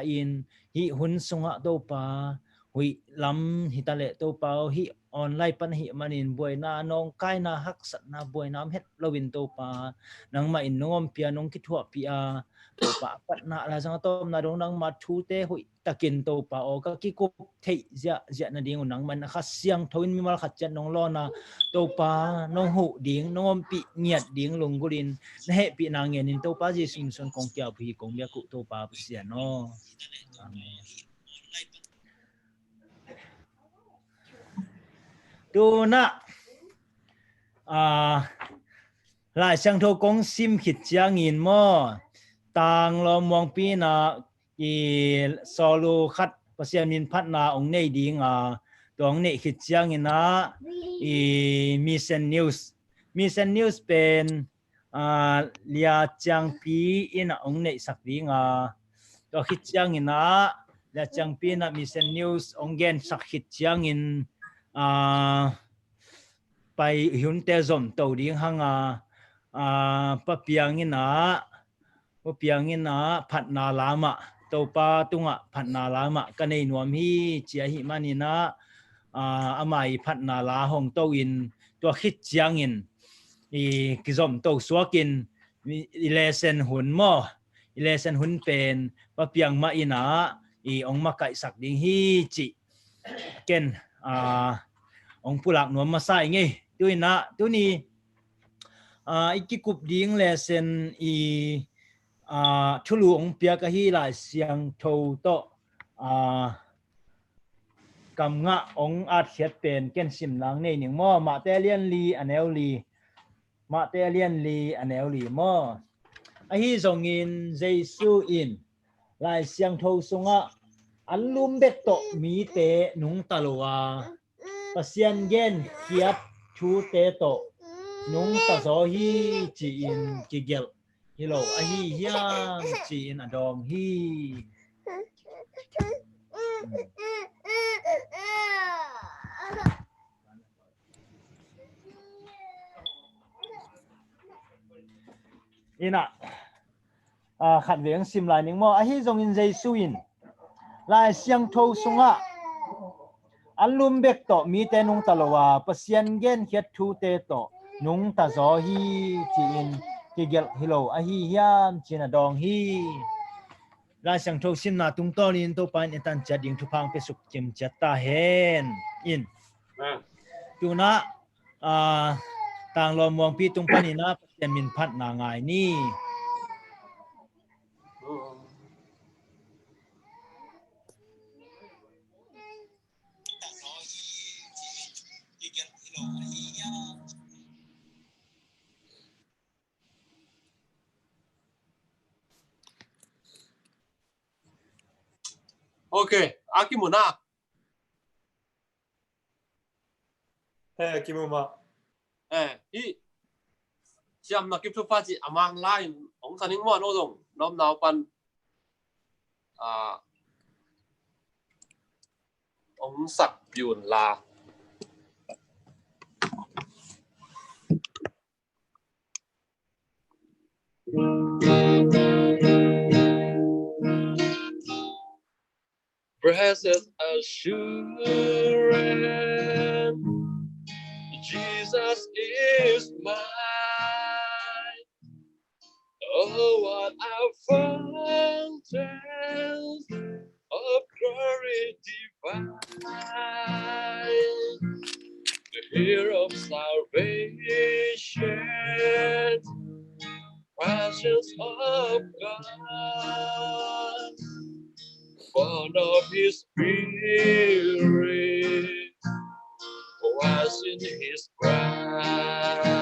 in hi hun sunga to pa hui lam hi ta le to pa hi online pan hi manin boy na nong kai na hak sat na boy nam het lowin to pa nang ma in nongom pia nong ki thua pia to pa pat na la sang tom na dong nang ma thu te hui takin to pa o ka ki ko thei ja ja na ding nang man kha siang thoin mi mal khat chan nong lo na to pa nong hu ding nongom pi nghiat ding lung gurin na he pi na ngen in to pa ji sim son kong kya phi kong bia ku to pa sia no tu na lại sang thô công sim khít chiang in mo tang lo mong pi na i solo khat pasian min phat na ong nei ding tong nei khít chiang in na i mission news pen lia chang pi in ong nei sak ding to khít chiang in na lia chang pi na mission news ong gen sak khít chiang in pai hun te zom to ding hang pa piang in na phat na lama to pa tunga phat na lama ka nei nuam hi chia hi manina amai phat na la hong to in to khit chiang in i ki zom to suakin lesson hun mo lesson hun pen pa piang ma ina i ong ma kai sak ding hi chi ken ong pulak nuam ma sai nge tuina tuni ikikup ding lesson i thulu ong pia ka hi lai siang tho to kam nga ong at hiat pen ken sim lang nei ning mo ma te lian li anel li mo a hi zong in jesu in lai siang tho sunga anlum bet to mi te nung talowa pasian gen kiap thu te to nung ta zo hi chi in kigel hello a hi hiam chi in adong hi ina khat veng sim lai ning mo a hi zong in jesu in lai siang tho sunga alum bek to mi te nung talowa pasian gen khiat thu te to nung ta zo hi chi in kigel hello a hi hiam chin adong hi lai siang tho sim na tung to lin to pan etan chat ding thu phang pe suk chim chat ta hen in tu na tang lo mong pi tung pan ina pasian min phat na ngai ni Okay, Akimuna. Kimuma. Hi. Siam na kip thu pha chi amang line ong saning mo no dong nom nau pan ong sak yun la Blessed assurance, Jesus is mine. Oh, what a fountain of glory divine, the hero of salvation, presence of God, born of His Spirit, was in His ground.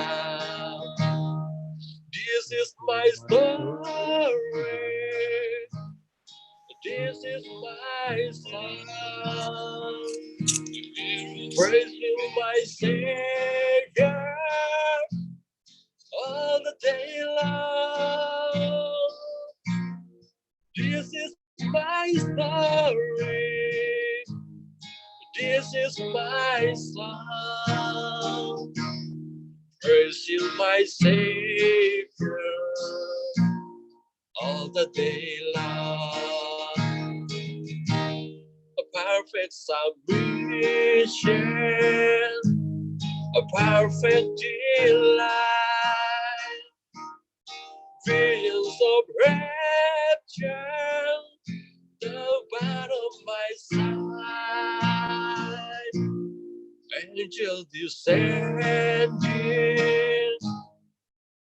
This is my story. This is my song. Praise you, my Savior, all the day long. This is my story. This is my song. Praise you, my Savior, all the day long. perfect submission, a perfect delight, visions of rapture, the battle of my side, angels descending,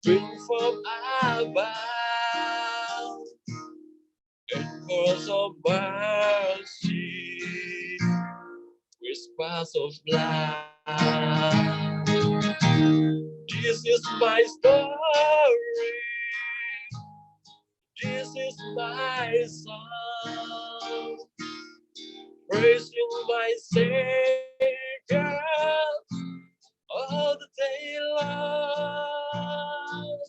drink from above, and cause of mercy, whispers of love. This is my story, this is my song, praising my Savior all the day long.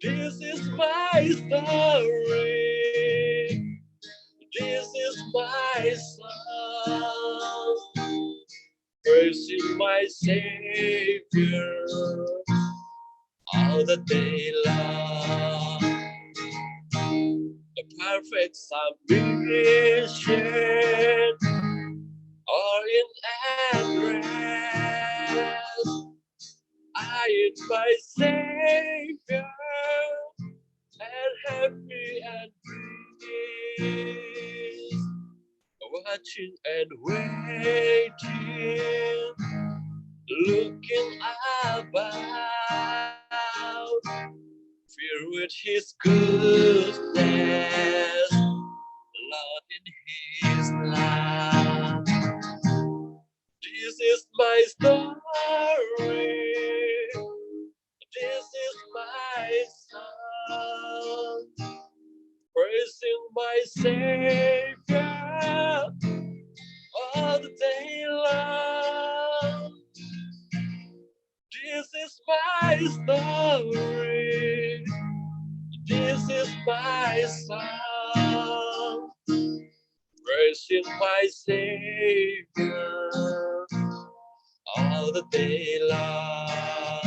This is my story, this is my song, praising my Savior all the day long. The perfect submission, all in and rest. I in my Savior, and happy and free, watching and waiting, looking about, filled with His goodness, Lord in His love. This is my story, this is my song, praising my Savior all the day long. This is my story, this is my song, praising my Savior all the day long.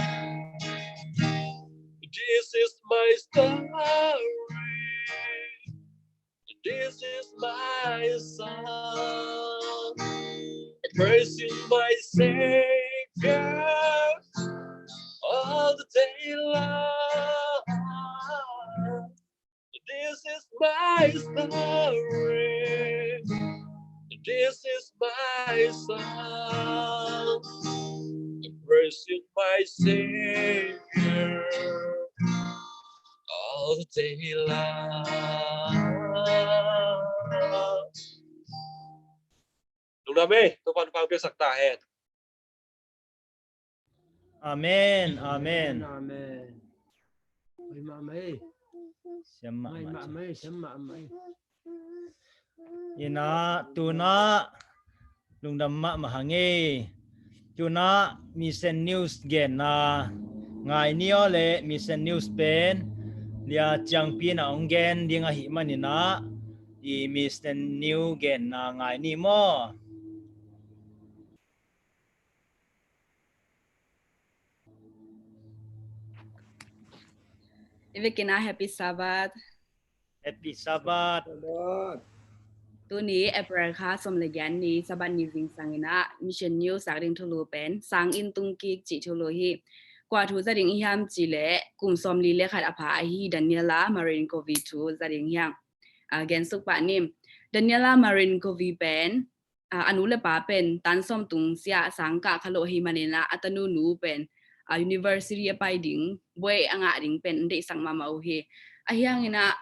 This is my story, this is my song, praising my Savior all the day long. This is my story, this is my song, praising my Savior all the day long. Đúng đam mê, tôi còn phang biết sắc tà hẹn. Amen, Amen. Amen. May mamay. Siapa May macam? mamay. Siapa mamay. Ina tuna lungdam mak mahangi. Tuna Mission News gen na ngai ni ole Mission News pen dia chang pi na onggen dia ngahi manina di Mission New gen na ngai ni mo. Ivikina happy Sabbath. Happy Sabbath. Tu ni April kha som le yan ni Sabbath ni jing sangina Mission New sa ring thulu pen sang in tung ki chi thulu hi kwa thu za ding hiam chi le kum som li le khat apha hi Daniela Marinkovi thu za ding hiang again suk pa nim Daniela Marinkovi pen anu le pa pen tan som tung sia sang ka khalo hi manina atanu nu pen University apai ding boy anga ding pen de sang ma mau hi ahyang ina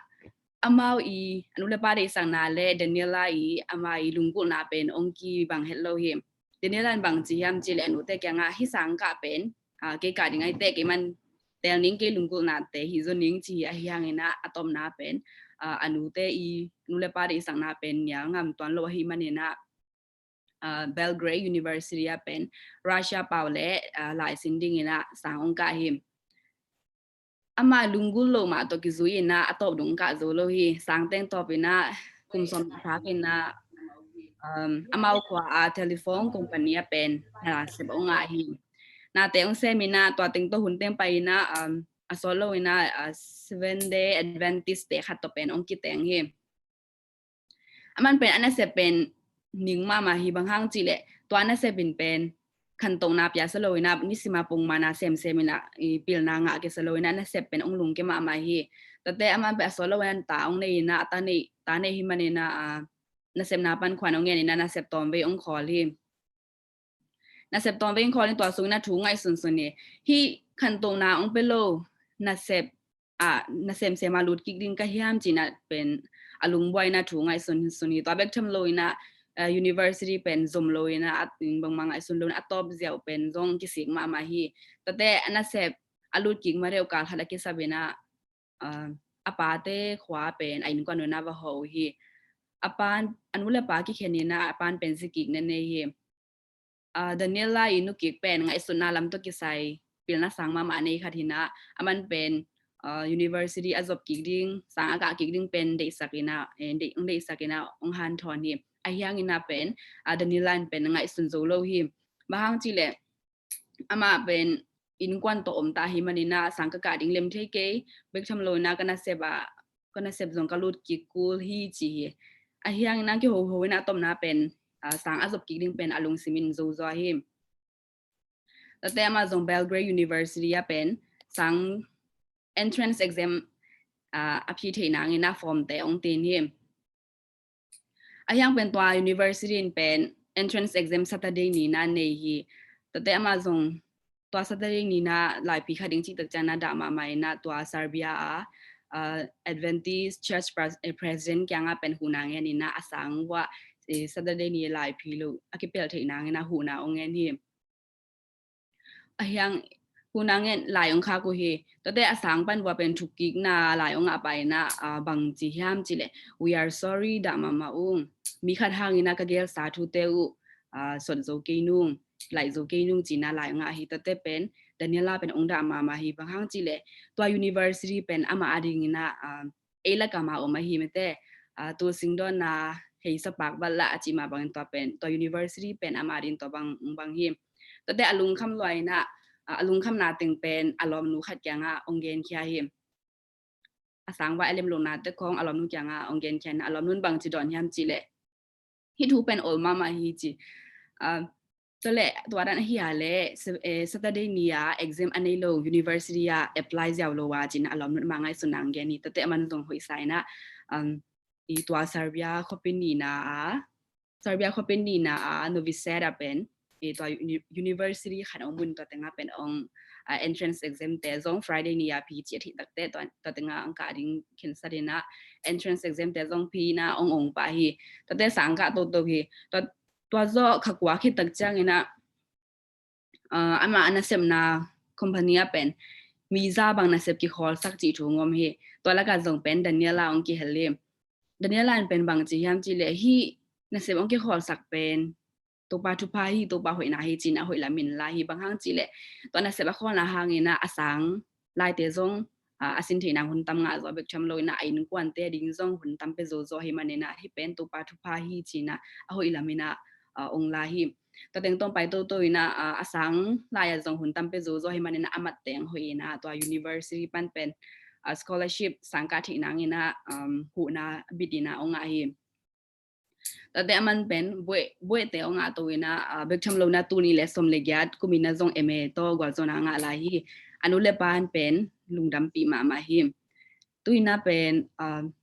amau I anu le pa de sang na le Daniela I amai lungkul na pen ongki bang hello hi Daniela bang chi yam chi le anu te kya nga hi sang ka pen ke ka ding ai te ke man tel ning ke lungkul na te hi zo ning chi ahyang ina atom na pen anu te I anu le pa de sang na pen ya ngam ton lo hi manina Belgrade University pen Russia Paule lai sinding ina sang ka him ama lungul lo ma to kizui na atop dung ka zo lo hi sang teng top ina kum som tha ina ama kwa telephone company pen se bo nga hi na te ong semina to teng to hun teng pa ina asolo ina 7-day Adventist te khat to pen ong ki teng hi aman pen ana se pen ning mama hi bang hang chi le to na se bin pen khan tong na pya saloi na ni sima pung mana sem semina I pil na nga ke saloi na se pen ong lung ke mama hi tate ama ba solo wan ta ong nei na ta nei hi mane na na sem na pan khwan ong nge ni na sep tom ve ong khol hi na sep tom ve ong khol ni to sung na thu ngai sun sun ni hi khan tong na ong pe lo na sep na sem sema lut kik din ka hiam chi na pen alung boy na thu ngai sun sun ni to bek tham loi na university pen zum loi na at bang mangai sun lo na top ziau pen zong ki sik ma hi tate ana sep alut kik ma reu kal hala ki sabena apate khwa pen ain kon na ba ho hi apan anula pa ki khenina apan pen sikik ne ne hi Daniela inu kik pen ngai sunna lam to ki sai pilna sangma ma nei khathina aman pen university azop kik ding sang aga kik ding pen de sakina de sakina ong han thon hi a hyang ina pen Daniela pen ngai sun zo lo hi bahang chi le ama pen in kwan to om ta hi manina sang ka ding lem the ke bek tham lo na kana sep zong kalut ki kul hi chi a hyang na ki ho na tom na pen sang azop kik ding pen alung simin zo zo hi tate ama zong Belgrade University ya pen sang entrance exam aphi theina ngina form te ong tin hi a hyang pen twa university in pen entrance exam Saturday ni na nei hi tate ama zong twa Saturday ni na lai pi khading chi tak chana da ma mai na twa Serbia Adventist Church President kyanga pen huna nge ni na asang wa Saturday ni lai pi lo akipel theina ngina huna ong nge ni a hyang huna nge lai ong kha ko hi tate asang pan wa pen thukik na lai ong apai na bang chi hyam chi le we are sorry da mama ung mi khat hangina ka gel sa thu te u son zo ke nung lai zo ke nung chi na lai nga hi tate pen Daniela pen ong da mama hi bang hang chi le to university pen ama ading na ela kama o ma hi mete to singdon na hei sapak balla chi ma bang to pen to university pen ama din to bang hi tate alung kham loi na alung kham na ting pen alom nu khat kyanga ongen khya hi asang wa elem lo na te khong alom nu kyanga ongen khyan alom nun bang chi don hyam chi le hi thu pen ol mama hi chi so le to dan hi ya le Saturday ni ya exam anei lo university ya apply yaw lo wa chin alom nun ma ngai sunang ge ni tate man zong hoi sai na I twa Serbia khopin ni na Novi Sad pen to university khan ong mun to tenga pen ong entrance exam te zong Friday ni ya pi chi thi tak te to tenga ang ka ding khin sarina entrance exam te zong pi na ong pa hi to te sang ka to hi to zo khakwa khi tak chang ina ama anasem na company pen miza bang na sep ki khol sak chi thu ngom hi to la ka zong pen Daniela ong ki helim Daniela an pen bang chi yam chi le hi na sep ong ki khol sak pen to pa thu pa hi to pa hoi na hi chin a hoi la min la hi bang hang chi le to na sep a khol na hangina asang lai te zong asin theina hun tam nga zo bek cham loi na ain kwan te ding zong hun tam pe zo hi manena hi pen to pa thu pa hi china a hoi la mina ong la hi to teng tong pai to ina asang lai zong hun tam pe zo hi manena amat teng hoi na to university pan pen scholarship sangka thi nang ina hu na bidina ong a hi tate aman pen boi te ong a to ina bek cham lo na tu ni le som le gyat kumina zong MA to gwa zona nga la hi anu le pan pen lungdam pi ma hi tuina pen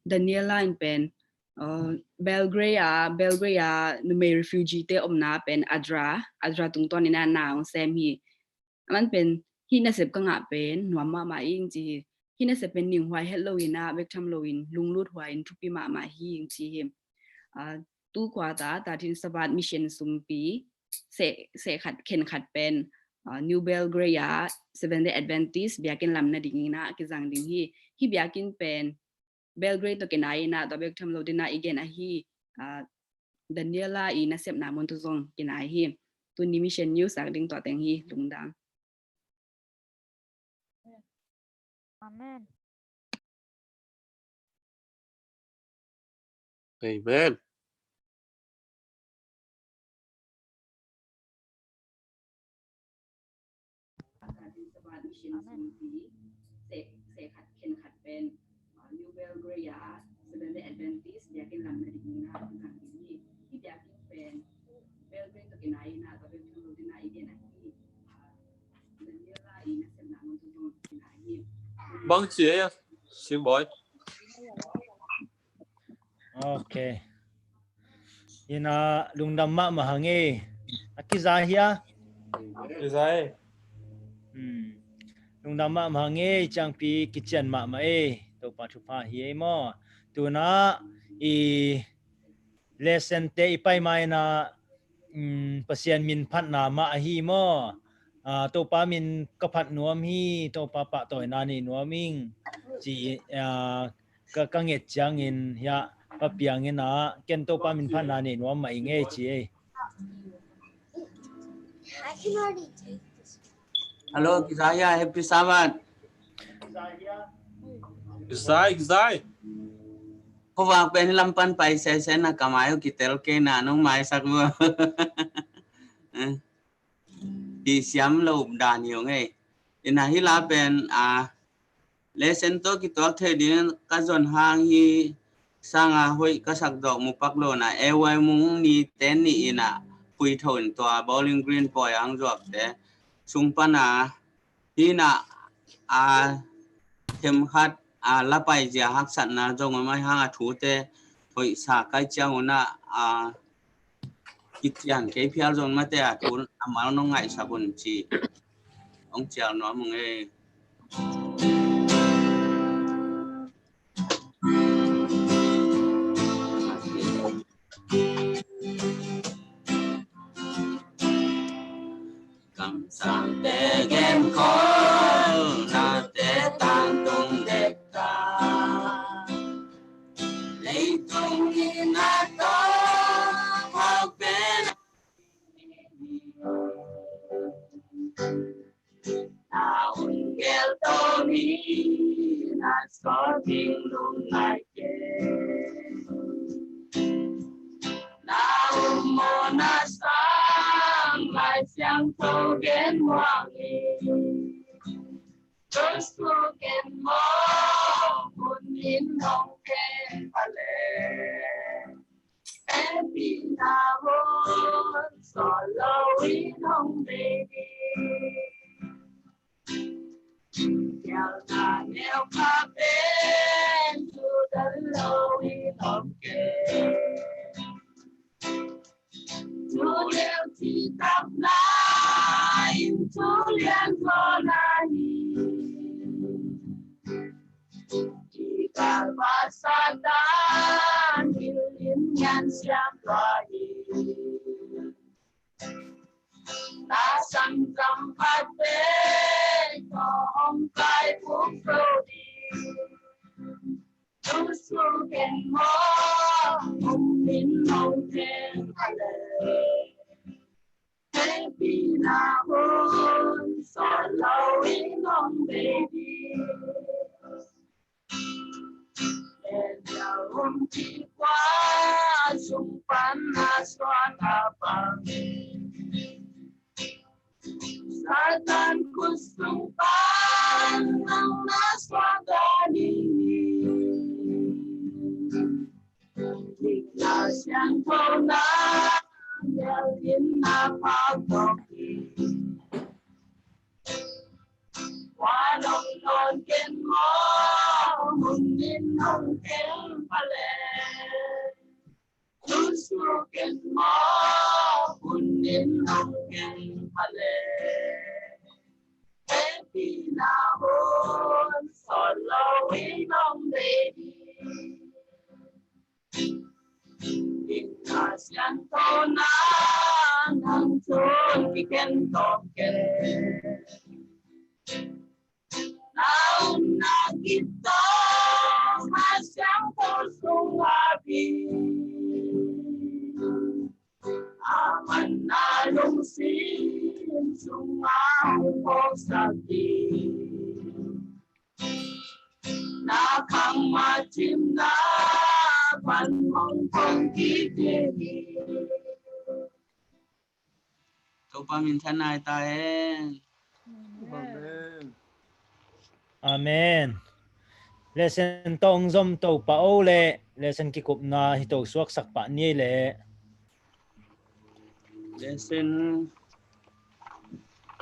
Daniela in pen Belgrade nume refugee te omna pen adra tung ton ina naung sem hi aman pen hi na sep ka nga pen nuam ma ing chi hi na sep pen ning hwai hello ina bek cham lo in lunglut hwai in thupi ma hi ing chi hi tu kwa ta tin sabat mission sumpi se khat khen khat pen New Belgrade Seventh Day Adventist biakin lamna dingina ki jang ding hi biakin pen Belgrade to kenai na to bek tham lo dina igen a hi Daniela ina sep na mon tu zong kenai hi tu ni mission news ak ding to teng hi lungdang Amen. Amen. sabat mission sumpi se khat khen khat pen New Belgrade Seventh Day Adventist biakin lamna dingina ki jang ding hi biakin pen băng chế xin bói ok ina lung dam ma ma hangi akiza hiya cái gì lung dam ma ma hangi chang pi kitchen ma e to pa thu pa hi mo tu na i lesson te ipai mai na pasian min phat na ma hi mo to pa min ka phat nuam hi to pa pa toy na ni nuaming chi ka nge chang in ya pa piang in na ken to pa min phat na ni nuam mai nge chi I can already take this. Hello, Kisaya, happy Sabbath. cái gì Ko wa pen lampan pai se na kamayo kitel ke na nong mai sak mo. Di siam lo dan yo nge. Ina hi la pen lesson to ki to the din ka zon hang hi sanga hoi ka sak dok mu pak lo na e wai mung ni ten ni ina pui thon to bowling green poi ang jok te sung pana hi na thêm khát la pai ja hak sat na jong mai hang thu te hoi sa kai chang na kitian ke phial jong ma te thu amal no ngai sa bun chi ông chào nó mong e cầm sang te game call na te tan tung de ta lấy tung ni na to học bên na un gel to ni na so ding lung lai ke na mo na sang lai xiang to gen wang ni just look at more un in hong ken pale happy now so low in hong baby Chào ta neo cà phê to the low in hong ken Chú liêu chỉ tập lại chú liên có lại chỉ cả và xa đàn như liên nhan xem tỏa ta sang cầm phát tế có ông cái phúc rồi đi chú xuống kèn mơ ông nín ông kèn hà lệ Happy now, so low in on baby. And now chỉ qua xung quanh là xóa ta bằng Satan ku xung quanh nang na xóa ta đi Định là sáng thâu na Đeo đến na pháo tộc Qua lòng non kên mô Mừng đến nông kén phá lệ Chú xuống kên mô Mừng đến nông kén phá lệ Happy now So low in on baby Inasian to na Nang chôn ki ken tong ken Now na kita Masyang to sung happy Aman na lung sin Sung ang po sa di Na kang machim na Pan mong phong ki đi Tô pa min thân ai ta en amen lesson tong zom to pa ole lesson ki kup na hi to suak sak pa ni le lesson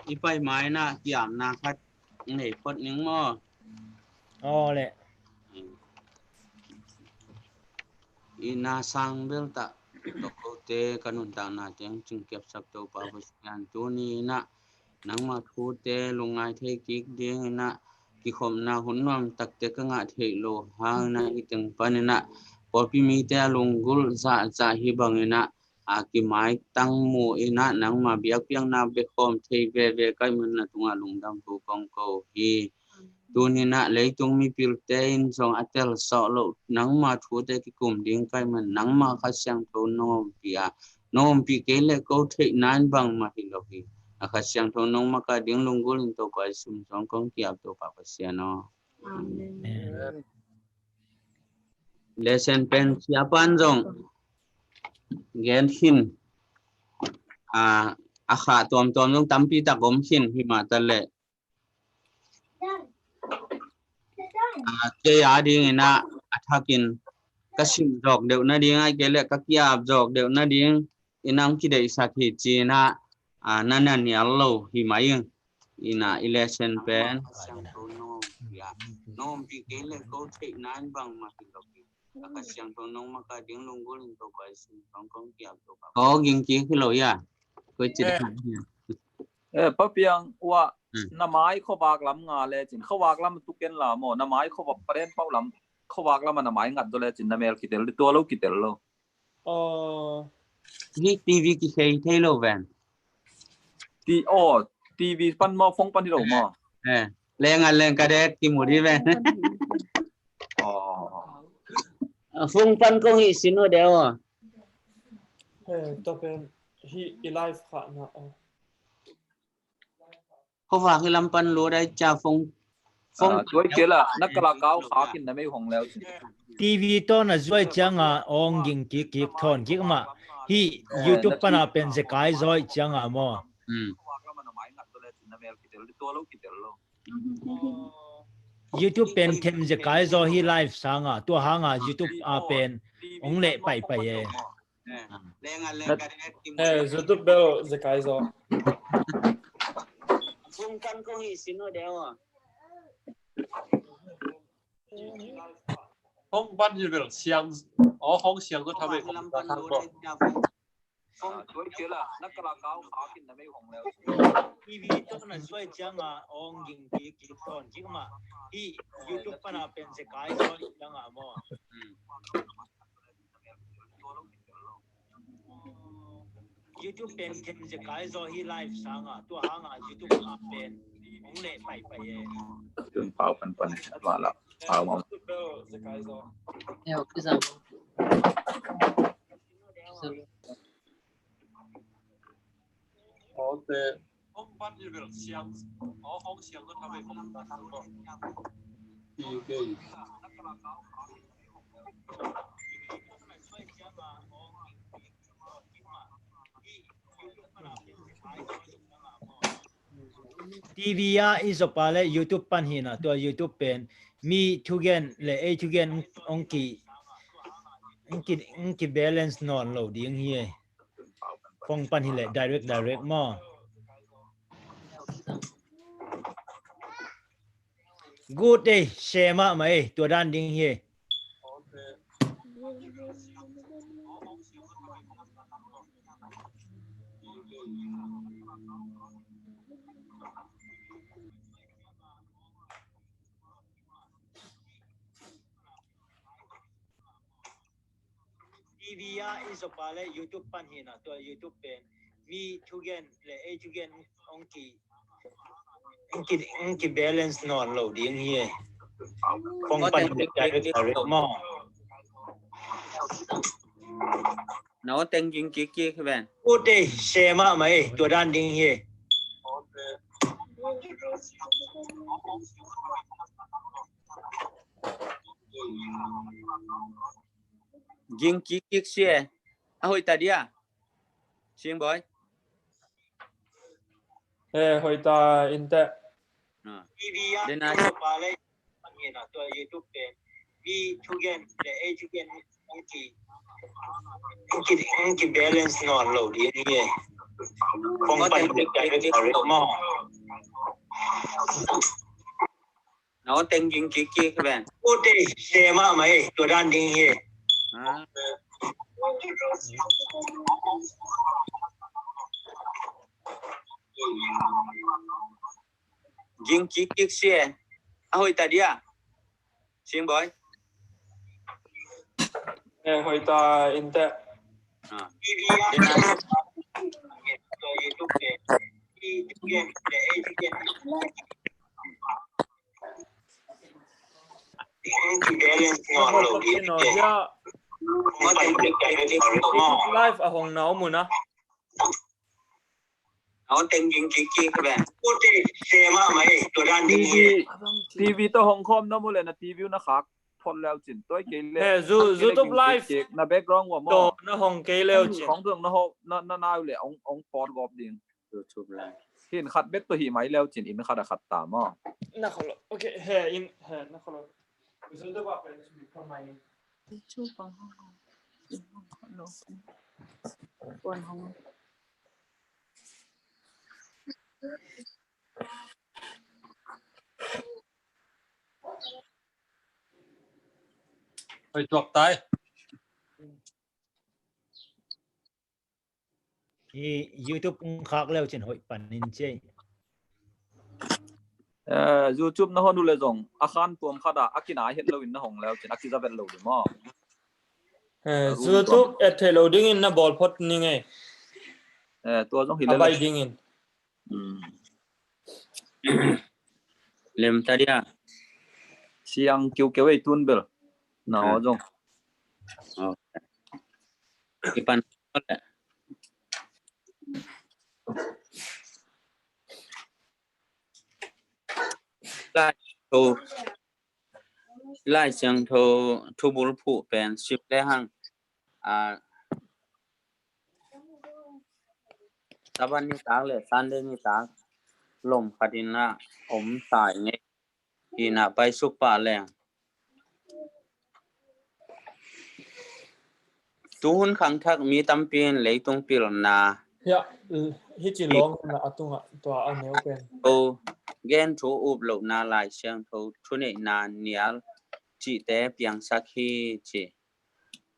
ipai mai na kiam na khat nei pot ning mo อ๋อแหละ ina sang bel ta to ko te kanun ta na teng chung kep sak to pa basian tu ni na nang ma thu te lungai the kik ding na ki khom na hun nom tak te ka nga the lo hang na iteng panina popi mi te lungul za hi bangina a ki mai tang mu ina nang ma biak piang na be khom the ve kai mun na tunga lungdam tu kong ko hi tunina leitung mi piltein song atel so lo nang ma thu te ki kum ding kai man nang ma kha syang to nom pi ke le ko the nan bang ma hi lo hi akha syang to nong ma ka ding lungul to pa sum song kong ki ap to pa pasya no lesson pen siapan jong gen hin akha tom jong tampi ta gom hin hi ma ta le ke ading ina athakin kasim jok deu na ding ai kele kakia jok deu na ding inang ki dei sakhi china nana ni allo hi mayeng ina election pen sang to no ya nom pi kele ko thei nan bang ma ki lo ki ka sang to no ma ka ding lungul to ba sim kong kong kia to ba ko ging ki ki lo ya ko chitป้าเปียงว่าน้ำไม้เขาวากล้ำงาเลยจินเขาวากล้ำตุกเกนละหมอน้ำไม้เขาบอกประเด็นเป้าล้ำเขาวากล้ำมันน้ำไม้งัดตัวเลยจินน้ำเมลกิเตลตัวเรากิเตลเรานี่ทีวีกี่ใช่โลแวนทีวีปั้นหม้อฟงปั้นที่เราหม้อแรงอะไรกันเด็กกี่หมดที่แวนฟงปั้นก็หิสิโนเดียวตัวเป็นฮีไลฟ์ค่ะนะเขาฝากให้ลำปันรู้ได้จ่าฟงด้วยเกล่ะนักกลาเก้าขากินได้ไม่หงแล้วทีวีตอนน่ะช่วยจังองยิงกิกทอนกิกมาฮี YouTube ปนาเป็นจะกายช่วยจังมอYouTube เป็นเทมจะกายช่วยฮีไลฟ์สังตัวหางYouTube เป็นองเล่ไปเย่YouTube เบลจะกายช่วยฟงปั้นก็หิสิโนเดียวห้องบ้านอยู่แบบเสียงห้องเสียงก็ทำให้ผมตาทั้งหมดด้วยเกล่ะนักกลาเก้าขากินได้ไม่หงแล้วทีวีตอนน่ะช่วยจังองยิงกิกทอนกิกมาฮี YouTube ปนาเป็นจะกายช่วยจังมอYouTube เป็นเทมจะกายช่วยฮีไลฟ์สังตัวหางYouTube เป็นองเล่ไปเย่ถึงเผาปันมาแล้วเผามาคือสั่งแต่ห้องบ้านอยู่แบบเสียงห้องเสียงก็ทำให้ผมตาทั้งหมดดีเก่งทีวีอิสปาเล YouTube ปันหินะตัว YouTube เป็นมีทุกอย่างเลยทุกอย่างองค์ balance นอนโหลดยังเฮียฟงปันหิเลย direct มอ good day เชมาไหมตัวด้านดิ้งเฮียทีวีอิสปาเล YouTube ปันหินะตัว YouTube เป็นมีทุกอย่างเลยทุกอย่างองค์ balance นอนโหลดยังเฮียฟงปันหิเลย direct มอน้องเต็งยิงกิ๊กแวน good day เชมาไหมตัวด้านดิ้งเฮียยิงกิ๊กเสียhồi ta đi xiên boy hồi ta in teทีวีอิสปาเลปันหินะตัว YouTube เป็นมีทุกอย่างเลยทุกอย่างองค์ balance นอนโหลดยังเฮียฟงปันหิเลย direct มอ nó tên kinh kí kí các bạn Cô tê xe mà mày tôi đang đi here. à kinh kí kí xe hồi ta đi à xin boy Hoita inte. à No ya. Live a hong nau muna. nó tên kinh kí kí các bạn Cô tê xe mà mày tôi đang đi here. TV to Hong Kong na mo le na TV na khak thon leo chin toy ke le Hey, YouTube live. na background wa mo To na hong ke leo chin.ของเรื่องna na le ong pon gop ding YouTube live หินขัดเบ็ดตัวหิไม้แล้วจินอินขัดขัดตามอ่ะ Na kholo. Okay, hey in hey na kholo. YouTube apa ni semua main. ชูปองห้องโลปวนห้อง Hoi tuộc tay. YouTube cũng khác leo trên hội bản in chơi. YouTube นะฮะดูเลยจงอาคารตัวมขัดอากินาเห็นเราอินนะหงแล้วจินอากิจะเป็นเราดิมั้ง YouTube at loading in na ball pot ni ngai. ตัวจงหินเลย Abiding in. lem tadi à เสียงเกี่ยวกับไอ้ตุนเบลน่าจง ipan lại thu lại sang thu bul phụ pen ship le hang à saban ni tak le Sunday ni tak lom khadina om sai nge ina pai supa leng tuhun khang thak mi tampin leitung pil na Ya, hi chi long na atunga to a neu pen. ô gen thu up lo na lai siang thu thune na nial chi te piang sakhi chi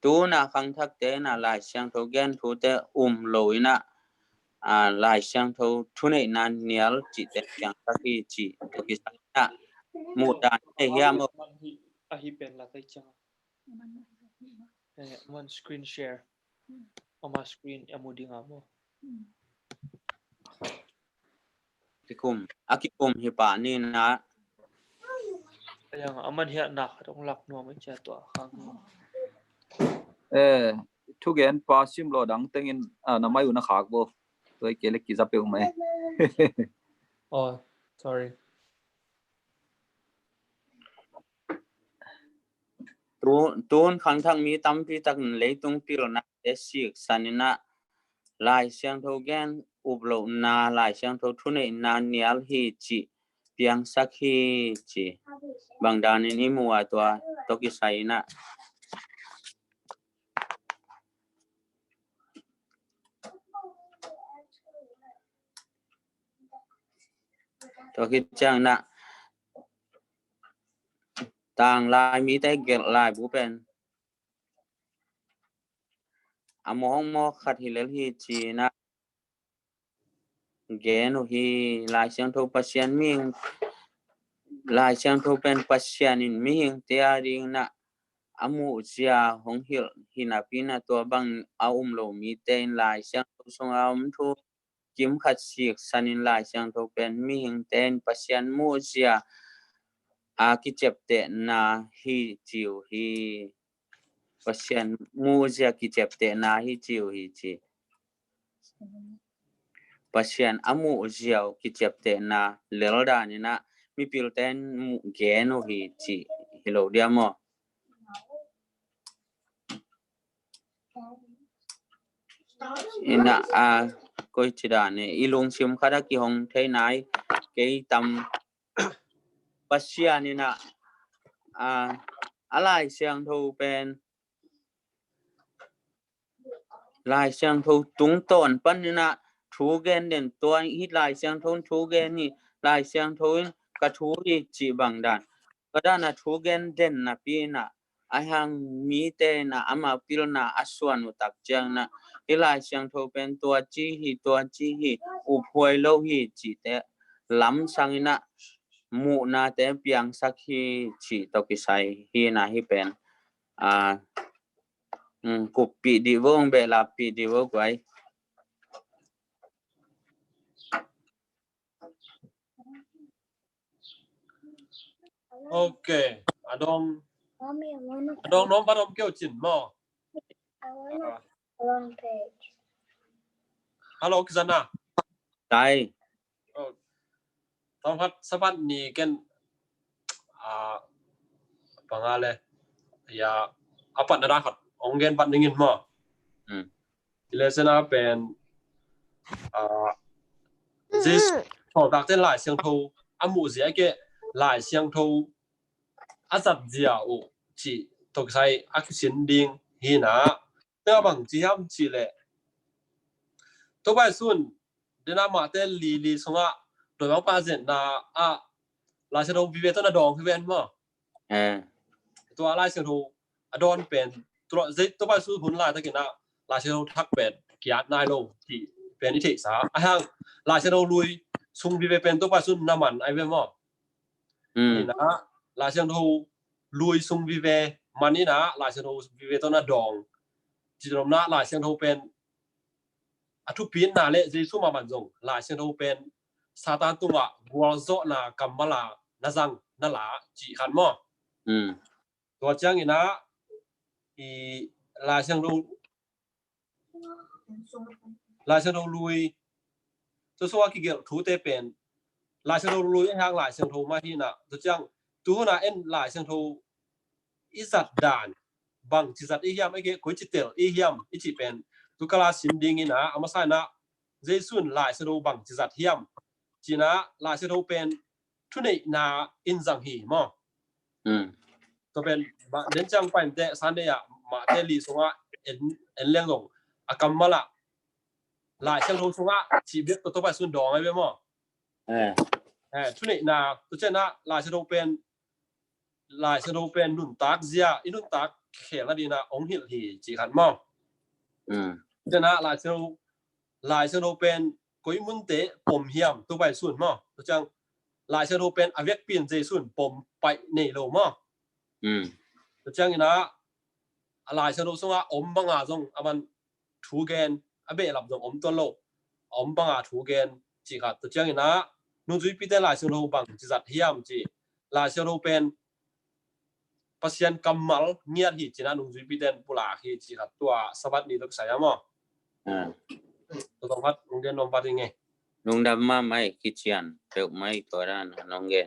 tu na khang thak te na lai siang thu gen thu te loina à lai siang thu thune na nial chi te piang sakhi chi to ki sa mu da e hiam A hi pen la kai chang. One screen share. Oma screen amudi nga mo. tikum akikum hi pa ni na Yang aman hiya na dong lak no mai cha to khang. ทุกอย่างป้าชิมโลดังเต็งอินน้ำไม่อยู่นะขากบ่ตัวเกล็กกิจะเป็นไหม Oh, sorry. tuôn khang thang mi tampi tak leitung pil na esik sanina lai siang tho gen uplo na lai siang tho thune na nial hi chi piang sakhi chi bangdan ni muwa to toki saina toki chang na tang lai mi te gel lai bu pen among mo khat hilel hi chi na gen hi lai siang tho pasien ming lai siang tho pen pasien in ming te ring na amu sia hong hil hinapina to bang lo mi ten lai siang tho song thu kim khat sik sanin lai siang tho pen ming ten pasien mu sia a ki chep te na hi chiu hi pasien mu sia ki chep te na hi chiu hi chi pasien amu ziao ki chep te na lelda ni na mi pil ten mu geno hi chi hello dia mo ina a koi chida ne ilung sim khada ki hong thei nai ke tam pasien ni na a alai siang tho pen lai siang tho tung ton pan ni na thu gen den to hit lai siang thon thu gen ni lai siang tho ka thu ri chi bang dan kada na thugen den na pi na ahang mi te na ama pil na aswan utak chang na ilai siang tho pen tua chi hi u phoi lo hi chi te lam sangina mu na te piang sak hi chi to ki sai hi na hi pen kup pi di vong be la pi di vo quái Okay, adong Mommy, I want to. adong nom ba nom kêu chin mo. I want a long page. Hello Kizana. tai Tong hat sabat ni ken pangale ya apat na dapat ongen pat ningin mo. Lesena pen this thọ đặc tên lại xiang thâu amu gì cái lại xiang thâu azat dia o chỉ thuộc sai action ding hi na ta bằng chỉ ham chỉ lệ tôi bài xuân đến năm mà tên li xong á đội bóng ba diện là xiang thâu vì vậy tôi là đòn vì vậy mà tôi lại xiang thâu đòn pen tôi bài xuân huấn lại ta cái nào là xiang thâu thắc pen kiat nai lô thì pen như thế sao hang lại xiang thâu lui xung vì vậy pen tôi bài xuân năm mạnh ai biết mà thì na lại xiang thâu lui xung vì vậy mà ní na lại xiang thâu vì vậy tôi là đòn chỉ đồng na lại xiang thâu pen thu pin na lệ gì số mà bạn dùng lại xiang thâu pen Satan tung à world zo na kamala na rằng na lá chỉ khăn mà tôi chẳng nghĩ na thì lại xiang thâu lui tôi số cái kiểu thú tê pen lại xiang thâu lui hàng lại xiang thâu mà hi na tôi chẳng tu na en lại xiang thâu ít giật đàn bằng chỉ giật ý hiểm ấy cái cuối chỉ tiểu ý hiểm ý chỉ pen tu kala xin đi nghe na ama sai na dây xuân lại xiang thâu bằng chỉ giật hiểm chỉ na lại xiang thâu pen thu này na in rằng hỉ mà tôi pen bạn đến trang phải tệ san đây à mà tệ lì xuống á en leng rong cầm mà lại xiang thâu xuống á chỉ biết tôi phải xuân đỏ ngay biết mà thu này na tôi chơi na lại xiang thâu pen nụn tác zia in nụn tác khẽ là đi na ông hiểu thì chỉ hẳn mà cho na lại xiang thâu pen coi muốn tế bom hiểm tôi phải xuân mà tôi chẳng lại xiang thâu pen à việc pin dây xuân bom bay nảy lầu mà tôi chẳng na lại xiang thâu xuống á ôm băng à rong à bạn thu gen à bể làm rong ôm tuần lầu ôm băng à thu gen chỉ hạt tôi chẳng na nung duy pi tên lại xiang thâu bằng chỉ giật hiểm chỉ lại xiang thâu pen pasien kamal niat hi china nung duy pi tên pula hi chỉ hạt tua sabat ni lok saya mà tôiต้องพัดnung den nom pati nghe nung đam ma mai kichian pel mai toran nong ge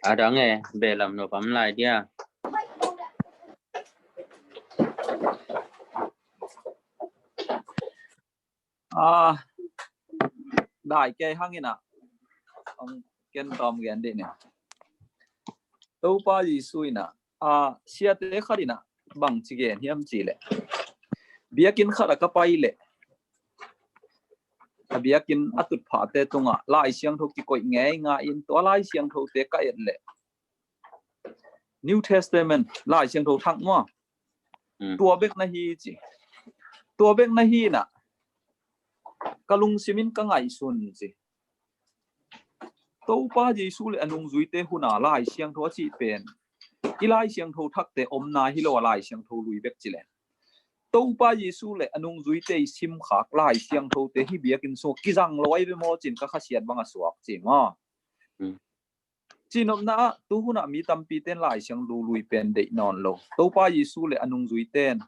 ada nghe be lam no pam lai dia đại cái hang ina ông ken tom gen de ne to pa ji suina sia te kharina bang chi gen hiam chi le biakin khara ka pai le biakin atut pha te tunga lai siang thok ki koi nge nga in to lai siang thok te ka et le New Testament lai siang thok thang ma tua bek na hi chi tua bek na hi na kalung simin ka ngai sun chi to pa Jesu le anung zui te huna lai siang tho chi pen ilai siang tho thak te om na hi lo lai siang tho lui bek chi le to pa Jesu le anung zui te sim khak lai siang tho te hi biakin so kijang loi be mo chin ka khasiat banga suak chi ma chinom na tu huna mi tampi ten lai siang lu lui pen de non lo to pa Jesu le anung zui ten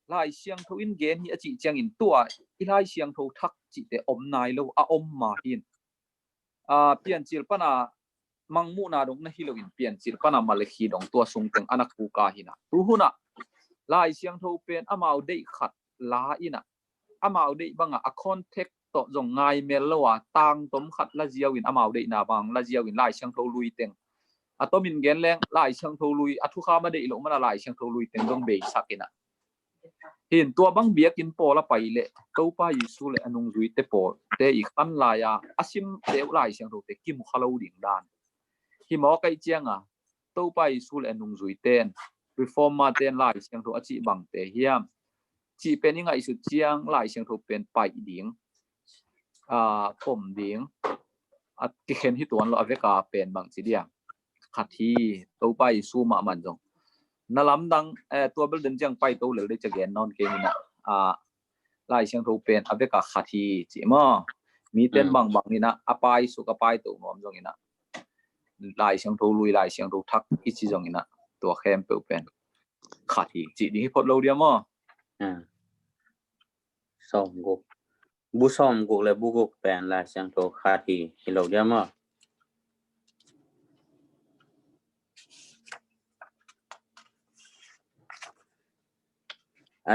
lai siang tho in gen hi achi chang in tua ilai siang tho thak chi te om nai lo a om ma hin pian chil pana mangmu na dong na hiloin pian chil pana malekhi dong tua sung teng anak pu ka hina tu huna lai siang tho pen amau dei khat la ina amau dei banga a contact to jong ngai mel lo tang tom khat la jiawin amau dei na bang la jiawin lai siang tho lui teng atomin gen leng lai siang tho lui athu kha ma dei lo mana lai siang tho lui teng dong be sakina เห็นตัวบังเบียกินปอละไปเลยตัวป้ายิสุเลยอนุจุยเตปอเตอีกขันลายอาชิมเตวลายเสียงโรเตกิมขลาวดิ่งดานที่มอไกเจียงตัวป้ายิสุเลยอนุจุยเตน reform มาเตนลายเสียงโรอจิบังเตเฮียมจีเป็นยังไงสุดเจียงลายเสียงโรเป็นไปดิ่งผมดิ่งที่เห็นที่ตัวเราเอาไว้กาเป็นบางสิเดียขัดที่ตัวป้ายิสุมามันจงนั่นลำดังตัวเบลเดนจังไปตัวเหลือได้จะเกณฑ์นอนเกณฑ์นะลายเชียงทูเป็นอเวกาขัดที่จีมอมีเต้นบางนี่นะอปายสุกอปายตัวมอมจงนี่นะลายเชียงทูลุยลายเชียงทูทักอิจิจงนี่นะตัวเข้มเปิลเป็นขัดที่จีนี่พอดเราเดียมอสองกุกบุษอมกุกและบุกุกเป็นลายเชียงทูขัดที่เราเดียม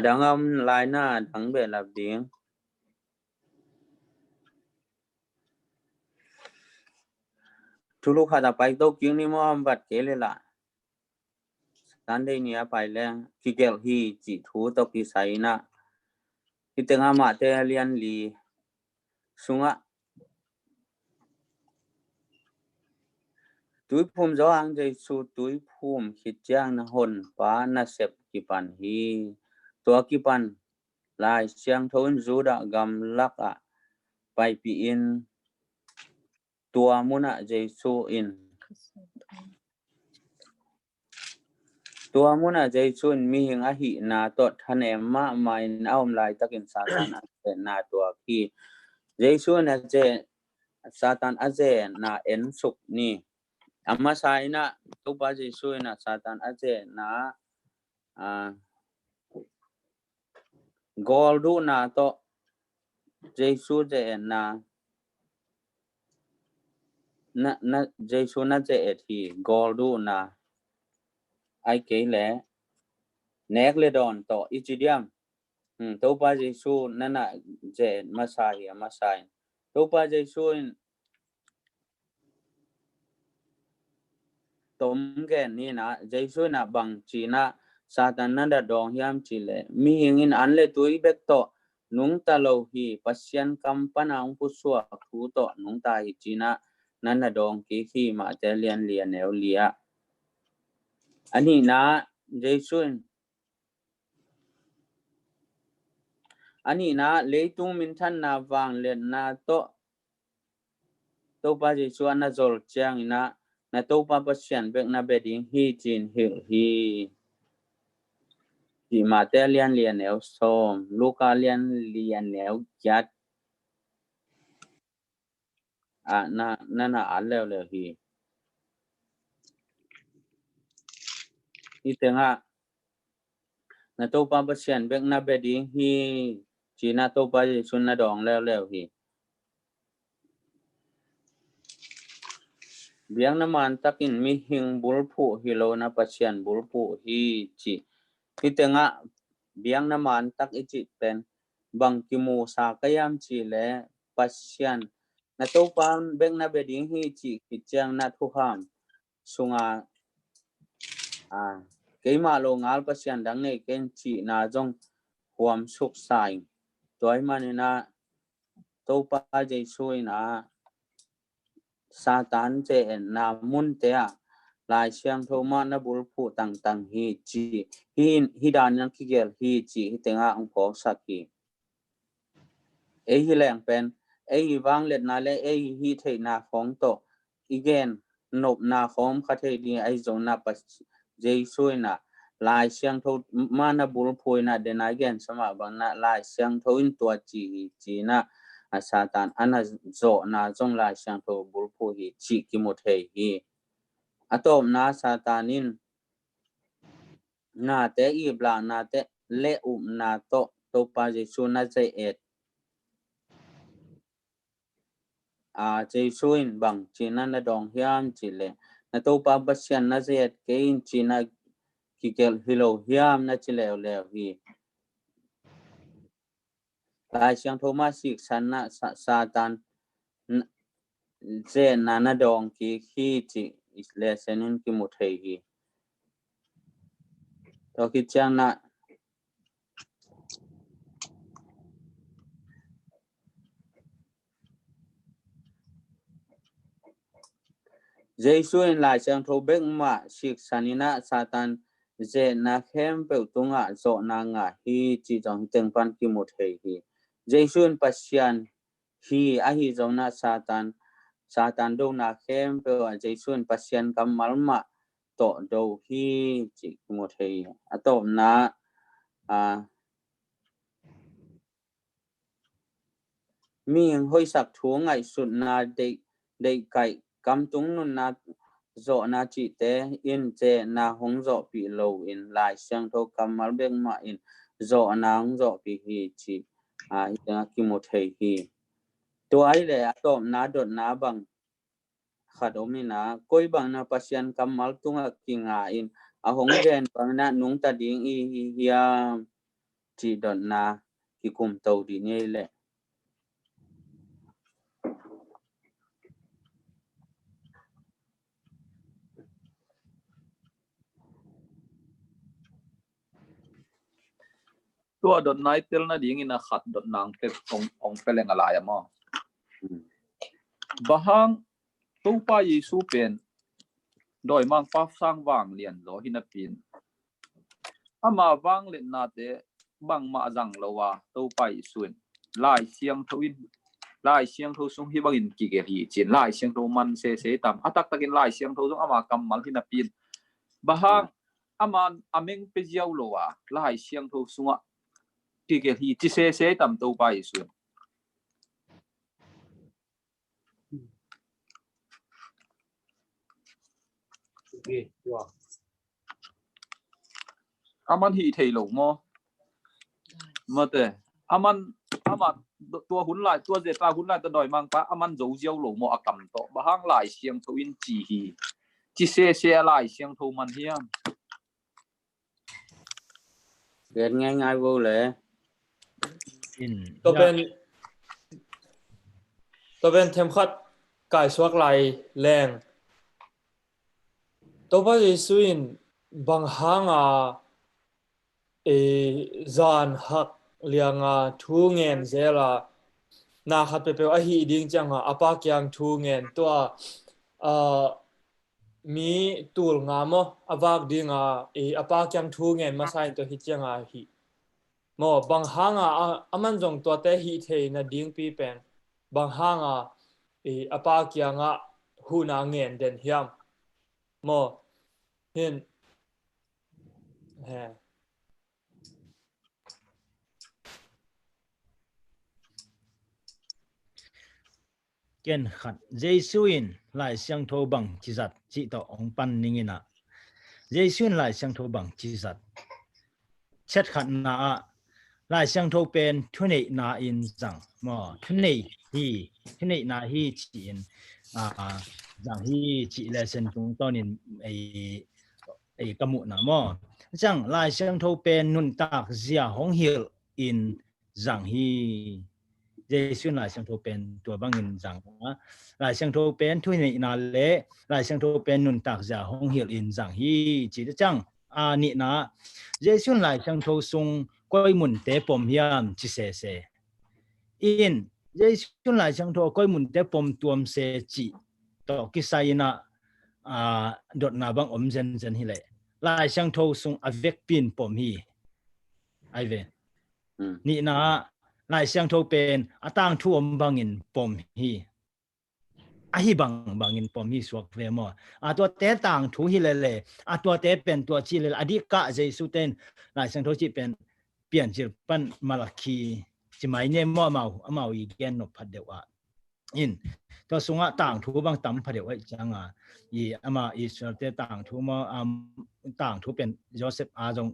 ดังลายหน้าดังเบลับดิ้งทุลุขาดไปตกยิงนี่มั่วบัดเกลเลยล่ะสันเดนียไปแล้วที่เกลฮีจิทูตกิไซนะที่เตงอามาเตเลียนลีสุงะตุยภูมิจางใจสูตุยภูมิขิดจางนะหนปานาเสพกิปันฮีตัวกิปันลายเชียงทนจูดะกำลักไปปีอินตัวมุนะเจสูอินตัวมุนะเจสูนมีหิงอหินาตดทะเนมะไม่เอาลายตะกินซาตานเป็นนาตัวที่เจสูนเจซาตานอาเจนาเอ็นสุกนี่อามาไซนะตุปาเจสูนซาตานอาเจนาGoldu na to Jesu je na Jesu na je thi Goldu na ai ke le nek le don to ichidiam to pa Jesu na je masai to pa Jesu tom gen ni na Jesu na bang chi na Satan nanda dong hiam chile mi hingin anle tui bek to nung ta lo hi pasyan kampana ang puswa thu to nung ta hi china nanda dong ki khi ma te lian neu lia ani na jaisun ani na leitung min than na wang len na to pa jaisu na zol chang na to pa pasyan bek na beding hi chin hiที่มาเตเลียนแนวส้มลูกาเลียนแนวจัดนั่นอันแล้วฮีที่ถึงนาโตปาเปเชียนเบกนาเบดีฮีจีนาโตปาชุนนาดองแล้วฮีเบียงน้ำมันตักินมีหิงบุลผู้ฮิโลนาเปเชียนบุลผู้ฮีจีที่ถึงเบียงน้ำมันตักอิจิเป็นบังกิมูสากยามจีและปัสยันนาโตปานเบงนาเบดิงฮีจีกิจจังนาทุกหามสุงเกยมาโลงาลปัสยันดังเนเกนจีนาจงความสุขใสตัวมันนะโตปาใจช่วยนะซาตานเจนามุนเตะลายเชียงโทมานะบุลผู้ต่างฮีจีฮีดานยังคิเกลฮีจีฮิเตงาองค์พอสักฮีฮิแรงเป็นฮิวางเล็ดนาเลฮิเทนาของโตอีเกนนบนาของคาเทดีจงนาปัสเจซุยนะลายเชียงโทมานะบุลผู้นะเดนายเกนสมาบังนะลายเชียงโทอินตัวจีนะซาตานอันนะโจนะจงลายเชียงโทบุลผู้ฮีจีกิมุเทฮีatau na satanin na te ibla na te le na to pa Jesu na je et Jesuin bang china na dong hiam chile na to pa basyan na je et kein china kikel hilo hiam na chile le hi ta siang thomas sik san na satan je na dong ki hi chi isle senin ki muthei hi to ki chang na Giêsu in lại sang thâu bếc mà xịt sanina Satan dễ na khem bèo tung à dọ na ngà hi chỉ trong tiếng pan kim một hệ hi Giêsu in pasian hi a hi dọ na Satan đâu na khem bèo à Giêsu in pasian kam mal mà tổ đâu hi chỉ một hệ à tổ na mình hoi sắc thua ngày sụt na để cày cam tung nun na dọ na chỉ té in che na hong dọ bị lâu in lại sang thâu cam mal beng ma in dọ na hong dọ bị hi chỉ kim một thầy hi to ai le atom na dot na bang khadom na koi bang na pasian cam mal tunga kinga in a hong gen bang na nung ta ding i ya chỉ dot na ki kum tàu đi nghe le tua dot nai tel na ding in a khat dot nang te ong peleng ala ya mo bahang tu pa Yesu pen doi mang pa sang wang lian lo hin a pin ama wang le na te bang ma jang lo wa tu pa Yesu lai siang tho sung hi bangin ki ge hi chin lai siang tho man se tam atak takin lai siang tho sung ama kam mal hin a pin bahang aman ameng pe jiao lo wa lai siang tho sunga ki ge hi chi se tam tu pa Yesu aman hi thei lo mo mate aman tua hun lai tua je ta hun lai ta doi mang pa aman zo jiao lo mo akam to bahang lai siang tho in chi hi chi se lai siang tho man hiam get ngay vô lệ tôi bên thêm khát cải xoác lại leng tôi bắt đầu suy bằng hàng dàn hắc liang thu ngàn dễ là na khát bề bề hi đinh chẳng apa kyang thu ngàn tua mi tul nga mo avak ding apa kyang thu ngàn mà sai to hi chẳng hi mo bằng hàng aman jong tua te hi thei na ding pi pen bằng hàng apa kyang hu na ngàn den hiam mo hin he ken khat Jesuin lại sang thô bằng chi giật chỉ tỏ ông pan ningina Jesuin lại sang thô bằng chi giật chết khát na lại sang thô pen thuê na in rằng mo thuê na hi chỉ in rằng hi chỉ là sen chúng tôi nên ai cầm một nào mo rằng lại sang thô pen nun tak zia hong hiểu in rằng hi Jesuin lại sang thô pen tua bang in rằng lại sang thô pen thuê na lệ lại sang thô pen nun tak zia hong hiểu in rằng hi chỉ rằng nị na Jesuin lại sang thô sung coi mun te pom hiam chi se in Jesuin lại sang thô coi mun te pom tuam se chi to ki sai na dot na bang om zen hi le lại sang thô sung avek pin pom hi ai ve nị na lại sang thô pen atang thu om bang in pom hi hi bang in pom hi suak ve mo tua te tang thu hi le tua te pen tua chi le adika Jesu ten lại sang thô chi pen pian chi pan malaki chi mai ne mo mau i gen no phat dewa in to sunga tang thu bang tam phat dewa changa i ama Israel te tang thu mo tang thu pen Joseph jong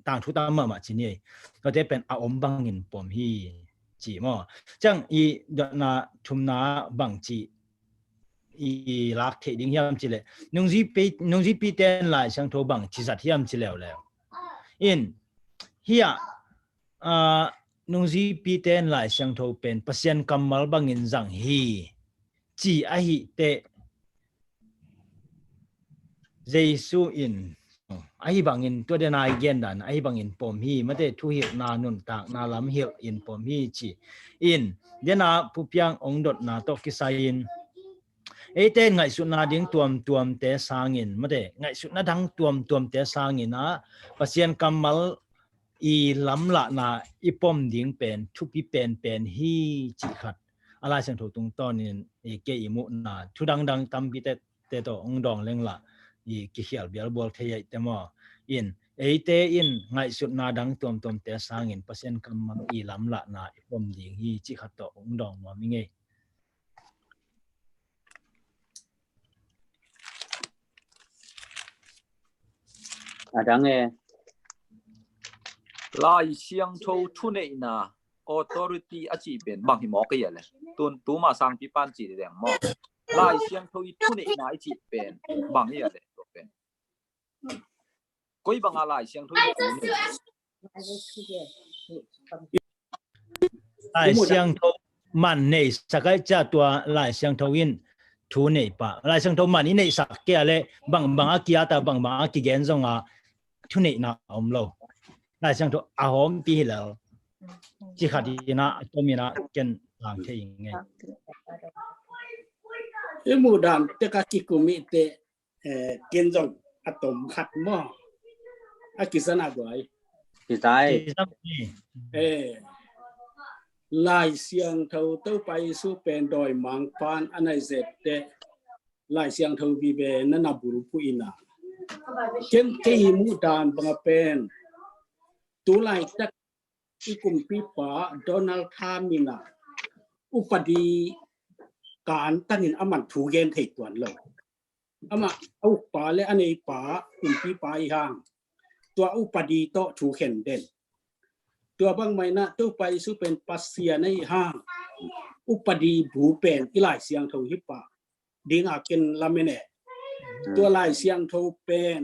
tang thu tam ma chi ni to te pen om bang in pom hi chi mo chang i dot na thum na bang chi i lak the ding hiam chi le nung ji pi ten lai sang tho bang chi zat hiam chi lew in hia nung ji pi ten lai sang tho pen pasien kamal bang in jang hi chi a hi te Jesu in ai bang in to de nai gen dan ai bang in pom hi mate thu hi na nun tak na lam hi in pom hi chi in dena pupiang ong dot na to ki sai in ten ngai su na ding tuam te sangin mate ngai su na dang tuam te sangin na pasien kamal i lam la na ipom ding pen thu pi pen hi chi khat ala sang tho tung ton in e ke i mu na thu dang tam pi te to ong dong leng la i ki hial bial bol thei te mo in te in ngai su na dang tuam te sangin pasien kamal i lam la na ipom ding hi chi khat to ong dong ma mi nge đang nghe lai siang tho thu nei na authority a chi ben bang hi mo ka ya le tun tu ma sang pi pan chi de mo lai siang tho i thu nei na i chi ben bang ya le to ben koi bang a lai siang tho i thu nei lai siang tho man nei sakai cha tua lai siang tho in thu nei pa lai siang tho man ni nei sak ke ale bang a kia ta bang a ki gen zong a thu nei na om lo lai siang tho a hom pi lo chi khadi na to mi na ken lang the ing nge mu dan te ka ki ku mi te ken zong atom khat mo a ki sana goi thì tại lai siang tho to pai su pen doi mang pan anai zet te lai siang tho bi be na na buru pu ina ken ke mu dan bang pen tu lai tak ikum pi pa Donald Thamina upadi kan tanin aman thu gen thei tuan lo ama au pa le anei pa kum pi pa i hang tua upadi to thu khen den tua bang mai na to pai su pen pasia nei hang upadi bu pen ilai siang tho hi pa ding a ken lamene tua lai siang tho pen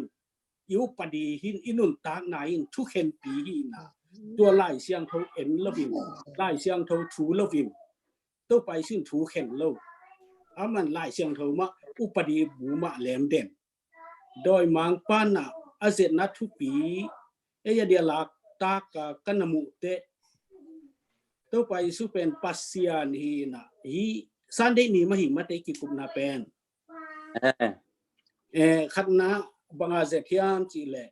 upadi hin inun tak na in thu khen pi hi na tua lai siang tho en loving lai siang tho thu loving to pai sin thu khen lo aman lai siang tho ma upadi bu ma lem den doi mang pan na azet na thu pi e ya dia lak ta ka kanamu te to pai su pen pasian hi na hi sunday ni ma hi ma te ki kum na pen khat na banga zet hiam chi le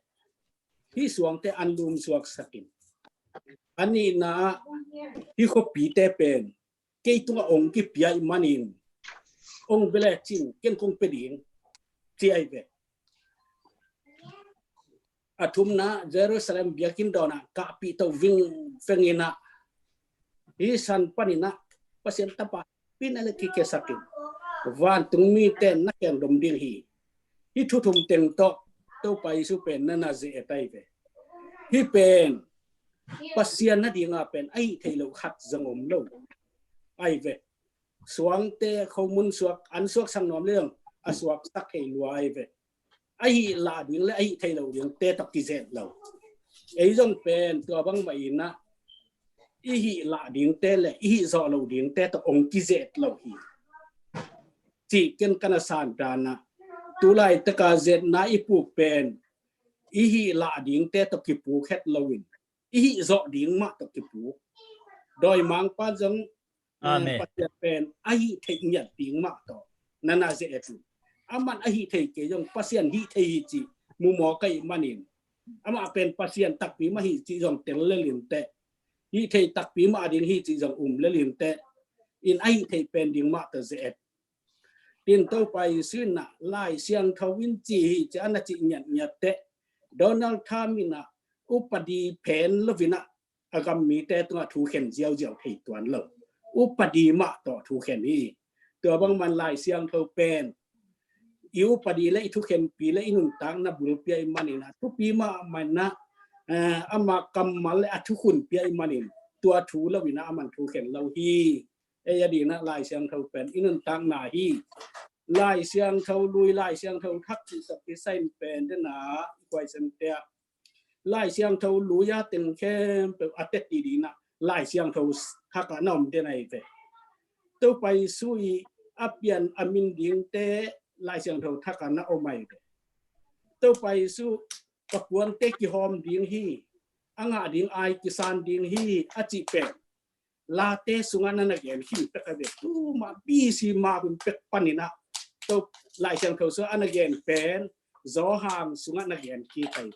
hi suang te an lum suak sakin ani na hi ko pi te pen ke tu ong ki pi ai manin ong bele chin ken kong pe ding ti ai be athum na Jerusalem biakin dona ka pi to wing fengina hi san panina pasien tapa pinale ki ke sakin van tung mi ten na ken dom ding hi thu thum teng to pai su pen na ze etai be hi pen pasien na dinga pen ai thailo khat zangom lo ai ve suang te khomun suak an suak sang nom leung aswak sak hei luai ve ai la ding le ai thailo ding te tak ki zet lo ei jong pen to bang mai na i hi la ding te le i zo lo ding te to ong ki zet lo hi chi ken kana san dana tu lai ta ka zet na i pu pen i hi la ding te to ki pu khet lo win i hi zo ding ma to ki pu doi mang pa jong amen pa pen ai thei nyat ding ma to nana ze etu aman ai thei ke jong pasien hi thei chi mu mo kai manin ama pen pasien tak pi ma hi chi jong tel le lim te hi thei tak pi ma ding hi chi jong le lim te in ai thei pen ding ma to ze et tin to pai sin na lai siang thawin chi hi cha na chi nyat nyat te Donald Thamina upadi pen lovina agam mi te tu thu khen jiao jiao thei tuan lo upadi ma to thu khen ni to bang man lai siang tho pen iu padi le thu khen pi le inun tang na bul pi ai manina tu pi ma man na ama kamal le athu khun pi ai manin tua thu lawina aman thu khen lo hi e ya di na lai siang tho pen inun tang na hi lai siang tho lui lai siang tho thak chi sa pi sai pen de na kwai san te lai siang tho lu ya ten khem pe atet di na lai siang tho thak ka nom de nai ve to pai sui apian amin ding te lai siang tho thak ka na o mai de to pai su pakuan te ki hom ding hi anga ding ai ki san ding hi achi pe la te sungan na gen hi ta ka ve tu ma bi si ma bin pek panina to lai siang tho so an again pen zo hang sunga na gen ki kai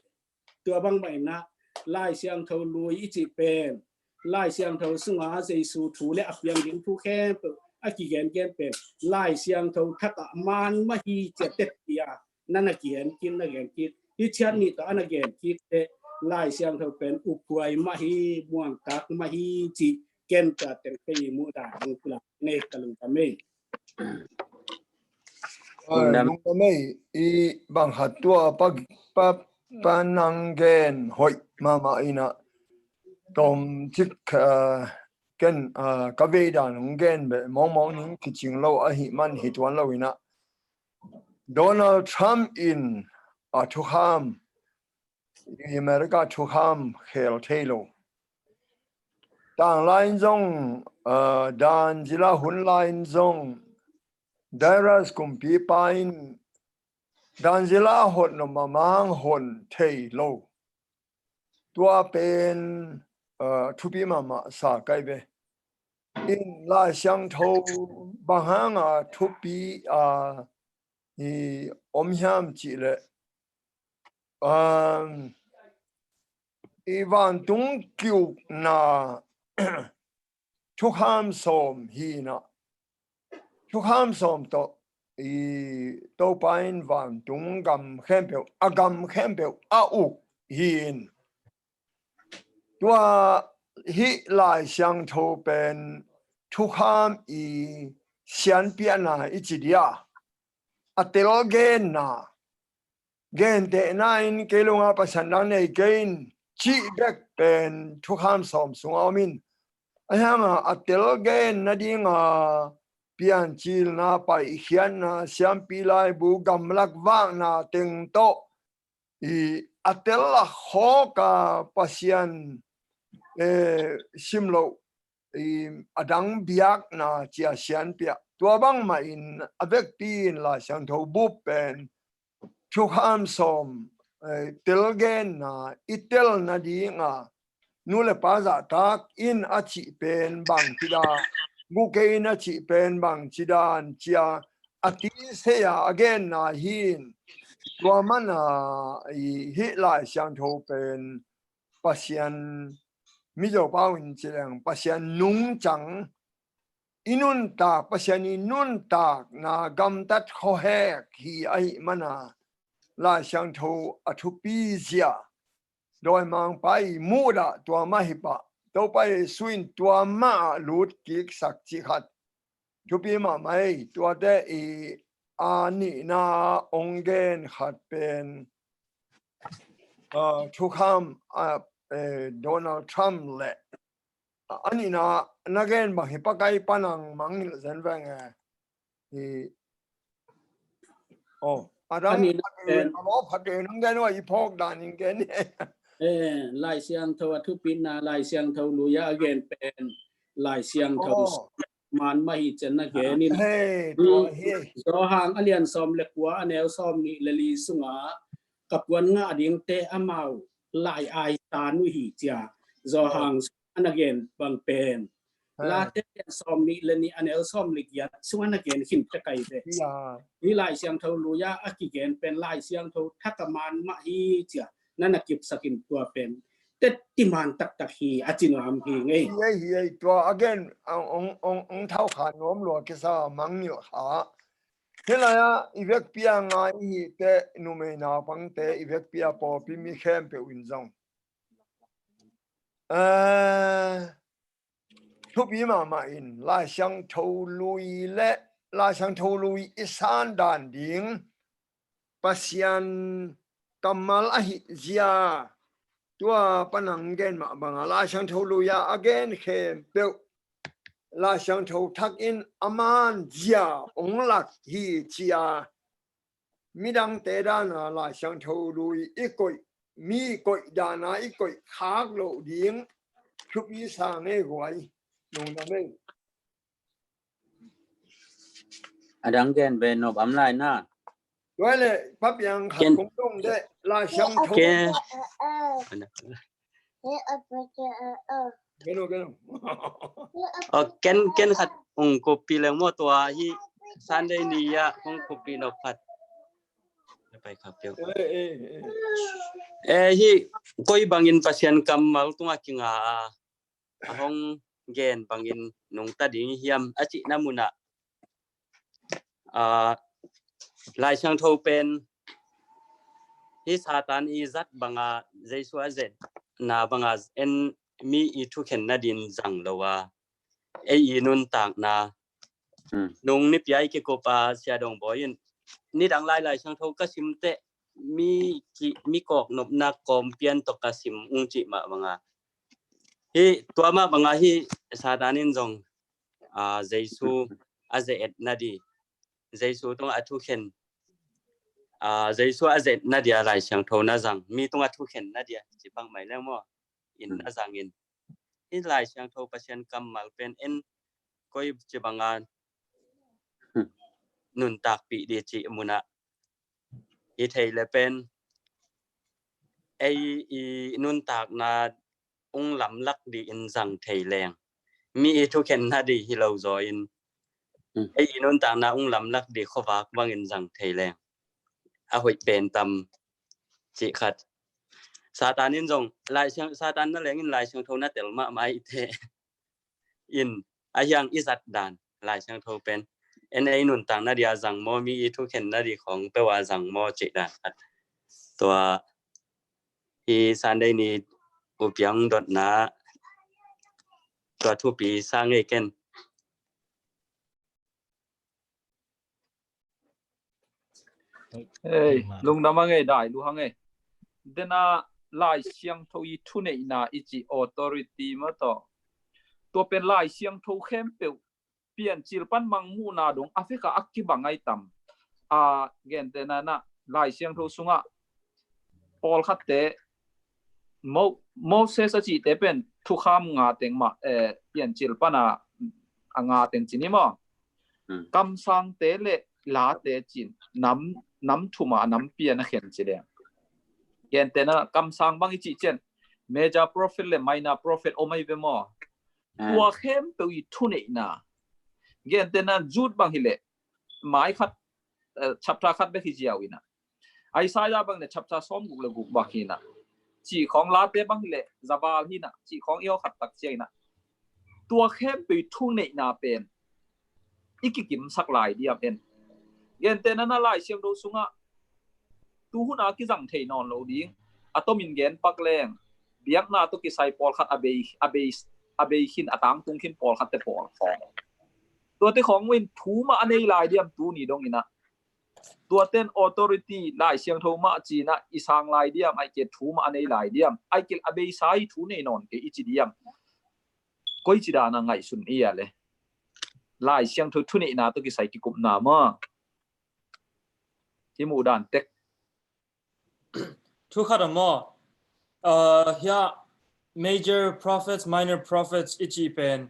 tua bang mai na lai siang tho lui ichi pen lai siang tho sunga jesu thu le apyang ding thu khem a ki gen pen lai siang tho thak man ma hi che tet ya nana gen kin na gen ki hi chian ni to an again ki te lai siang tho pen upuai ma hi muang tak ma hi chi ken ta ter pe mu da ng pula ne kalung ta me nung kami I bang hatua pag pananggen hoi mama ina tom chik ken kaveda nung gen be mong ning kiching lo a hi man hi tuan lo ina Donald Trump in atuham America tukham khel thelo tang line zong dan jila hun line zong Dairas kumpi pain danzila hot no mamang hon thei lo tua pen thupi mama sa kai be in la xiang tho bahanga thupi I omhyam chi le ivan tung kyu na thukham som hi na Thukham som to to pain van tung gam khempel agam khempel a u hin tua hi lai xiang tho pen thukham I xian piana I chi dia atel gen na gen te nine kelunga pasan na nei gain chi bek pen thukham som sungamin ayanga atel gen na dinga pian chil na pai hian na siam pi lai bu gam lak wang na teng to I atel la ho ka pasian simlo I adang biak na chia sian pia tua bang ma in avek pin la siang tho bu pen thukham som tel gen na itel na dinga nule pa za tak in achi pen bang tida Buke na chi pen bang chidan chia ati se ya again na hin tua mana hi lai xiang tho pen pasian mi zo pao in chiang pasian nung chang inun ta pasian inun ta na gam tat kho he hi ai mana lai xiang tho athupi zia doi mang pai mu da tua ma hi pa đâu phải xuyên tua ma lút kik sắc chỉ khát chụp mà mấy tua đấy ani na ông gen khát pen chụp ham Donald Trump lệ ani na gen bằng hiệp cái panang mang dân vang thì adam nó phát triển nó genว่า ipok dan gen lai siang tho thu pin na lai siang tho luya again pen lai siang tho man ma hi chen na ge ni zo hang alian som le kwa anel som ni leli sunga kapwan nga ding te amau lai ai ta nu hi chia zo hang an again bang pen la te som ni leni anel som lik yat sunga again hin ta kai be ni lai siang tho luya akigen pen lai siang tho thakaman ma hi chia nana kip sakin tua pen tet timan tak tak hi achino am hi ngei hi tua again ong thau khan nom lo ke sa mang ni ha hela ya ivek pia nga hi te nu me na pang te ivek pia po pi mi khem pe win zong thu bi ma in la xiang thou lui le la xiang thou lui isan dan ding pasian kamal ahi zia tua panang gen ma bang la xiang thou lu ya again khem pe la xiang thou thak in aman zia ong lak hi chia midang te da na la xiang thou lu I koi mi koi da na I koi khak lo ding thup yi sa ne huai nong na me adang gen be no bam lai na Vậy là pháp yang khát cũng đúng đấy là xiang thou cái ken khát ông copy lang mo tua hi Sunday ni ya kung kopi no pat.ไปครับเดี๋ยวhi koi bangin pasien kamal tunga kinga ahong gen bangin nung tading hiam achi namuna lai sang tho pen hi satan izat banga jesu azen na banga en mi I thu khen na din jang lowa ei inun tak na nung ni piai ke ko pa sia dong boyin ni dang lai sang tho ka sim te mi kok nop na kom pian to ka sim ung chi ma banga hi tua ma banga hi satanin jong jesu aze et nadi jesu tong athu khen jesu aze nadia lai sang tho na jang mi tong athu khen nadia chi bang mai le mo in na jang in hi lai sang tho pasien kamal pen en koi chi bangan nun tak pi di chi muna I thei le pen ai nun tak na ung lam lak di in jang thei leng mi thu khen na di hi lo zo in ai nun tak na ung lam lak di khowak wang in jang thei leng a hoi pen tam chi khat satanin jong lai sang satan na leng in lai sang tho na tel ma mai the in a yang izat dan lai sang tho pen en ai nun tak na dia jang mo mi thu khen na di khong pe wa jang mo chi dan khat tua I Sunday ni upiang dot na tua thu pi sang ei ken lung namang ei dai lu hang ei dena lai siang tho I thu nei na ichi authority ma to pen lai siang tho khem pe pian chil pan mang mu na dong Africa akki bangai tam gen dena na lai siang tho sunga Paul khatte Moses achi te pen thu kham nga teng ma pian chil pana anga teng chini mo kam sang te le la te chin nam thuma nam pian a khen chile gen te na kam sang bang chi chen major prophet le minor prophet o mai ve mo tua khem pe I thu nei na gen te na jut bang hi le mai khat chapter khat be hi jiawina ai sai ya bang ne chapter som gu le gu ba hi na chỉของลาเตบังเลซาบาลฮีนะchỉของเอวขัดตักเจนะตัวเข้มไปทุ่งในนาเป็นอีกกิมสักหลายเดียเป็นเย็นเตนั้นอะไรเชียงดูสุงะตูหุนากิจังเทนอนโลดิ้งอะตอมินเกนปักแรงเบียกนาตุกิไซปอลขัดอเบยขินอะตามตุงขินปอลขัดเตปอลของตัวเตของวินทูมาอันนี้หลายเดียมตูนี่ดงนี่นะตัวเต้น authority หลายเสียงโทมาจีนะอีสางหลายเดียมไอเกตทูมาอันนี้หลายเดียมไอเกตอเบยไซทูแน่นอนเกอีจีเดียมก้อยจีดานะไงสุนเอียเลยหลายเสียงโททุนี่นะตุกิไซกิกุมนามาที่มูดานเต็กทุกขัดมอเฮีย major prophets minor prophets อิจิเป็น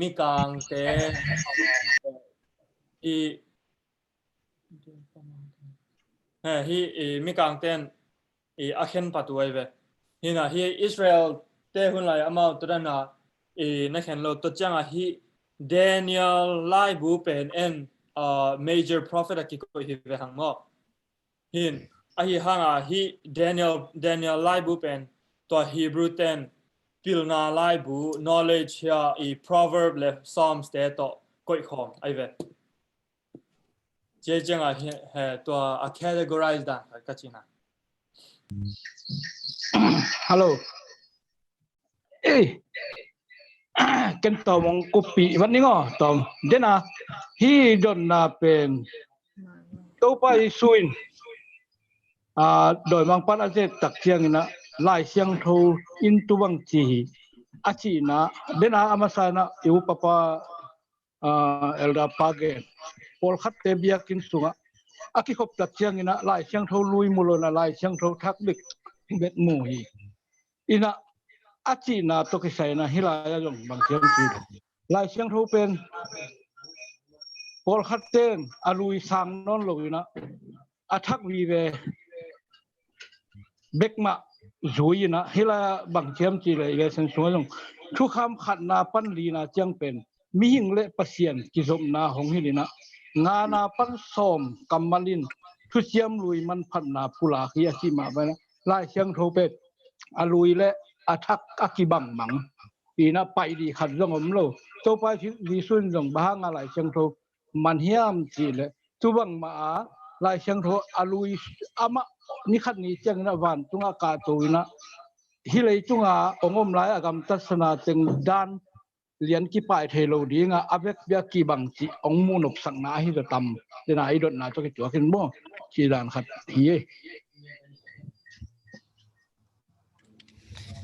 มีกางเตฮีมีกางเต้นอาเคนปัตไว้เวฮีนะฮีอิสราเอลเตหุ่นไหลอามาตัวนั้นนะนักเห็นโลตัวจังฮีเดนิเอลไลบูเป็นmajor prophet ที่ก็ฮีเวหังมอฮินฮีหังฮีเดนิเอลไลบูเป็นตัวฮีบรูเต้นพิลนาไลบู knowledge proverb และ psalms เตต่อก็อีกของไอเวเจจังตัว categorize ได้ก็จริงนะฮัลโหลกันต่อมองกุปีวันนี้ก็ต่อเดี๋ยวนะฮีดอนนาเป็นตัวไปสุนโดยบางปันอาจจะตักเชียงนะลายเชียงทูอินตัวบังจีอาชีนะเดี๋ยวนะอามาสานะอยู่ปะปะเอลดาปาเกนพอลคัดเตบียกินสุงะอากิขบตักเชียงนะลายเชียงทูลุยมุลนะลายเชียงทูทักบิกเบ็ดมูฮีอินะอาชีนะตัวกิไซนะฮิลายงบางเชียงจีลายเชียงทูเป็นพอลคัดเตนอาลุยสังนอนลงนะอาทักวีเวเบกมาจุยนะฮิลาบางเชียงจีเลยเวสันสวยลงทุกคำขัดนาปั้นลีนาเจียงเป็น mi hing le pasien ki zom na hong hi na nga na pan som kamalin thu siam lui man phan na pula khi chi ma ba lai siang tho pe alui le athak akibang mang ina pai di khat zong om lo to pa di sun zong ba nga lai siang tho man hiam chi le tu bang ma lai siang tho alui ama ni khat ni chang na van tunga ka to ina hi lei chunga ongom lai agam tasana teng dan lian ki pai thelo dinga avek bia ki bang chi ong mu nop sang na hi da tam de na i dot na to ki to kin mo chi dan khat hi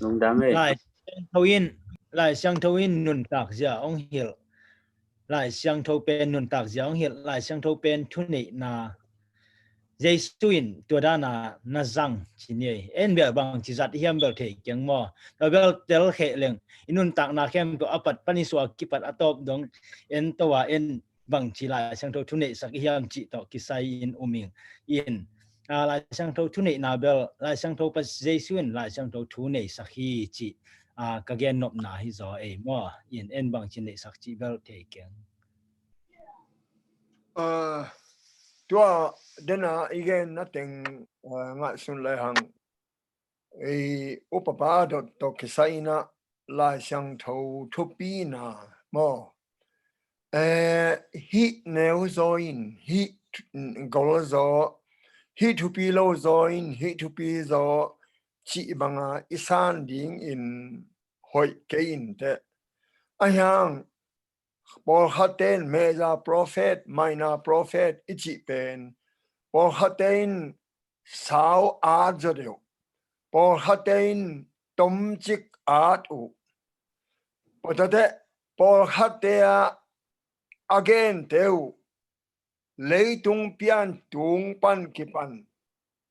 lung dam e lại sang thâu in nun tak ja ong hil lại sang thâu pen nun tak ja ong hil lại sang thâu pen thu nei na Jesuin tua dana na zang chini en bel bang chi zat hiam bel the kyang mo bel tel khe leng inun tak na khem to apat pani so kipat atop dong en towa en bang chi la sang tho thune sak hiam chi to ki sai in uming in la sang tho thune na bel la sang tho pas Jesuin la sang tho thune sak hi chi ka gen nop na hi zo e mo in en bang chi nei sak chi bel the kyang tua dena again nothing nga sun lai hang e upapa dot to kisaina la sang tho thupi na mo hi neo zoin hi gol zo hi thupi lo zoin hi thupi zo chi banga isan ding in hoi kein te ayang Paul Hatten meza prophet minor prophet ichi pen Paul Hatten sao adjodeu Paul Hatten tomchik atu potate Paul Hattea again teu leitung pian tung pan kipan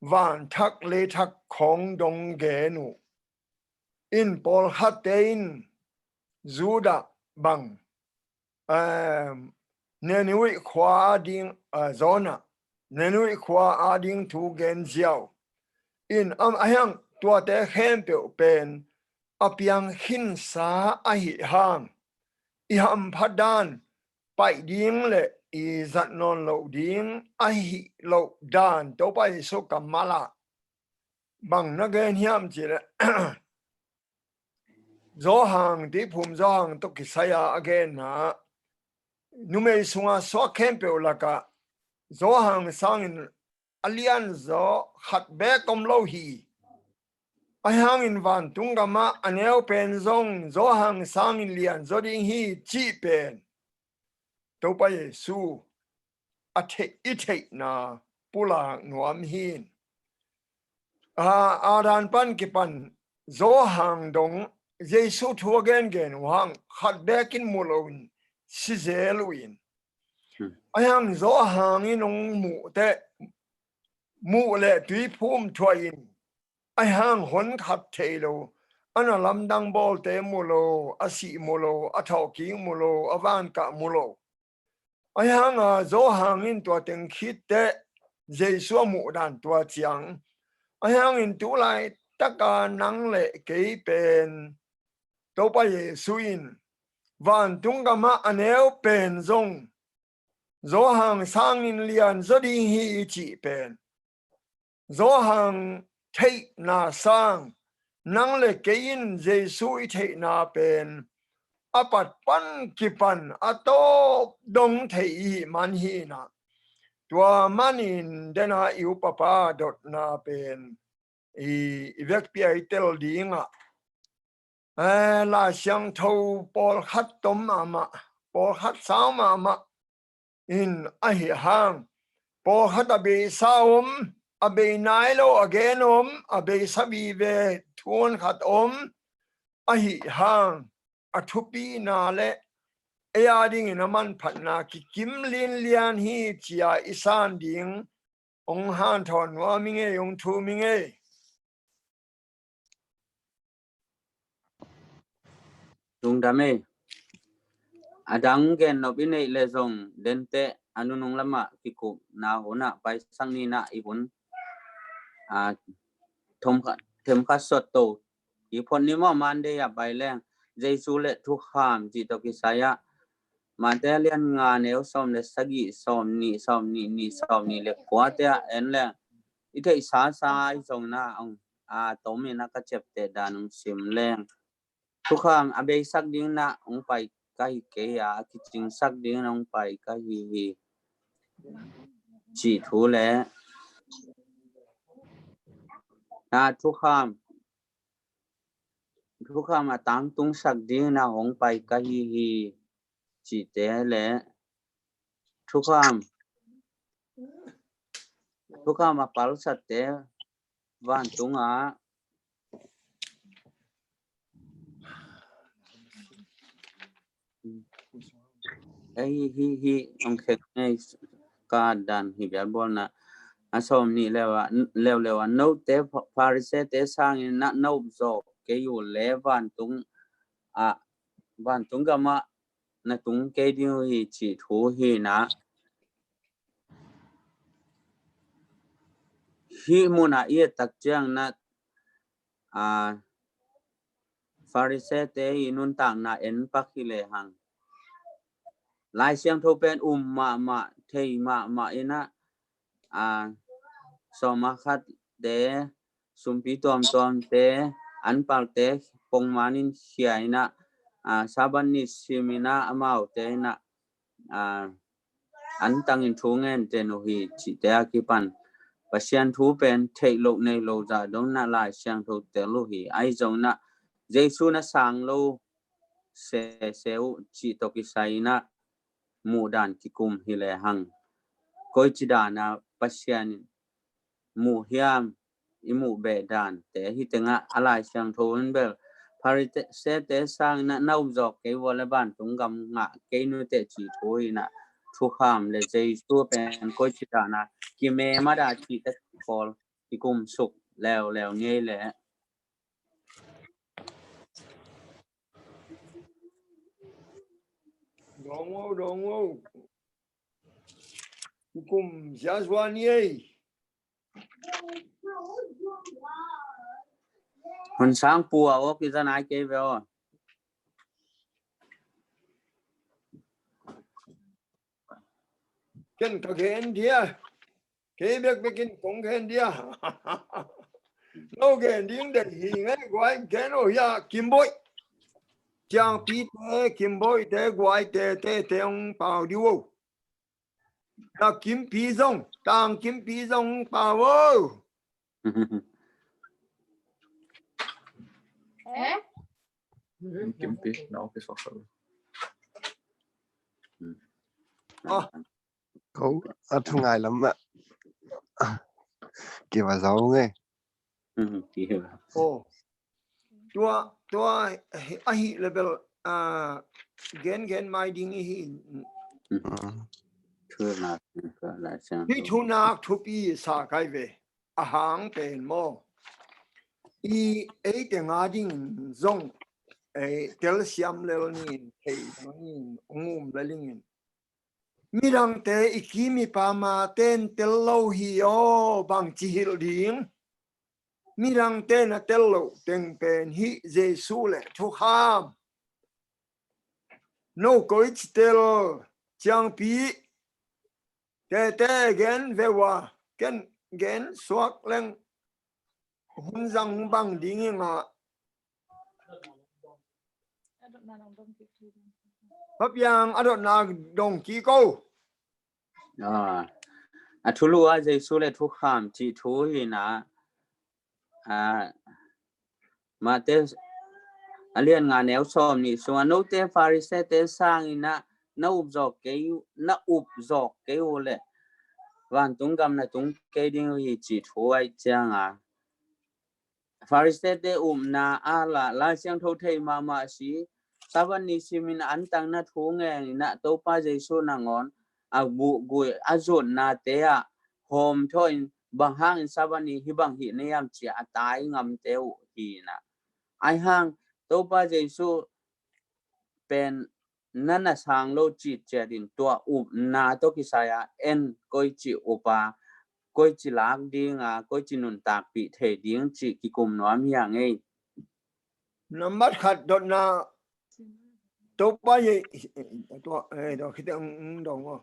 van thak le thak khong dong genu in Paul Hatten Juda bang nenui khwa ding zona nenui khwa ading tu gen jiao in ayang tua te khem pe pen apiang hin sa a hi hang I ham phadan pai ding le I zat non lo ding a hi lo dan to pai so kamala bang na gen hiam chi le zo hang di phum zo hang to ki saya again na nume sunga so kempe laka zo hang sang alian zo khat be kom lo hi ai hang in van tunga ma aneo pen zong zo hang sang in lian zo ding hi chi pen to pa yesu a the na pula nuam hin a dan pan ki pan zo hang dong Jesu thu gen wang khat be kin mulon si zeluin ayang zo hang inong mu te mu le tui phum thoin ai hang hon khat thelo ana lamdang bol te mulo asi mulo athau ki mulo avan ka mulo ai hang zo hang in to teng khit te Jesu mu dan to chiang ai hang in tu lai taka nang le ke pen to pa Jesuin van tunga ma aneo pen zong zo hang sang in lian zo ding hi chi pen zo hang thei na sang nang le kein Jesu thei na pen apat pan ki pan ato dong thei man hi na tua manin dena iu papa dot na pen I vek pi ai tel dinga la xiang thâu Paul khát tóm mà Paul khát sao mà in a hi hang Paul khát abe sao abe nai lo again abe sabi ve thuan khát a hi hang a thupi na le ea ding in aman phat na ki kim lin lian hi chia isan ding ong han thon wa mi nge yong thu mi nge lung dam e adang gen no binei le zong dente anunung lama kiku na hona pai sangni na ibun thom kha them kha sot to I phon ni mo man de ya bai leng Jesu le thu kham ji to ki saya mà thế liên ngà nếu xóm để sagi xóm ni lệ quá thế en lệ ít thấy xa xa trong na ông tóm mình na cái chép tệ đàn ông sim leng thuốc ham abe sắc điên na ông phải cái cái chính sắc điên ông phải cái gì chỉ thú lẽ thuốc ham mà tăng tung sắc điên na ông phải cái gì chỉ thế lẽ thuốc ham mà bảo sát thế van tung hi ông khét ngay cả đàn hi béo bol na asom ni lewa no te parise te sang na no zo ke yu le van tung gama na tung ke di hi chỉ thu hi na hi muna ye tak chang na parise te inun tang na en pakile hang lai siang tho pen ma thei ma ina soma khat de sumpi tom te an pal te pong manin hiaina saban ni simina amau te na an tangin thungen te no hi chi te akipan pasian thu pen thei lo nei lo za dong na lai siang tho te lo hi ai jong na jesu na sang lo se chi to ki saina mu dan ki kum hi le hang koi chi da na pasian mu hiam imu be dan te hi tenga alai siang thon bel pari se te sang na nau jok ke wala ban tung gam nga ke nu te chi thoi na thu kham le jei su pen koi chi da na ki me ma da chi te kol ki kum suk leo nge le Dong ô cùng giá doan ye hon sang pu o ki za nai ke veo ken ka gen dia ke bek ken kong gen dia no gen ding de hi ngai gwai ken o ya kim boy chang pi te kim boy te gwai te ông bảo điu na kim pi zong tang kim pi zong bảo ô kim pi nó cái số cậu thu ngài lắm ạ kìa vào giấu nghe tua ahi level gen mai ding hi hi thu nak thu pi sa kai ve a hang pen mo i e te nga ding zong e tel siam lel ni thei ni ngum leling mirang te ikimi pa ma ten tel lo hi o bang chi hil ding mirang te na tel lo teng pen hi jesu le thu ham no koi tel chang pi te gen vewa gen swak leng hun zang bang ding ma hấp yang adot na dong ki ko thulu a jesu le thu kham chi thu hi na mà te alien nga neo som ni so no te farise te sang ina na up zok ke ole wan tung gam na tung ke ding hi chi thu ai chang farise te na ala la siang tho thei ma si saban ni simin an tang na thu nge na to pa jesu na ngon bu gui azon na te hom thoin bang hang saban ni hi bang hi ne yam chi atai ngam teu hi na ai hang to pa jesu pen nana sang lo chi che din to na to ki saya en koi chi upa koi chi lak ding koi chi nun tak pi the ding chi ki kum nom yang ei number khat dot na đâu bao giờ đó khi đang đồng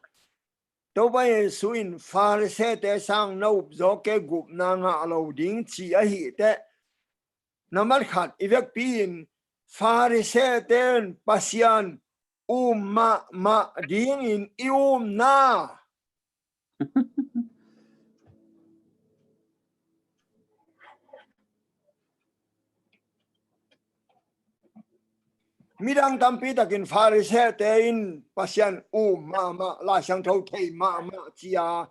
đâu bao giờ suin pha xe để sang nấu gió cái gục na ngã lâu đỉnh chỉ ở hiện thế nằm mắt khát việc pin pha xe đến pasian ma đỉnh in na midang tampi takin Pharisee tein pasyan ma la sang thâu thei ma chia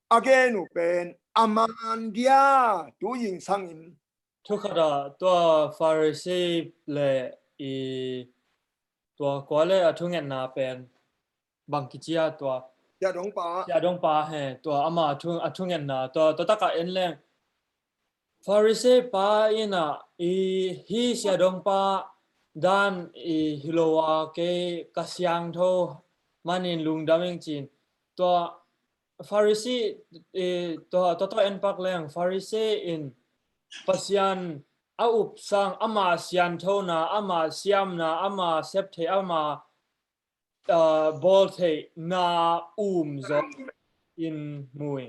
again pen aman dia tu yin sangin ทุกขณะตัวฟาริสีและตัวกว่าเลยทุกเงินนาเป็นบางกิจยาตัวย าดงปา เฮตัวอามาทุกเงินนาตัวตะกะเอ็นแรงฟาริสีปาอินะฮีเสียดงปาด้านฮิโลวาเกกัสยังโทมันอินลุงดามิงจีนตัวฟาริสีตัวเอ็นปักแรงฟาริสีอินpasyan aup sang ama sian thona ama siam na ama sep the ama bol the na zo in mui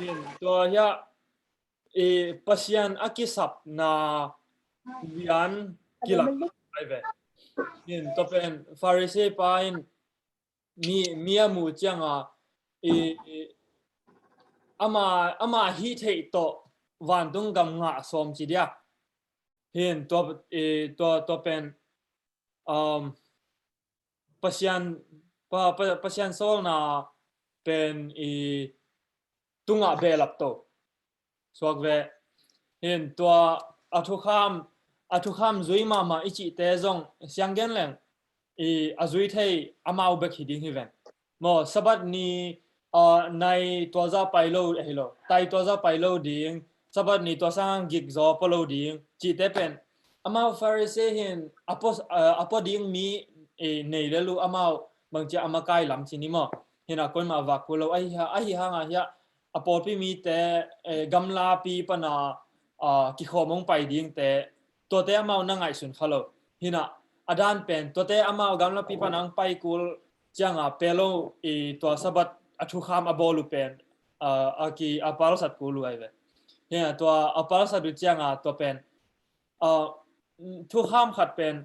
in to ya pasyan akisap na yan kila aive in to pen Pharisee pa in mi mu changa ama hi the toวันตุงกำงะสมจีเดียเห็นตัวเป็นปัศยันโซลนาเป็นตุงะเบลับโตสวกเวเห็นตัวอัทุคามจุยมาอิจิเตซงเสียงเกนแรงอจุยเทยอามาอุเบกฮิดิงฮิเวนมอสบัดนี้ในตัวจะไปโลเฮโลไตตัวจะไปโลดิงsabat ni to sang gig zo polo ding chi te pen amao Pharisee hin apo ding mi nei le lu amao bang cha amakai lam chi ni mo hina kon ma wa ko lo ai ha nga ya apo pi mi te gamla pi pana ki khomong pai ding te to te amao na ngai sun khalo hina adan pen to te amao gamla pi panang pai kul changa pelo to sabat athu kham abolu pen aki apal sat ko lu ai veเนี่ยตัวอัปราสดุจังตัวเป็นทุกห้ามขัดเป็น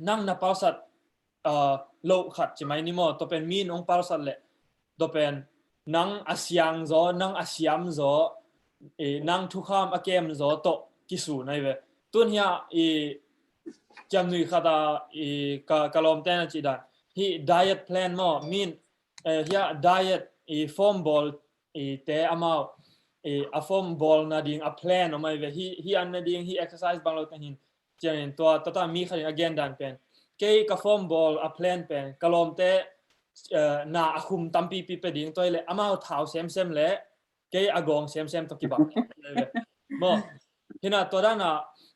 นั่งนับปราสัดโลขัดใช่ไหมนี่มั้งตัวเป็นมีนองปราสัดแหละตัวเป็นนั่งอาเซียงโซนั่งอาเซียมโซนั่งทุกห้ามอาเกมโซโตกิสูในเวตัวเนี้ยจำหนึ่งขัดกะลอมเต้นจีดันที่ diet plan มั้งมีนเฮีย diet form ball แต่อามาa form ball na ding a plan o mai ve hi an na ding hi exercise bang lo tahin chen to ta mi khalin again dan pen ke ka form ball a plan pen kalom te na akhum tampi pi pe ding toile ama thau sem le ke agong sem to ki ba mo hina to da na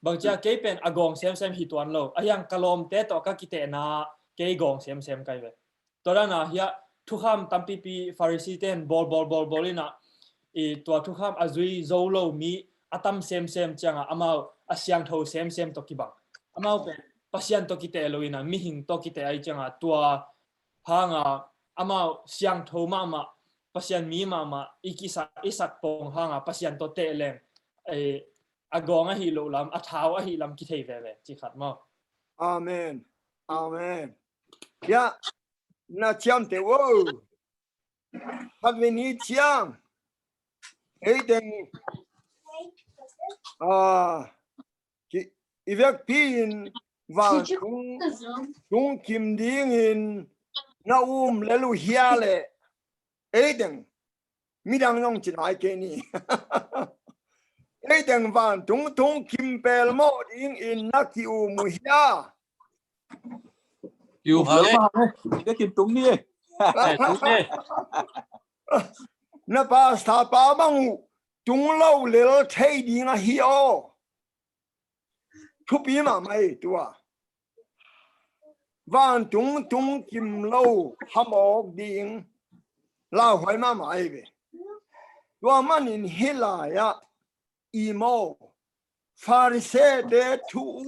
bang cha ke pen agong sem hi tuan lo ayang kalom te to ka ki te na ke gong sem kai ve to da na hi thu kham tampi pi Pharisee ten ball inaตัวทุกคำอาจุยโซโลมีอาตัมเซมจังอามาอาเซียงโทเซมตกิบังอามาเป็นปัศยันตกิเตโลอินะมีหิงตกิเตไอจังตัวหางอามาเซียงโทมาปัศยันมีมาอิสักปงหางปัศยันตเตเลงอากองฮิโลลำอาเท้าฮิลำกิเทเวจิขัดมาอาเมนยะน่าเชื่อมเตวพัดวินิจฉัยเด็งอีเวกพีนว่าตุงคิมดิ้งอินน้าเลลูเฮียเลเด็งมีดังน้องจินไอเกนี่เด็งว่าตุงคิมเปลโมดิ้งอินนักคิวมุเฮียอยู่เฮ้ยก็กินตุงนี่那把他把忙中老了太低了嘿哦，出比嘛没对吧？万中金老哈毛丁，老坏嘛没呗？我们人黑来呀，一毛，法利赛的图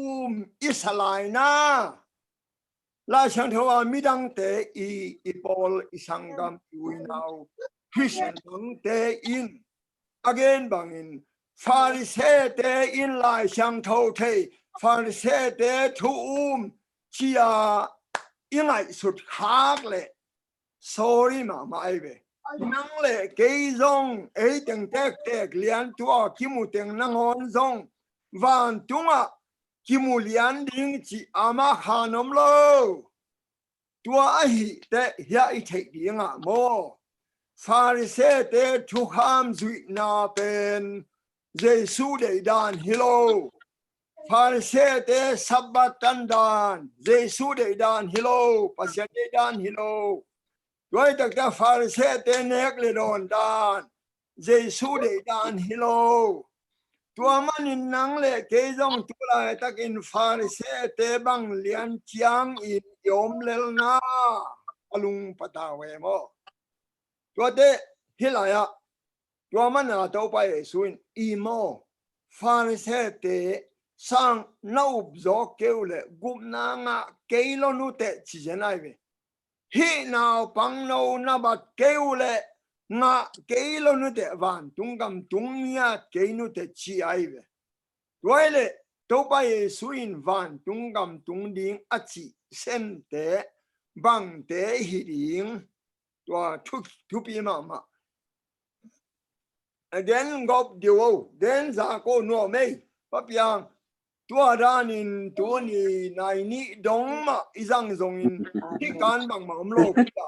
伊斯兰呐， la chang tho midang te I Paul I sangam we now Christian bang te in again bang in Pharisee te in la chang tho te Pharisee te thu chia ingai sut khak le sorry ma mai be nang le ke zong ei teng tek lian tua kimu teng nang on zong van tunga kimu lian ding chi ama khanom lo tua hi te ya I thei dinga mo Pharisee te thu kham zui na pen Jesu de dan hilo Pharisee te sabbatan dan Jesu de dan hilo pasya de dan hilo Rồi tất cả Pharisee te nek le don dan Jesu de dan hilo tua manin nang le ke jong tu la tak in Pharisee te bang lian chiang in yom lel na alung patawe mo tua te hilaya tua mana to pa Jesuin imo Pharisee te sang nau zo keule gumna nga keilo nu te chi jenai ve hi nào bằng nâu na bát kêu lệ ngã kêu lo nu te van tung cầm tung nia kêu nu te chi ai về rồi lệ tàu bay suin van tung cầm tung ding achi sen te bang te hi ding tua thu pi ma again gop dio den za ko no mei pa piang tua danin tua ni nai ni dong ma izang zong in hi kan bang ma om lo ta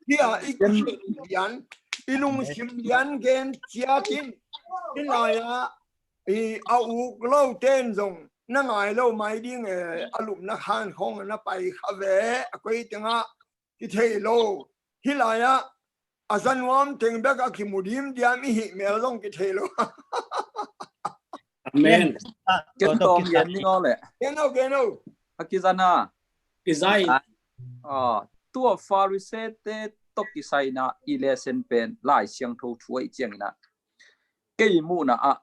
hia ikian ilung sim lian gen chia tin ila ya au lo ten zong na ngai lo mai ding alum na khan khong na pai khave akoi tinga ki thei lo hila ya azan wam teng bek akimudim diam hi mel zong ki thei lo Amen. Cái tôm yến đi ngon lệ. Cái nào. Akizana. Kizai. Tua Pharisee te toki sai na ilesen pen lai siang thu chuai chiang na. Cái mu na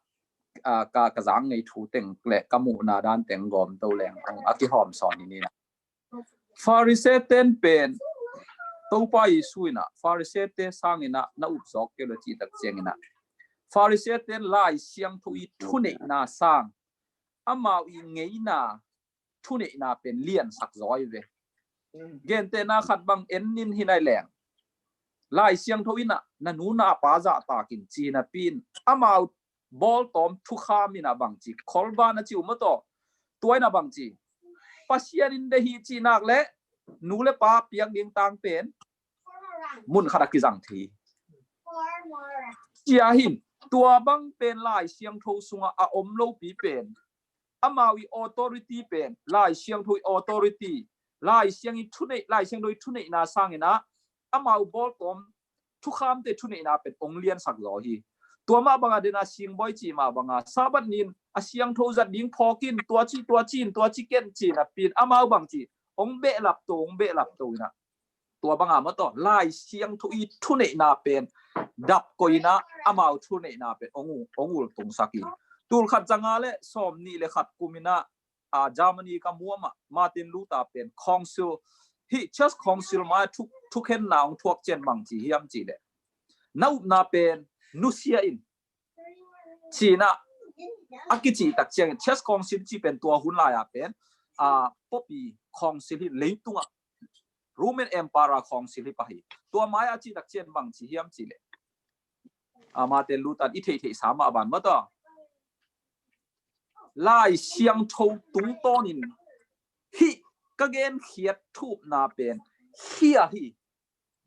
ka zang ngai thu teng le ka mu na dan teng gom to leng ang aki hom son ni na. Pharisee ten pen to pa Yesu na Pharisee te sang ina na up zok ke lo chi tak chiang na. Pharisee ten lai siang thu I thu nei na sang amao I ngei na thu nei na pen lian sak zoi ve gen te na khat bang en nin hinai leng lai siang thu ina na nu na pa za ta kin chi na pin amao bol tom thu kham ina bang chi kholba na chi uma to tuai na bang chi pasian in de hi chi nak le nu le pa piang ding tang pen mun khadak ki jang thi chia hin tua bang pen lai siang tho sunga a om lo pi pen amawi authority pen lai siang tho authority lai siang I thunei lai siang doi thunei na sangina amau bol kom thu kham te thunei na pen onglian sak lo hi tua ma banga dena sing boy chi ma banga sabat nin a siang tho zat ding phokin tua chi ken chi na pin amau bang chi ong be lap to na tua banga ma to lai siang tho I thunei na pen dap koina amau thunei na pen ongul tung saki tul khat janga le som ni le khat kumina Germany ka muama Martin Luther pen council hi just council ma thu khen naung thuak chen bang chi hiam chi le nau na pen nusia in china akichi tak cheng just council chi pen tua hun la ya pen popi council hi leitunga Roman Empire council hi pahi tua maya chi tak chen bang chi hiam chi le Martin Luther I thei sama ban ma to lai siang tho tung tonin hi ka gen khiat thup na pen hia hi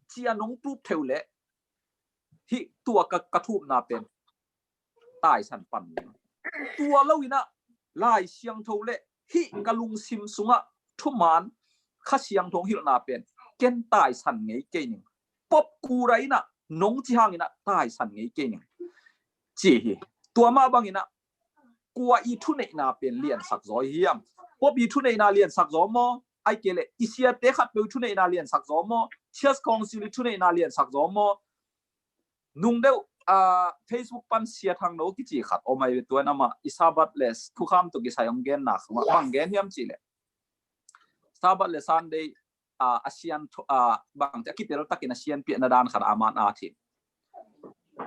chia nong tup theule hi tua ka thup na pen tai san pan tua loina lai siang tho le hi kalung sim sunga thuman kha siang thong hil na pen ken tai san ngei ke ning pop kuraina nong chi hangina tai san ngei ke ning chi hi tua ma bangina qua I thu nei na pen lian sak zo hiam pop I thu nei na lian sak zo mo ai kele isia te khat pe thu nei na lian sak zo mo chess council thu nei na lian sak zo mo nung deu Facebook pan sia thang no ki chi khat o mai tu na ma isabat les thu kham to ki sayong gen na ma bang gen hiam chi le sabat le sunday อาเซียนบางจะคิดเดี๋ยวตักกินอาเซียนเปียนาดานขนาดอามันอาทิ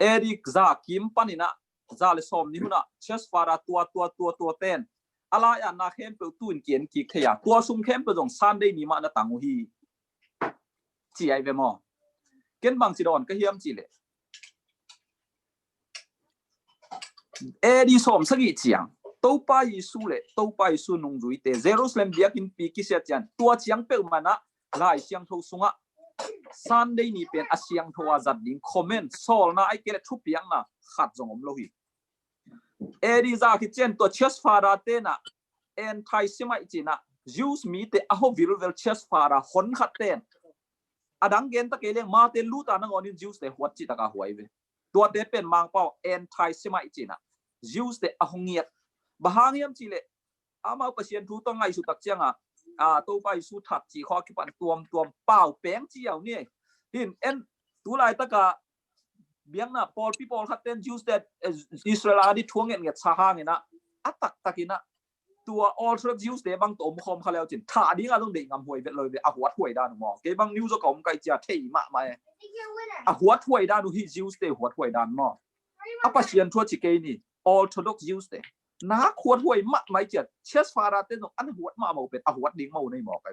เอริกซาคิมปันินะซาเลสอมนี่หุ่นเชสฟาราตัวเต้นอะไรอันนักเข้มเปิลตุนเกียนกิกเทียตัวซุ่มเข้มเปิลจงซันได้นี่มาหน้าต่างหูจีไอเวมอเกินบางสิดอนก็เฮียมจีเลยเอริสอมสักกี่เจียงตัวไปสู้เลยตัวไปสู้นุ่งจุยเตเซโรสเลมเบียกินปีกิเสียจันตัวเจียงเปิลมันนะลายเสียงทสุงะซันได้นี่เป็นอาเซียงทัวจัดดิ้งคอมเมนต์โซลนะไอเกลทุบเปียงนะขัดจงอมโลหิเอริซาคิเจนตัวเชสฟาราเตนะเอ็นไทยซิมาอิจินะยูสมีเตอโฮวิลเวลเชสฟาราฮอนขัดเตนอดังเกนตะเกลียงมาเตลูตานังอนินยูสเตหัวจิตะกาหวยเวตัวเตเป็นมังเป้าเอ็นไทยซิมาอิจินะยูสเตอหงเงียบางเงียมจิเลอามาเปอร์เซ็นต์ทูต้องไงสุดตักเจียงตัวไปสู้ถัดจีข้อคิดปันตัวเป่าแป้งเจียวเนี่ยเห็นเอ็นตัวไรตะกาเบียงนะพอพี่พอลขัดเต้นยูสเตอิสราเอลที่ทวงเงี้ยชาฮาเนี่ยนะอัตตักกินะตัวออลทรัพยูสเตบางตัวมุขมเขาแล้วจินถ่าดิ้งอะไรต้องเด็กงามหวยเลยเลยหัวถวยด้านมองเก็บบางนิวส์ก็ผมไกลจะเที่ยมากไหมหัวถวยด้านดูที่ยูสเตหัวถวยด้านมองเปอร์เซ็นต์ทั่วจิเกนี่ออลทรัพยูสเตน้าขวดหวยมากไหมเจ็ดเชสฟาราเต้นอันหัวมาเอาเป็นหัวดิ้งมาในหมอกไอ้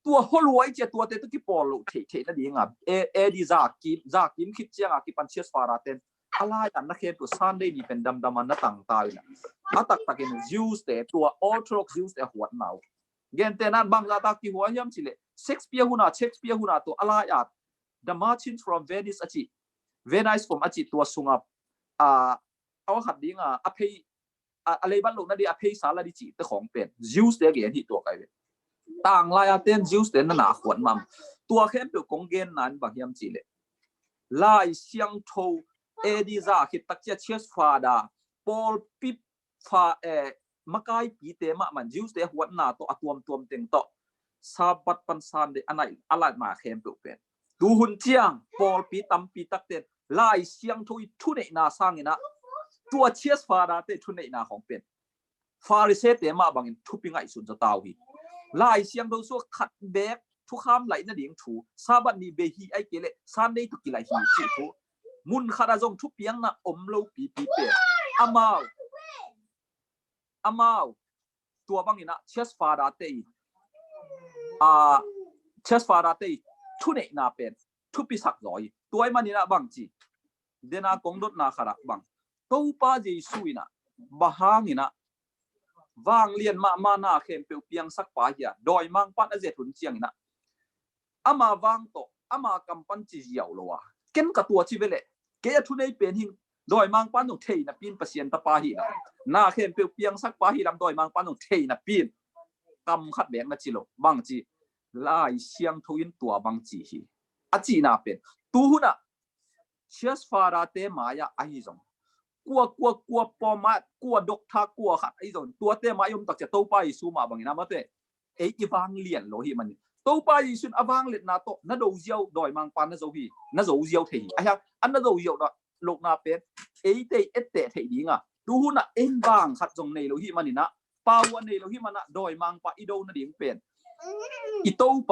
ตัวหัวรวยเจ็ดตัวเต้นตุกี้ปอลเทนั่นเองเอดีจากิมคิดเจียงกิปันเชสฟาราเต้นอะไรอันนักเขียนตัวซันได้นี่เป็นดำมันน่าต่างตายนะตักกินยูสเตตัวออลทรอกยูสเตหัวหนาวเกนเตนันบางจากตากี่หัวยำสิเลเชคสเปียร์หุ่นตัวอะไรอัด The Merchant from Venice อจิ Venice from อจิตัวสุงับเอาขัดดิ้งอภัยอะไรบ้านลูกนั่นดีอภัยสารดิจิตของเป็นยูสเตเกนที่ตัวไกลเป็นต่างลายเต้นยูสเตนหนาขวดมัมตัวเข้มเปลือกกงเกนนั้นบางยำสิเลลายเสียงโทเอดีซาคิดตักเชียเชสฟาดาปอลปิปฟามาไกปีเตมะมันยูสเตหัวหน้าตัวตัวเต็งโตซาบัดปันซันเดอะไรมาเข้มเปลือกเป็นดูหุ่นเจียงปอลปีตัมปีตักเต้นลายเสียงโททุเนนาสร้างเนะตัวเชสฟาดาเตทุเนนาของเป็นฟาริเซเตมะบางอินทุบยังไงสุนจะตาวฮีลายเสียงโดสัวขัดแบกทุกคำไหลนั่นเองถูซาบัดนีเบฮีไอเกเลซันเดตุกิไลฮีชิถูมุนคาราจงทุบยังนะอมโลปีเปอามาวตัวบางอินะเชสฟาดาเตทุเนนาเป็นทุบปีสักร้อยตัวไอ้มันนี่นะบางจีเดน่ากงดนาคาระบางตัวป้าจีสุยนะบะฮางินะวางเลียนมาหน้าเข้มเปียงสักป้าเหียดอยมังปันอเจตุนเจียงนะอามาวางโตอามากำปั้นจีเหี่ยวลัวเก็นกับตัวชีวิตเลยเกยทุนในเป็นหิงดอยมังปันต้องเทนะปีนเปอร์เซ็นต์ตะป้าเหียหน้าเข้มเปียงสักป้าเหียลำดอยมังปันต้องเทนะปีนกำขัดแบงนะจิโลบางจีลายเสียงทวินตัวบางจีฮีอาจีน่าเป็นตูหุนะเชสฟาราเตมายาไอซงกลัวปอมากลัวดกทากลัวขัดไอ้ส่วนตัวเต้มายมตักจะโตไปสู้มาบางอย่างนะมาเต้อีวางเลียนโลหิมันโตไปสุนอวางเลียนนาโตน่าดูเจียวดอยมังปานน่าดูฮีน่าดูเจียวเทียไอ้ฮะอันน่าดูเจียวนะโลกนาเป็นเตเตเทียงอ่ะดูหุ่นน่ะเอ็นบางขัดจงในโลหิมันนี่นะปาวันในโลหิมันน่ะดอยมังปาอีโดน่าดิ่งเป็นอีโตป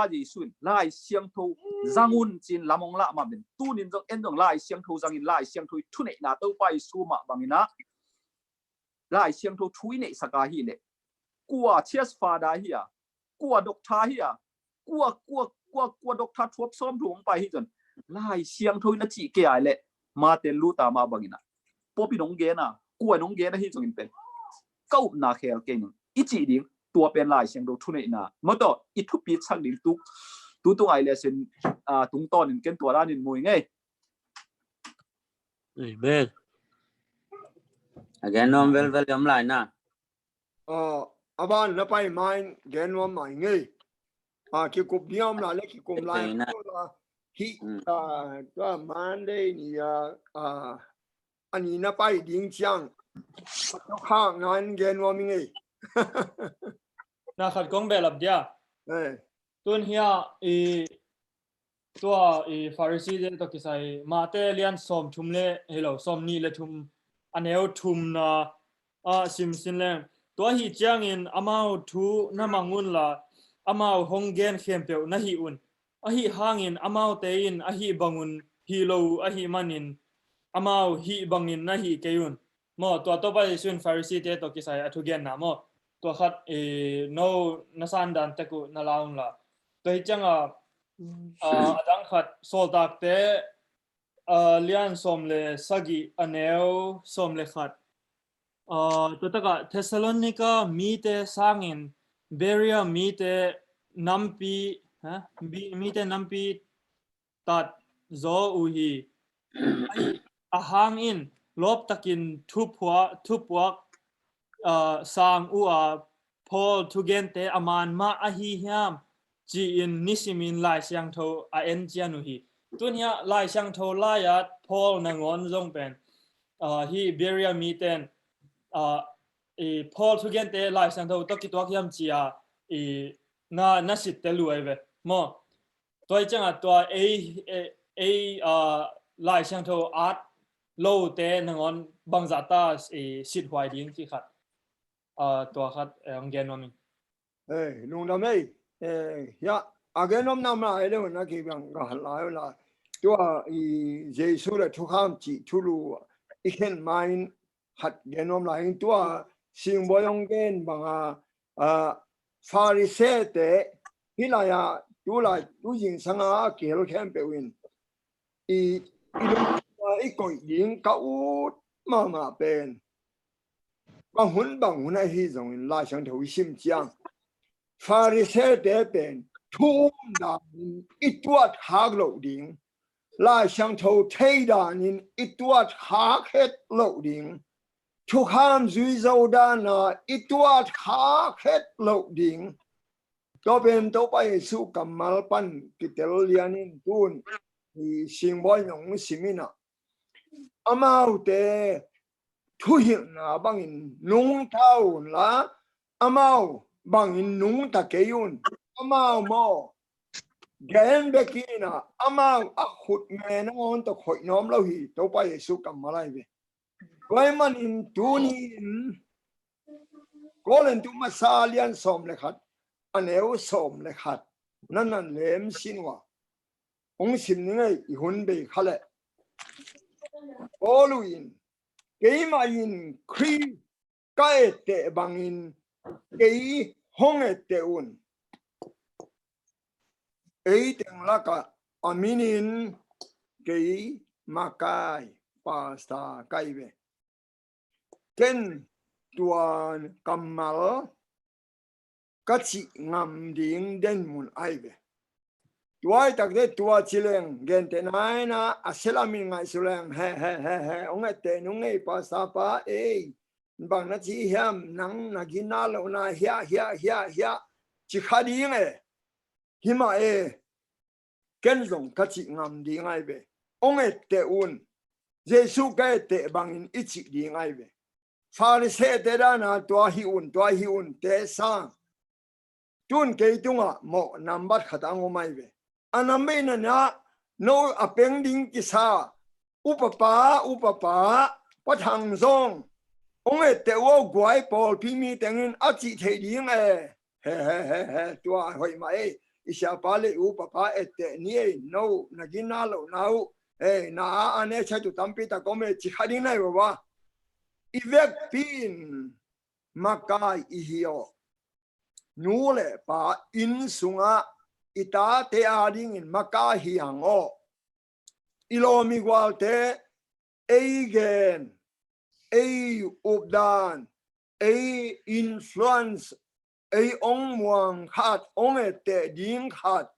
าจีสุนลายเสียงทูจังุนจินลำมงละมาเป็นตู้นินจงเอ็นจงลายเสียงทูจังอินลายเสียงทูทุเนนาโตไปสู้มาบางอินะลายเสียงทูทุยเนสกาฮีเนกัวเชสฟาดาฮีอะกัวดกทาฮีอะกัวดกทาทวบซ้อมถุงไปฮีจนลายเสียงทูนัจิเกยเละมาเตลูตามาบางอินะปอปีน้องเกน่ะกัวน้องเกน่ะฮีจงอินเป็นเก้านาเคลเกนึงอีจีดิ้งตัวเป็นลายเสียงดูทุเนนาเมื่อต่ออีทุบปีชักดิ้งตุงไอเลเซนตุงตอนนินเกินตัวด้านนินมวยไงAmen again nom vel yom lai na aban na pai main gen nom mai ngai ki kup diam la le ki kum lai hi to Monday ni ani na pai ding chiang khang nan gen nom ngai na khat kong be lap dia tuần hiaตัวฟาริสีเดนตัวกิสัยมาเตเลียนสมทุมเล่เฮโลสมนี่เลทุมอันเอวทุมนะซิมซินเลงตัวฮีเจียงอินอามาทูน้ำมังุนละ amau honggen khempeu na hi un a hi hangin amau tein a hi bangun hi lo a hi manin amau hi bangin na hi keun mo to ba sun Pharisee te to kisai athu gen na mo to khat no nasan dan taku na laung la to hi changa adang khat sol tak te lian som le sagi aneu som le khat to taka Thessalonica mi te sangin Beria mi te nampi mi te nampi tat zo u hi ahang in lop takin thupwak sang u Paul tugente aman ma ahi hiam ji in nisimin lai siang tho a en chianu hi tunya lai siang tho la ya Paul nangon zong pen hi Beria mi ten Paul tugente lai siang tho to kitwak hiam chia na sit te luai ve mo toy changa to lai siang tho art lâu te nangon bangzata sit hoài ding ki khat to khat anggenom nung na mai ya agenom na ma ele na ki bang ga la to i jesu le thu kham chi thulu iken main hat genom la in to sing boyong gen banga Pharisee te hilaya tu la tu jing sanga kel khem pe win i koi ding ka ut ma pen bang hun ai hi zong in la chang thoi sim chiang Pharisee te pen thum da i tuat hak lo ding la chang tho thei da in i tuat hak het lo ding thu kham zui zo da na i tuat hak het lo ding to pen to pa Yesu kamal pan kitel lianin tun i sing boy nhong simina amau te thu hiện na bangin nung thau la amau bangin nung ta keun amau mo gen bekina amau a khut me na on to khoi nom lo hi to pa Yesu kamalai ve koi man in tunin kolen tu masalian som le khat aneu som le khat nan lem sinwa ong sim ni ngai i hun be khale oluin keima in kri kai te bangin kei hong te un ei teng laka aminin kei makai pasta kai ve ken tuan kamal kachi ngam ding den mun ai ve tuai tak de tua chileng gen te nai na aselamin ngai suleng he ong te nung nei pa sa pa bang na chi hiam nang na gina lo na hia chi khadi nge hima ken zong kachi ngam di ngai be ong te un Jesu ka te bangin ichi di ngai be Pharisee te da na tua hi un te sang tun ke tunga mo number khatang mai be anambe na no apeng ding kisa upapa pathang zong ong te wo gwai pol pimi tengin achi thei ding he tua hoi mai isha pale upapa ete ni no nagina lo nau na ane cha tu tampi ta kome chi khading nai ba ivek pin makai ihio nule pa in sunga ita te ading in maka hiango ilomi walte eigen updan influence ong muang khat ong ete ding khat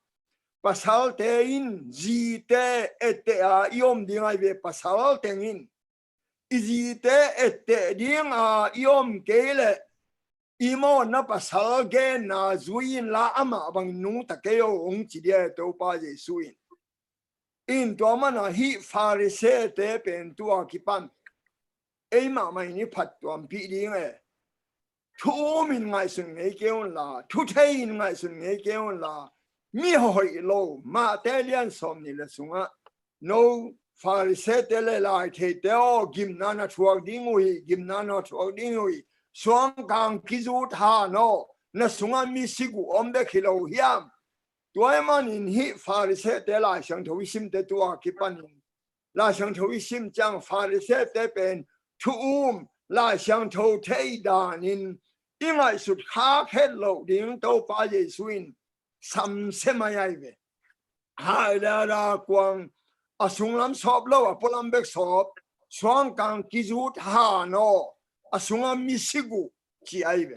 pasal te in ji te ete a iom ding ai ve pasal tengin ji te ete ding a iom kele imo na pasal gen na zuin la ama bang nung takeo ong chi dia to pa Jesu in to mana hi Pharisee te pen tu a kipan ma mai ni phat tuam pi ding thu min ngai sun ngei keon la thu thei ngai sun ngei keon la mi hoi lo ma te lian som ni le sunga no Pharisee te le lai the te o gim na thuak ding ui gim na thuak ding ui Suang kang kizu tha no na sunga mi sigu ombe khilo hiam toy man in hi farise te la sang tho sim te tua ki panin la sang tho sim chang farise te pen thu la sang tho thei danin ingai sut kha khet lo ding to pa Jesuin sam semayai ve ha da kwang asung lam sop lo apolam bek sop swang kang kizut ha no asunga mi sigu chi ai ve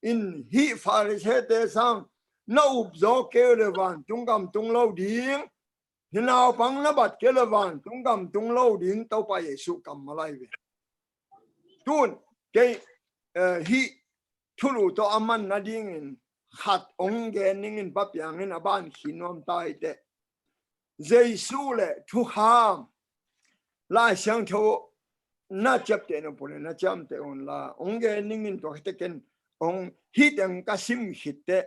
in hi farise te sang na up zo ke lewan tungam tung lo ding hinao pang na bat ke lewan tungam tung lo ding to pa Yesu kam malai ve tun ke hi thulu to aman na ding in khat ong ge ning in pap yang in aban khinom tai te Jesu le thu kham la sang tho na chap te no pone na cham te on la ong ge ning in to te ken ong hi teng ka sim hit te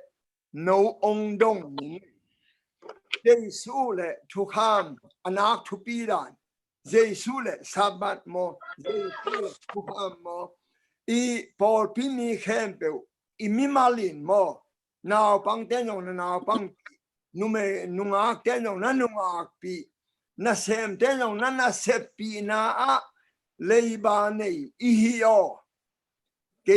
no ong dong ni Jesu le thu kham anak thu pi dan Jesu le sabat mo Jesu le thu kham mo i por pi mi khem pe i mi malin mo nào pang te no nào pang nu me nu nga te no na nu nga pi na sem te no na se pi na a lei ba nei i hi o ke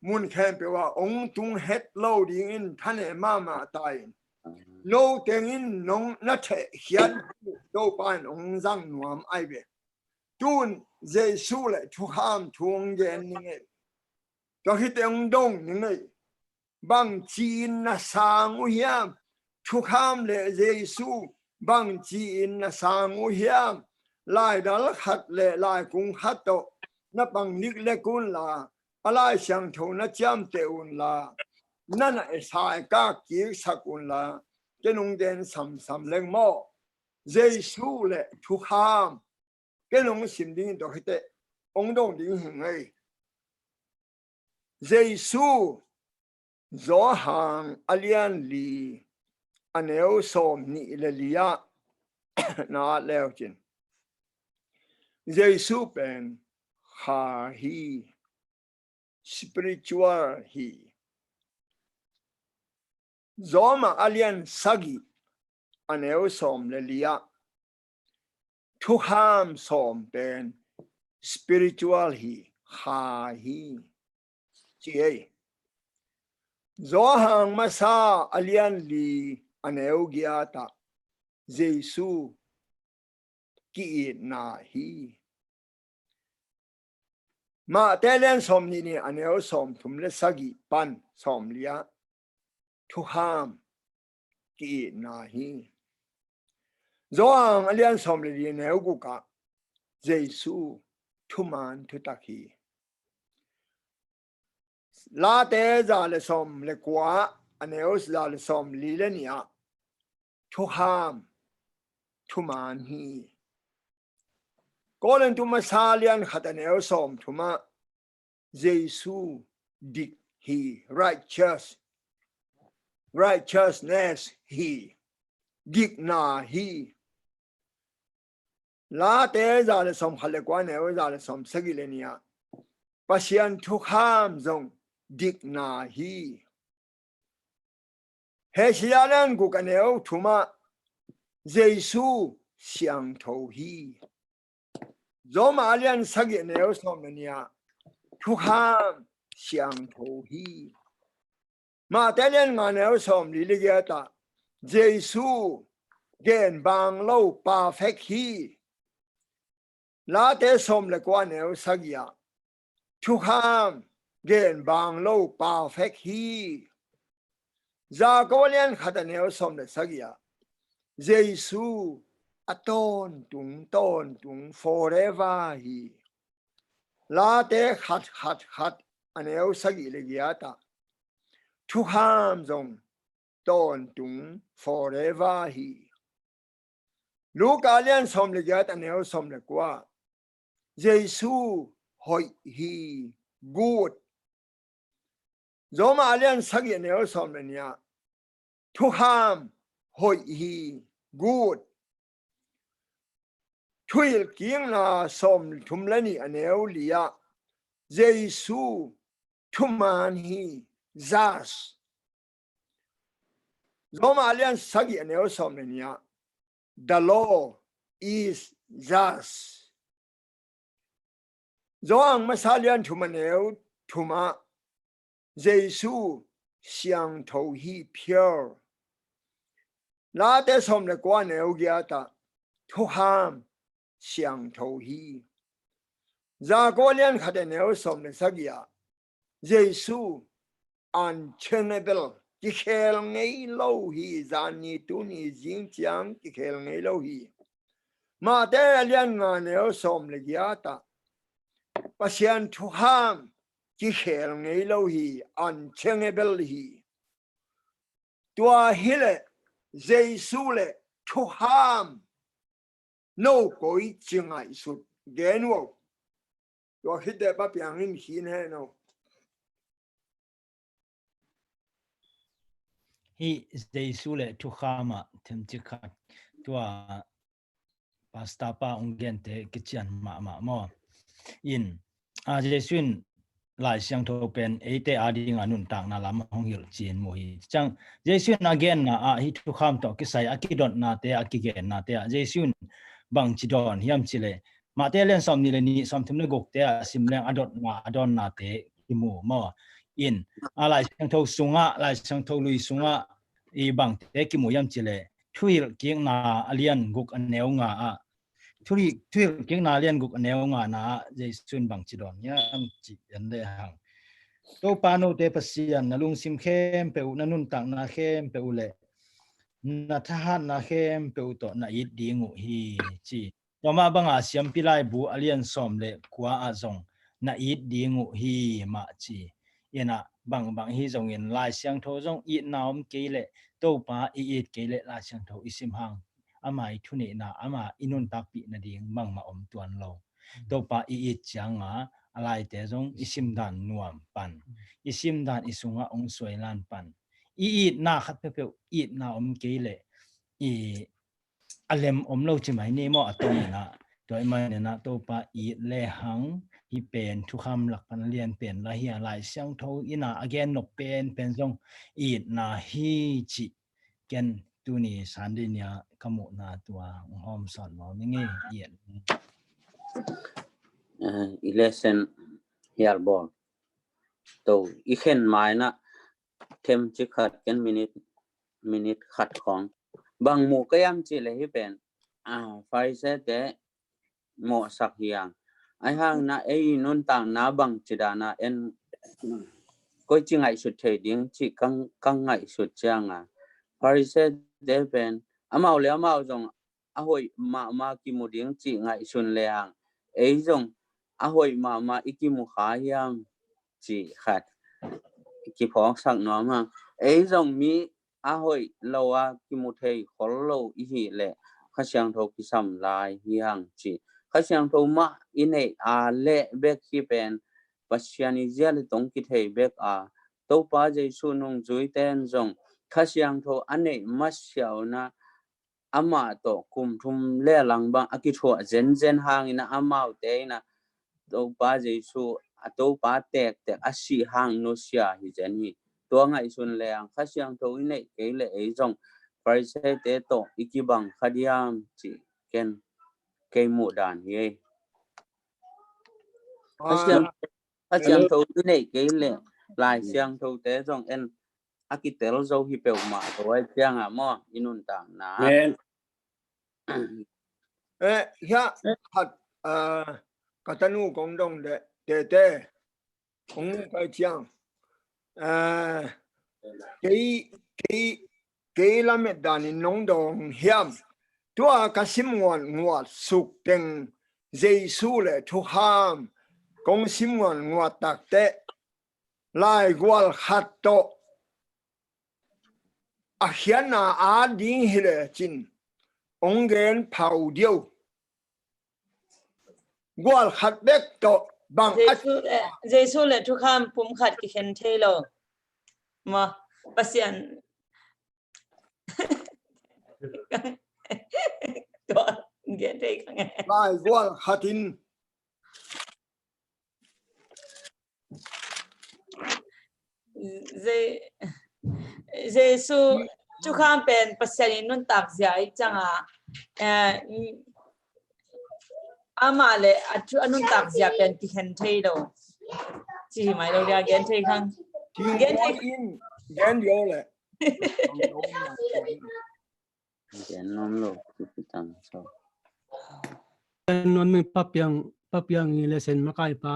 mun khem pe wa ong tung het lo ding in thane ma tai no teng in nong na the hian do pan ong zang nuam ai be tun Jesu le thu ham thuong gen ni nge to hi teng dong ni nge bang chin na sang u hiam thu ham le Jesu bang chin na sang u hiam lai dal khat le lai kung khat to na bang nik le kun la alai sang tho na cham te un la na na sai ka ki sakun la kenung den sam leng mo Jesu le thu ham kenung sim ding to hite ong dong ding hing ai Jesu zo hang alian li aneu som ni le lia na leo chin Jesu pen ha hi spiritual hi zoma alian sagi aneu som le lia thu ham som pen spiritual hi ha hi chi ai zo hang masa alian li aneu giata Jesu ki na hi ma telen som ni aneu som thum le sagi pan som lia thu ham ki na hi zo hang alian som le neu gu ka Jesu thu man thu tak hi la te za le som le kwa aneu za le som li le nia thu ham thu man hi Kolen tu masalian khataneo som thuma Jesu dik hi righteousness hi dik na hi la te za le som khale kwa ne za le som sagilenia pasian thu kham zong dik na hi he sialan gu kaneo thuma Jesu siang tho hi Zoma alian sagi neo som nia thu kham siang tho hi ma telen nga neo som li li ta Jesu gen bang lo perfect hi la te som le kwa neo sagia thu kham gen bang lo perfect hi za ko lian khata neo som le sagia Jesu ton tung forever hi la te khat aneu sagi le giata thu ham zong ton tung forever hi Luka lian som le giata aneu som le kwa Jesu hoi hi good zoma alian sagi aneu som le nia thu ham hoi hi good Thuil kieng na som thum lani aneu lia Jesu thuman hi Zas Roma alian sagi aneo somnenia the law is Zas Zoang masalian tumaneo tuma Jesu siang thou hi pure La te som le kwa neo giata thu ham siang thou hi Za ko lian khade neo som le sagia Jesu unchangeable ki khel ngei lo hi zani tu ni jing chiang ki khel ngei lo hi ma te lian nga neo som le giata pasian thu ham ki khel ngei lo hi unchangeable hi tua hile Jesu le thu ham no koi chingai sut genwo tua hide ba piang in hin he no hi Jesu le thu khama them chi khat tua pasta pa ungen te kichian ma mo in a Jesuin lai siang tho pen ate ading anun tak na lam hong hil chin mo hi chang Jesuin again na a hi thu kham to ki sai akidon na te akigen na te Jesuin bang chidon hiam chile ma te len som ni le ni som thim le gok te sim leng adon na te imu mo in a lai siang tho sunga lai siang tho lui sunga i bang te ki mu yam chile thuil king na alian guk aneu nga a thuil king na alian guk aneu nga na Jesuin bang chidon yam chi an le hang to pano te pasian na lung sim khem pe u nanun tak na khem pe u le na thahan na khem pe u to na it dingu hi chi to ma banga siam pilai bu alian som le kwa a zong na it dingu hi ma chi ina bang hi zong in lai siang tho zong i naom ke le to pa i it ke le la siang tho isim hang amai thuni na ama inun tak pi na ding mang ma om tuan lo to pa i it changa alai te zong isim dan nuam pan isim dan isunga ong soilan pan i it na khat pe i na om ke le i alem om lo chi mai ni mo atong na toy mai na to pa i le hang hi pen thu kham lak pan lian pen la hi lai siang tho ina again no pen zong i na hi chi ken tu ni sandinia kamu na tua hom son mo nge yen Lesson here ball to ikhen mai na them chi khat ken minute khat khong bang mu kayam chi le hi pen fai se te mo sak hiang ai hang na ei nun tang na bang chidana en koi chi ngai su the ding chi kang ngai su changa fai se de pen amao le amao jong a hoi ma ki mu ding chi ngai sun le hang ei jong a hoi ma ikimu kha hiam chi khat ki phok sak no ma ei jong mi a hoi lowa ki mu thei khol lo i hi le kha siang tho ki sam lai hiang chi kha siang tho ma inei a le bek ki pen pasiani zel tong ki thei bek a to pa Jesu nong zui ten jong kha siang tho anei ma siao na ama to kum thum le lang ba aki tho zen hang ina amau te na to pa Jesu to pa tek asi hang no sia hi zen hi to ngai sun le ang kha siang tho nei ke le ei jong parise te to ikibang khadiam chi ken ke mu dan hi kha siang tho nei ke le lai siang tho te jong en akitel zo hi pe ma to ai piang a mo inun ta na ya hat katanu gong dong de gong kai chiang cái làm mẹ đàn nông đồng hiểm tua cái sim ngoan suk teng Giêsu le thu ham công sim ngoan tạc tệ lại gwal khát to a hiền na a ding hele chin ông gen phau điêu gwal khát bek to bang Jesu le thu ham pum khat ki khen thelo ma pasian to get take lai gwal khatin Jesu chu kham pen pasani nun tak zai changa amale atu anun tak zia pen ti hen thei do chi mai lo dia gen thei khang gen thei gen yo le gen nom lo ki tang so non mi papiang ni lesen makai pa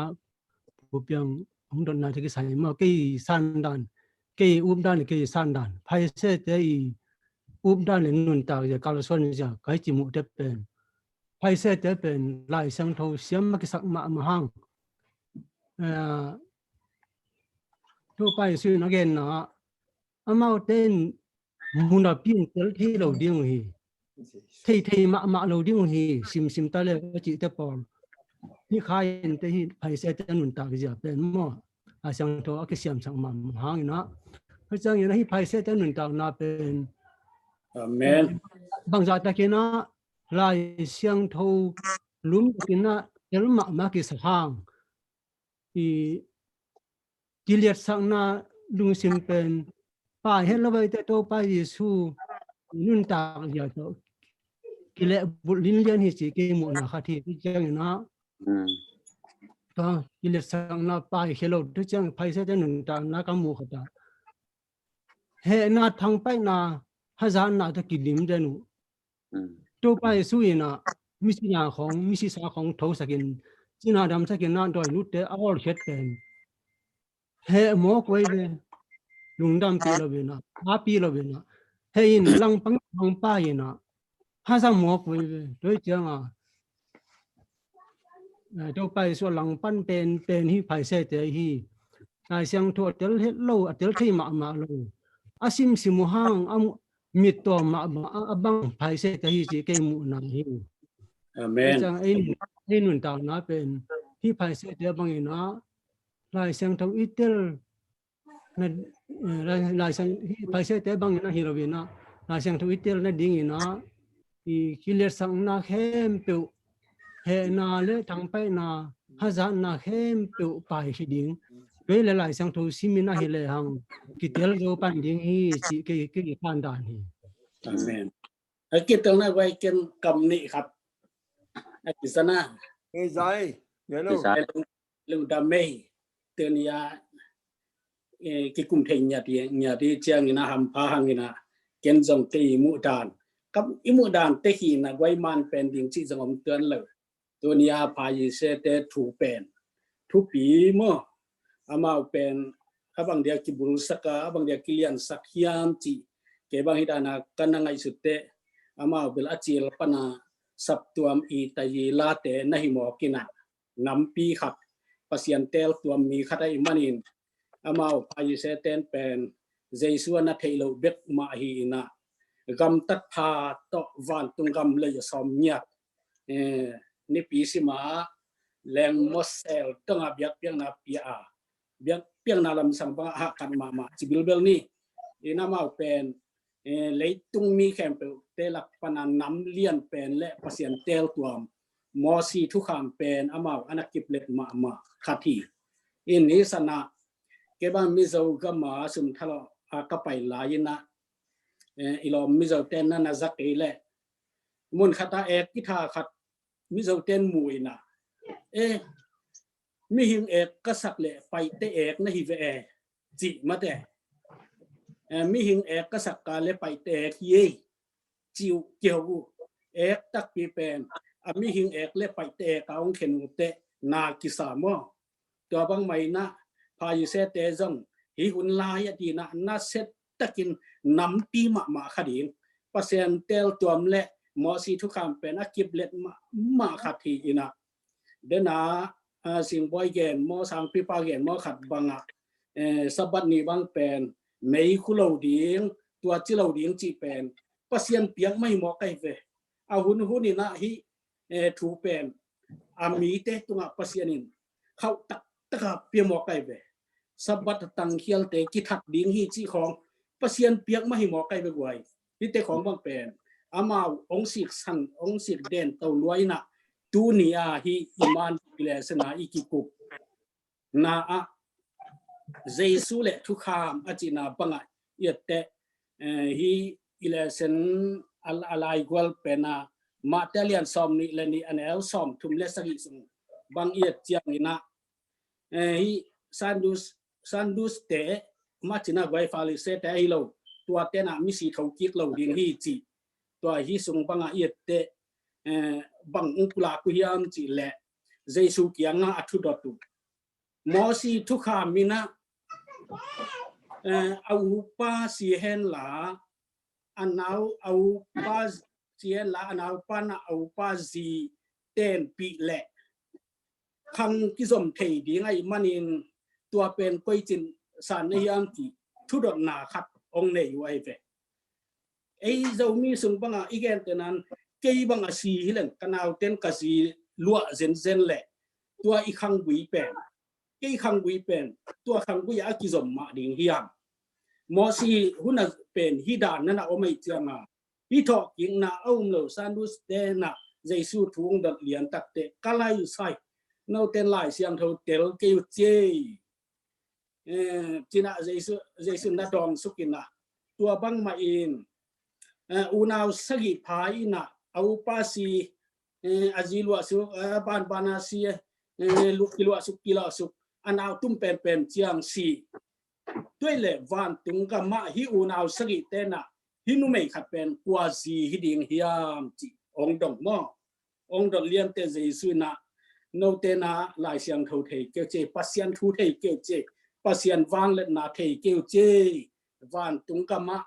pupiang hung don na ki sai ma ki san dan ki dan ki san dan phai se te i dan le nun ta ya ka lo son ja kai chi mu te pen phai se te pen lai sang tho siam ma ki sak ma hang tu pai su na gen na amao ten mun da pin tel thi lo ding hi thei ma lo ding hi sim ta le chi te pon hi khai en te hi phai se te nun ta ja pen mo a sang tho a ki siam sang ma hang na ho chang ina hi phai se te nun ta na pen amen bang za ta ke na lai siang tho lum ki na el ma ki sa hang i Gilead sang na lung sim pen pa hen lo te to pa Yesu nun ta ya to kile bulin lian hi chi ke mu na kha thi chang na ta Gilead sang na pa hello tu chang phai se te nun ta na ka mu khata he na thang pai na hazan na ta kilim de nu to pa Yesu ina misi na khong misi sa khong tho sakin china dam sakin na doi lu te awol het pen he mo koi de lung dam pi lo be na a pi lo be na he in lang pang pa ina ha sang mo koi be doi chang a to pa so lang pan pen hi phai se te hi ai sang tho tel het lo a tel thei ma lo asim simu hang am mit to ma abang phai se te hi chi ke mu na hi amen chang ai nun ta na pen hi phai se te bang ina lai sang tho itel na lai sang phai se te bang ina hi lo na lai sang tho itel na ding ina i kiler sang na khem pe he na le thang pai na hazan na khem pe pai hi ding ve le lai sang tho simina hi le hang ki tel do pan ding hi chi ke pan dan hi amen ไอ้กิตตรงนั้นไว้เกินกำนี่ครับไอ้พิษณา Zai you know เรื่องดำไม่เตือนยากิกุมเทงยาที่เจียงนะหำพาหังนะเกินจงตีมุดานกับอิมุดานเตหีนะไว้มันเป็นดิ่งที่สงบเตือนเลยตัวนี้พายเสเตถูเป็นทุกปีมั้งอามาเป็นบางเดียกิบุรุษกาบางเดียกิเลียนสักยามจีเก็บบางฮิดานะกันนังไงสุดเตอามาเบลอาจิลปนาสับตัวมีตายลาเตนะฮิโมกินะน้ำปีขัดปัสยันเตลตัวมีขัดไอมันินอามาพายเสเตนเป็นเจสุนัทเทโลเบกมาฮีนะกำตัดพาโตวันตุงกำเลยสอมเนียนี่ปีสิมาแรงมอสเซลต้องอาเบียกเปียงนาปีอาเบียกเปียงนาลำสังบังหักกันมาจิบิลเบลนี่น้ำมาเป็นเลยตุงมีแคมเปลเตลักปนันน้ำเลี้ยนเป็นและปัสยันเตลตัวมอสีทุกคำเป็นอามาอนักกิบเล็กมาขัดทีนี้สนะเก็บมิโซก็มาสุมทะเลาะก็ไปหลายนะอีลอมมิโซเตนนั่นจักเอเล่มุนขัดเอกกิธาขัดมิโซเตนมวยนะมิหิงเอกก็สักเล่ไปเตเอกนะฮิเวจิมาเตมิหิงเอกก็สักการเล่ไปเตเอกเย่จิวเกี่ยวเอกตักปีเป็นมิหิงเอกเล่ไปเตเอกเอาเข็นเตนากิสามอตัวบางไม่นะพายุเสเตจงฮิหุนลายดีนะน่าเสตตะกินน้ำปีมาขดิงปัสยันเตลตัวมเละมอสีทุกคำเป็นอากิบเล็ดมาขัดทีนะเดน่าสิ่งบ่อยเกนมอสังปีปาเกนมอขัดบังสะบัดนี้บางเป็นไม่คุโลดิงตัวจิโลดิงจีเป็นปัสยันเปียกไม่หมอไก่เวเอาหุ่นนี่นะฮิถูเป็นอามีเตตัวปัสยันินเขาตักเปียหมอไก่เวสะบัดตังเขียลเตกิทัดดิงฮิจีของปัสยันเปียกไม่หมอไก่เวกวยฮิเตของบางเป็นอามาองศิกสันองศิกเด่นเต่าลอยนะตูนีอาฮิอิมานปิเลสนาอิกิกุนาอะ Jesu le thu kham achina banga yette hi election alai gwal pena matalian som ni le ni anel som thum le sagi sung bang yet chiang ina hi sandus te machina gwai fali se te hi lo tua te na mi si thau kik lo ding hi chi tua hi sung banga yette bang ungpula ku hiam chi le Jesu kianga athu dotu mosi thu kham mina au pa si hen la anau au pa si hen la anau pa na au pa zi ten pi le khang ki som thei di ngai manin tua pen koi chin san nei am ki thu dot na khat ong nei wai ve ei zo mi sung banga igen tenan kei banga si hilen kanau ten ka si lua zen le tua i khang bui pen kei khang bui pen tua khang bui a ki som ma ding hiam mo si huna pen hi dan na o mai changa hi tho king na om lo sandus te na Jesu thung dat lian tak te kalai sai no ten lai siang tho tel ke che china Jesu na dong sukina tua bang ma in unau sagi phai na au pa si azilwa su ban bana si lukilwa su kila su anau tum pen chiang si tuai le van tung ka ma hi unau sagi te na hi nu mei khat pen kwa si hi ding hiam chi ong dong mo ong dong lian te Jesu na no te na lai siang tho thei ke che pasian thu thei ke che pasian wang le na thei ke che van tung ka ma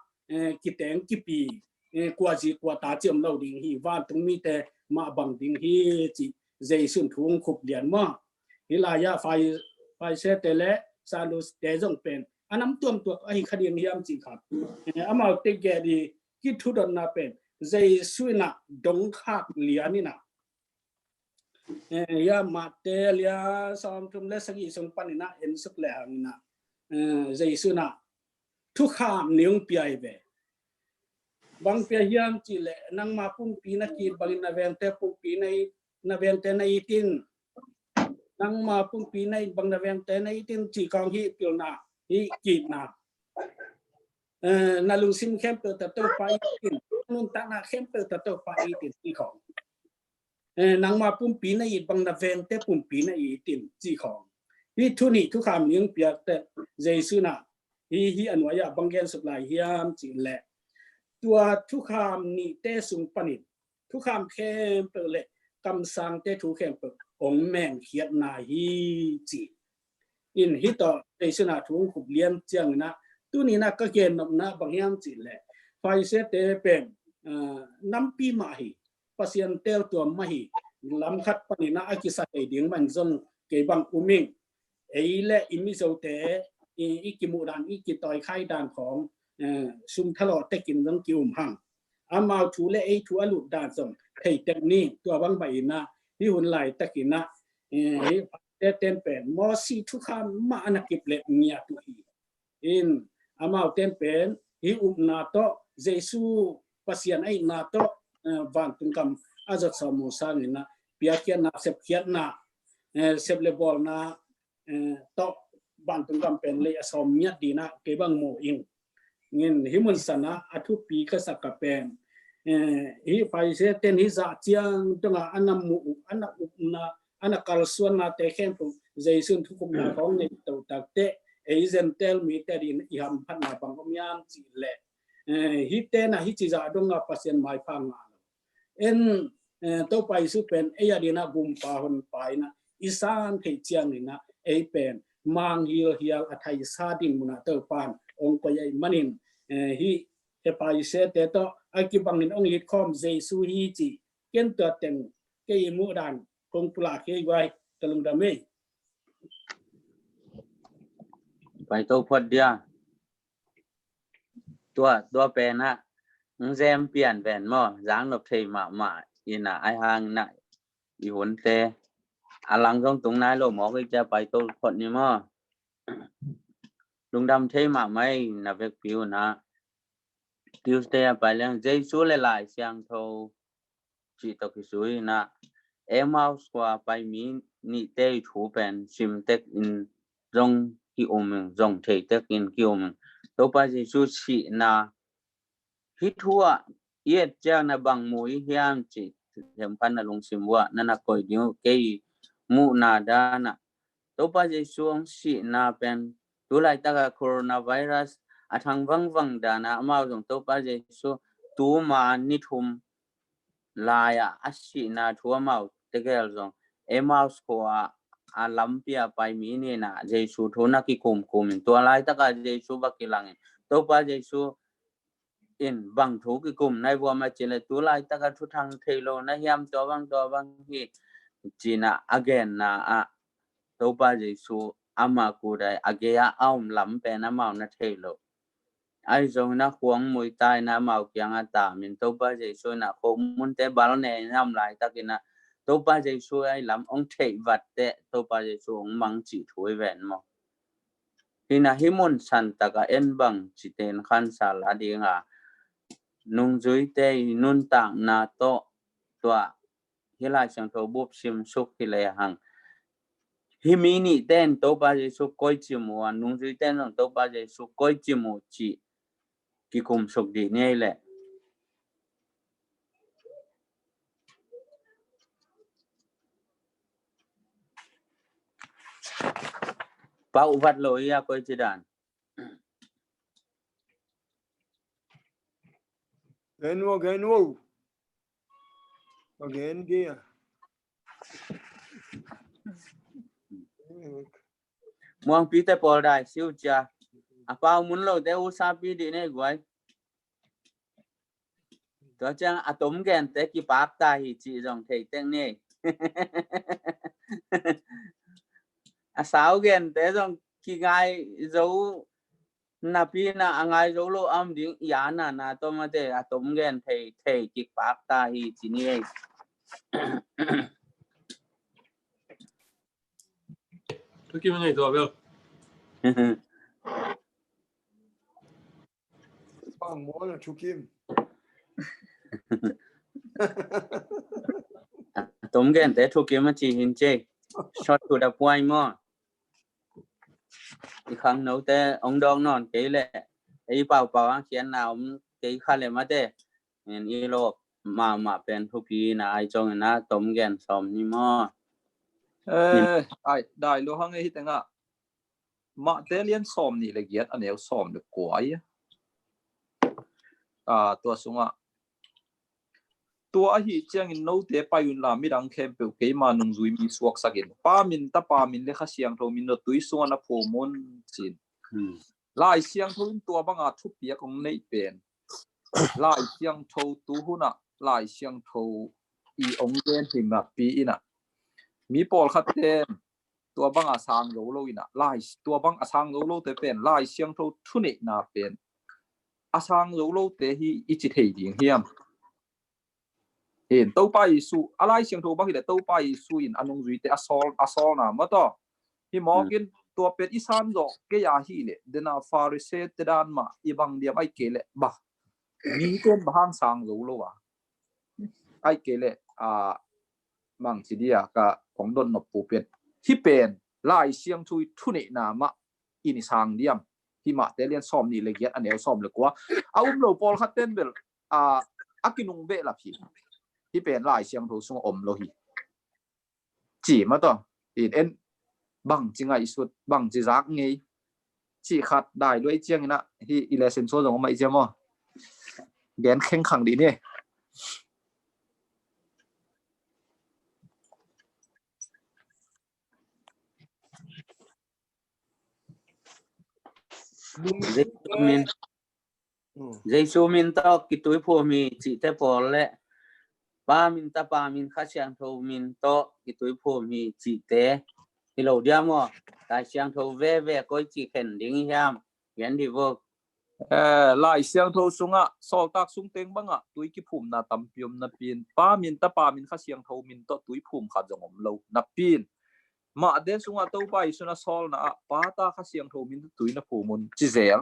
ki teng ki pi kwa ji kwa ta chem lo ding hi van tung mi te ma bang ding hi chi Jesu thung khup lian mo hi la ya fai se te le salus te jong pen anam tuam tu ai khading hiam chi khat amau te ge di ki thu don na pen Jesu na dong khak lian ni na ya matelia som tum le sagi som panina en suk le hangina Jesu na thu kham niung piai ve bang pe hiam chi le nang ma pum pi na ki bang na ven te pum pi nei na ven te nei tin nang ma pum pi nei bang na ven te nei tin chi kong hi pil na hi ki na na lung sim khem pe ta to pai tin nun ta na khem pe ta to pai tin chi kong nang ma pum pi nei bang na ven te pum pi nei tin chi kong hi thu ni thu kham niung pia te Jesu na hi anwaya banggen suk lai hiam chi le tua thu kham ni te sung panit thu kham khem pe le kam sang te thu khem pe ong men khiat na hi chi in hi to Jesu na thu khup liam chiang na tu ni na ka gen nom na bang hiam chi le phai se te pen nam pi ma hi pasien tel tua ma hi lam khat panina akisa te ding man zong ke bang uming ei le imi zo te ikimu dan ikitoi khai danของซุมทะเลาะแต่กินต้องกิวหังอามาถูและไอถูอลุดานส่งไทยแต่นี่ตัวบางใบนะที่หุ่นไหลตะกินนะเต้นเป็นมอสีทุกคำมาอนักกิบเล็บเงียตุอีอินอามาเต้นเป็นฮิอุนาโตเจซูปัสยันไอนาโตวันตุงคำอาจจะสมุสานี่นะเปียเกียนนะเสพเกียนนะเสพเลบอลนะโตวันตุงคำเป็นเลยสมเมียดีนะเก็บังโมอิงเงินหิมันสนะอัทุปีก็สักกะเป็นฮิไปเสเต้นฮิจะเจียงตรงอันนั้นมูอันนั้นอุปนาอันนั้นการส่วนนาเตเข้มปุ๊ใจสุนทุกคนของในตัวตักเตะเอเจนเตลมีแต่ดินอิหามพันนาบังก็มีอันจีเล่ฮิเตนะฮิจิจะดงกับปัสยันไม่พังอ่ะตัวไปสุเป็นเอียดีนะบุมปาหุนไปนะอีสานเทเจียงนี่นะเป็นมังฮิลอัทายซาดินมุนาเตอร์ปานองค์ใหญ่มันินฮิไปเสแต่ต่ออากิบังนินองค์ฮิตคอมเจสุฮิจิเก็นตัวเต็งเกยมุดันคงปลาเกยไว้ตะลุงดาเมไปตัวพอดเดียตัวเป็นฮะแซมเปลี่ยนแวนหม้อจางนบเทมาอินะไอหางนะอีหุ่นเตอลังตรงนั้นโลหมอก็จะไปตัวพอดนี่หม้อลุงดำเทมาไม่นับเวกผิวนะทิวสเตย์ไปแล้วใจสู้เลยหลายเสียงโทจีตกิสุยนะเอมาสกว่าไปมีนี่เตยถูเป็นซิมเต็กอินรงกิ ki omeng zong thei takin ki omeng to pa Jesu si na hi thua yet cha na bang mui hiam chi hem pan na lung simwa na na koi diu ke mu na da na to pa Jesu ong si na pen tu lai ta ka coronavirus athang wang da na ma jong to pa Jesu tu ma ni thum laya asi na thua mau te gel jong emaus ko a lampia pai mi ni na Jesu thona ki kum to lai ta ka Jesu ba ki lang to pa Jesu in bang thu ki kum nai bo ma chile tu lai ta ka thu thang thelo na hiam to bang hi china again na a to pa Jesu ama ku dai agea aum lam pe na mau na thelo ai jong na khuang mui tai na mau kyang a ta min to pa Jesu na ko mun te bal ne nam lai ta ki na to pa Jesu ai lam ong thei wat te to pa Jesu ong mang chi thui ven mo hina himun san ta ka en bang chi ten khan sal adinga nung zui te nun tang na to tua hilai sang tho bup sim suk hi le hang hi mi ni ten to pa Jesu koi chi mu nung zui ten nong to pa Jesu koi chi mu chi ki kum suk di nei le pau vat lo ya koi chi dan Gen wo again kia muang pi te pol dai siu cha apa mun lo te u sa pi di nei gwai to chang atom gen te ki pak ta hi chi jong thei teng nei a sao gen te jong ki ngai dấu na pi na angai dấu lo am ding ya na to ma te atom gen thei ki pak ta hi chi nei tôi kêu này rồi biết bang mo na chu kim tóm gen te thu kiếm chi hin che short to the point mo i khang nấu te ông dong non cái lệ ai bảo khian nào cái khăn lệ mà te en i lo mà pen thu pi na ai chong na tóm gen som ni mo ai dai lo hang hi tenga ma te lian som ni le giat anel som de kwai tua sunga tua hi chiang in no te payun la mi dang khem pe ke ma nung zui mi suak sakin pa min le kha siang tho min no tui sunga na pho mon chin lai siang tho in tua banga thu pia kong nei pen lai siang tho tu huna lai siang tho i ong gen him na pi ina mi pol khat ten tua banga sang lo ina lai tua bang asang lo te pen lai siang tho thu nei na pen asang lo te hi ichi thei ding hiam in to pa isu alai siang tho bang hi le to pa isu in anong zui te asol na ma to hi mogin tua pet isan zo ke ya hi le dena farise te dan ma ibang diam ai ke le ba mi ten bahang sang lo wa ai ke le mang chi dia ka kong don no pu pet hi pen lai siang thui thu nei na ma in sang diam hi ma te lian som ni le giat anel som le kwa lo pol khaten bel akinung be la phi hi pen lai siang tho sung om lo hi chỉ mà to in en bang chingai sut bang chi zak ngei chi khat dai loi chiang na hi election so jong mai jamo gen kheng khang di ne Jesu min to ki tui phu mi chi te pol le pa min kha siang tho min to ki tui phu mi chi te ki lo dia mo ta siang tho ve ko chi khen ding hiam yan di wo lai siang tho sunga sol tak sung teng banga tui ki phum na tam pium na pin pa min kha siang tho min to tui phum kha jong om lo na pin ma den sunga to pa isuna sol na pa ta kha siang tho min tui na phu mun chi zel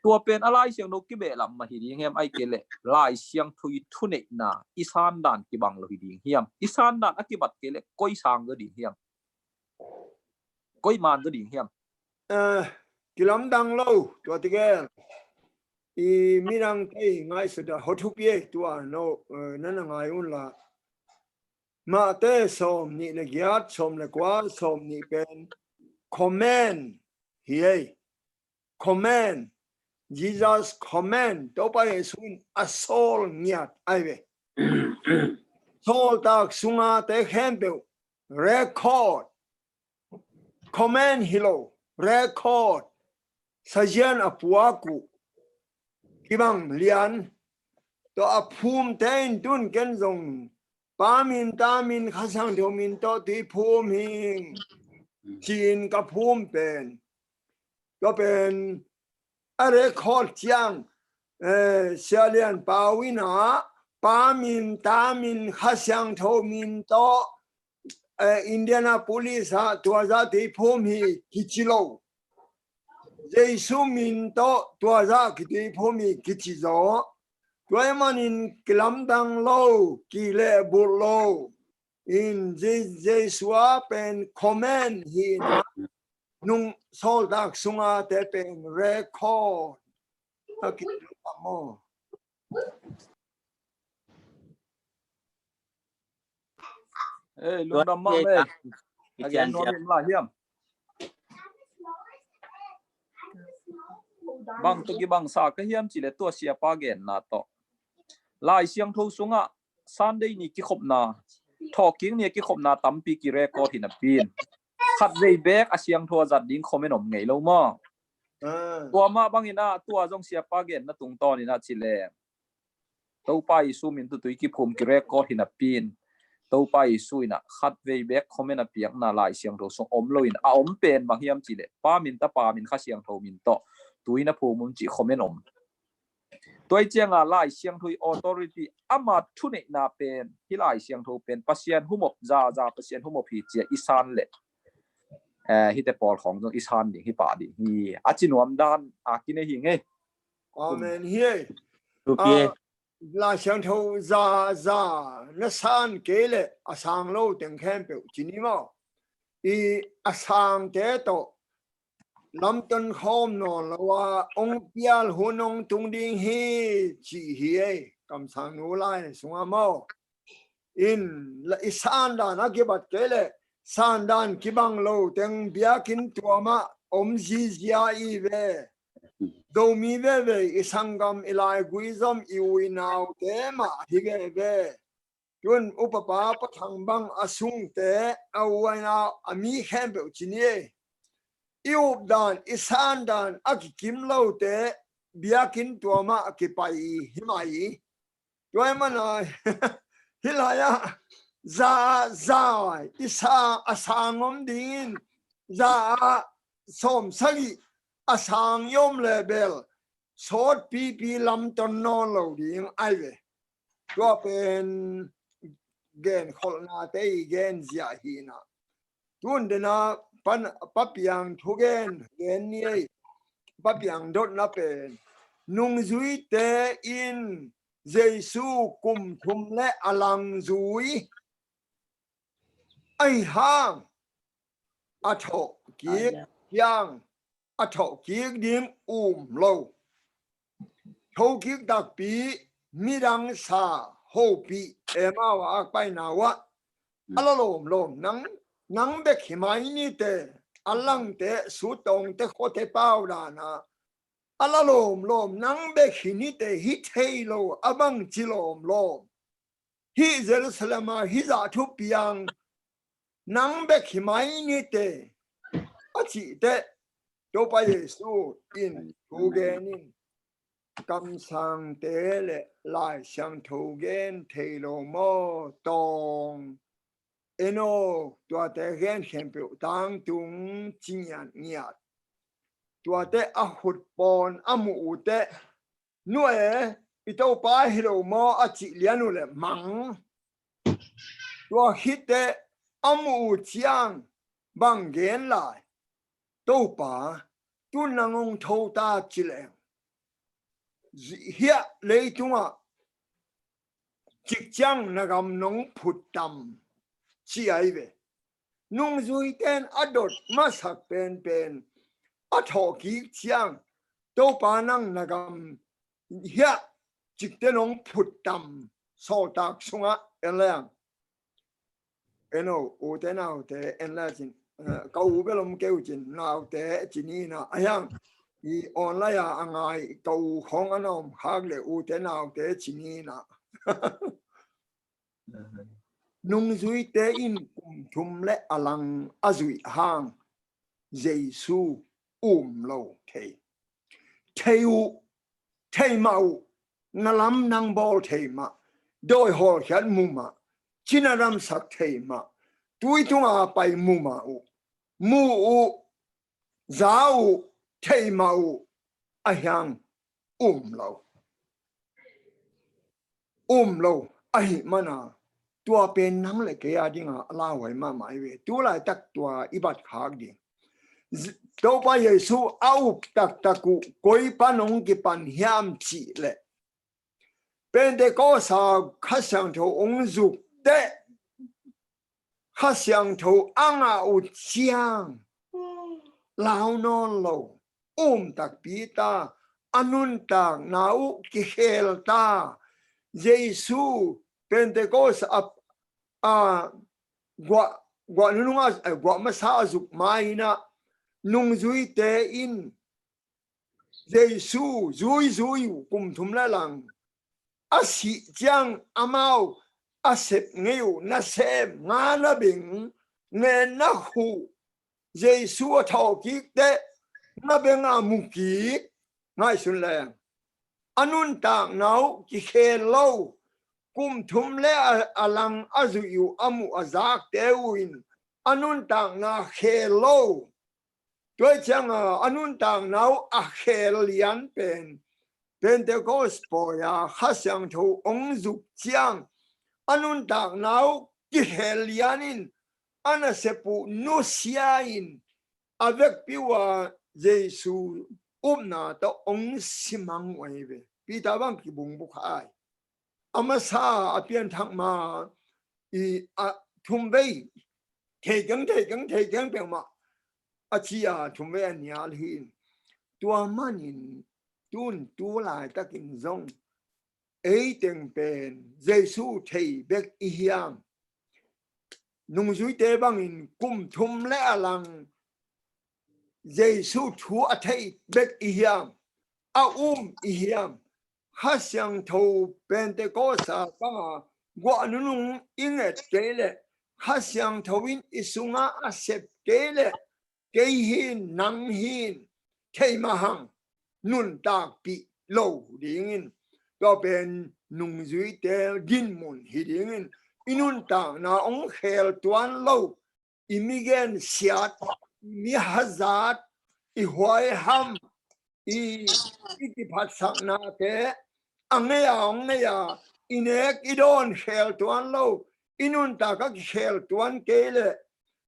tua pen alai siang no ki be lam ma hi ding hem ai ke le lai siang thui thu nei na isan dan ki bang lo hi ding hiam isan dan akibat ke le koi sang ga ding hiam koi man ga ding hiam กิลำดังโลตัวที่แกอีมีรังไอ้ง่ายสุดฮอทุกเย่ตัวโนนั่นง่ายอุ่นละมาเตสมนี่เลกียดสมเลกว่าสมนี่เป็นcommand เฮ้ย command Jesus command ตัวไปสุนอัสโซลเงียดไอ้เว้โซลตักสุงาเตเห็นเปล่า record command hilo record sajian apuaku kibang lian to apum ten tun ken zong pamin tamin khasang thomin to ti phum hing chin ka phum pen to pen a record chiang sialian pawina pamin tamin khasang thomin to Indianapolis ha tua za ti phum hi kichilo Jesu min to tua za ki ti phum hi kichizo tua manin kilam dang lo ki le bur lo in Jesu pen command hi na nung sol dak sunga te pen record ki mo Ê, luôn đâm mong đây. Again, nó điểm là hiểm. Bằng tôi cái bằng xa cái hiểm chỉ là tua xia pa gen na to. Lại xiang thâu xuống ạ. Sunday ni cái khop na. Thọ kiến ni cái khop na tắm pi cái record thì nạp pin. Khát dây bag à xiang thua giật đến comment ổn ngày lâu mà. Tua mà bằng ina tua trong xia pa gen na tung to ni na chỉ là. Tâu pa isu min tu tui cái phum cái record thì nạp pin. Tâu pa isu na khát dây bag comment à piang na lại xiang thâu xuống ôm lôi na ôm pen bằng hiểm chỉ là pa min ta pa min khát xiang thâu min to. Tui na phum mun chỉ comment ổn. Tôi chăng à lại xiang thui authority amat thu này na pen hi lại xiang thu pen pasien humop za pasien humop hi chia isan le hi te pol khong jong isan ding hi pa ding hi achinuam dan akine hi nge amen hi Rupie la xiang thu za na san ke le asang lo teng khem pe chini mo I asang te to Lam tân khom non là wa ông pial hunong tung ding hi chỉ hi cầm sang nu lai sung amo in la isan da na ke bat ke le san dan ki bang lo teng bia kin tua ma om ji zia I ve do mi ve isangam ilai guizam I wi naw te ma hi ve ve yun upapa pa thang bang asung te awai na ami khem be chini Iup dan isan dan akikim lo te biakin tuama akipai himai tuai mana hilaya za isa asangom din za som sagi asang yom level sot pi lam ton non lo ding aive tua pen gen kholna te gen zia hina tun dena pan papiang thugen gen ni papiang dot na pen nung zui te in Jesu kum thum le alang zui ai hang atho ki yang atho ki dim lo thâu ki dak pi mirang sa ho pi ema wa pai na wa alalom lom nang be khimai ni te alang te su tong te kho te pau da na alalom lom nang be khini te hi thei lo abang chilom lom hi Jerusalem hi za thu piang nang be khimai ni te achi te to pa Yesu in thu genin kam sang te le lai sang thu gen thei lo mo tong eno tua te gen hempeu tang tung chinyan niat tua te ahut pon amu te nue ito pa hilo mo achi lianu le mang tua hite amu chiang bang gen lai to pa tu nangong thâu ta chile hia leitunga chik chang nagam nong phut tam chi ai ve nung zui ten adot masak pen a tho ki chiang to pa nang nagam hia chik te nong phut tam so tak sunga elang eno o te nào te en la chin câu belom kêu chin nào te chini na ayang i online angai câu khong anom khag le u te nào te chini na nung zui te in kum thum le alang azui hang Giêsu lo thei theu thei mau na lam nang bol thei ma doi hol khan mu ma chinaram sak thei ma tui tunga pai mu ma u zau thei mau ahyang lo ai mana tua pen nang le ke adinga ala wai ma mai we tu lai tak tua ibat khak ding đâu pa Giêsu au tak taku koi panong ki pan hiam chi le Pentecost kha sang tho ong zu te kha sang tho anga u chiang lao non lo tak pita anun tak nau ki hel ta Giêsu Pentecost gwa nunga gwa ma sa zu mai na nung zui te in Giêsu zui kum thum la lang asi chang amau asep ngeu na sem nga na bing nge na hu Giêsu thau ki te na benga muki ngai sun la anun tang nau ki khelo kum thum le alang azu amu azak te win anun tang na khelo tôi chẳng anun tang nào a khel lian pen Pentecost poya khasang thu ong dục chiang anun tang nào ki khel lianin ana sepu no siain avec piwa Giêsu na to ong simang wai ve pi ta bang ki bung bu khai amasa apian thang ma i thum bei thei gang pe ma achia thume ania hin tua manin tun tu lai takin zong ei teng pen Giêsu thei bek i hiam nung zui te bangin kum thum le alang Giêsu thu a thei bek i hiam a i hiam ha siang tho Pentecost pa gwa nung inget kele ha siang thowin isunga a sep kele cái hin nang hin thei mahang nun tak pi lo dingin to ben nung zui te din mun hi dingin inun ta na ong khel tuan lo imigen siat mi hazat I huai ham I ti phat sak na te angeya inek idon khel tuan lo inun ta ka khel tuan kele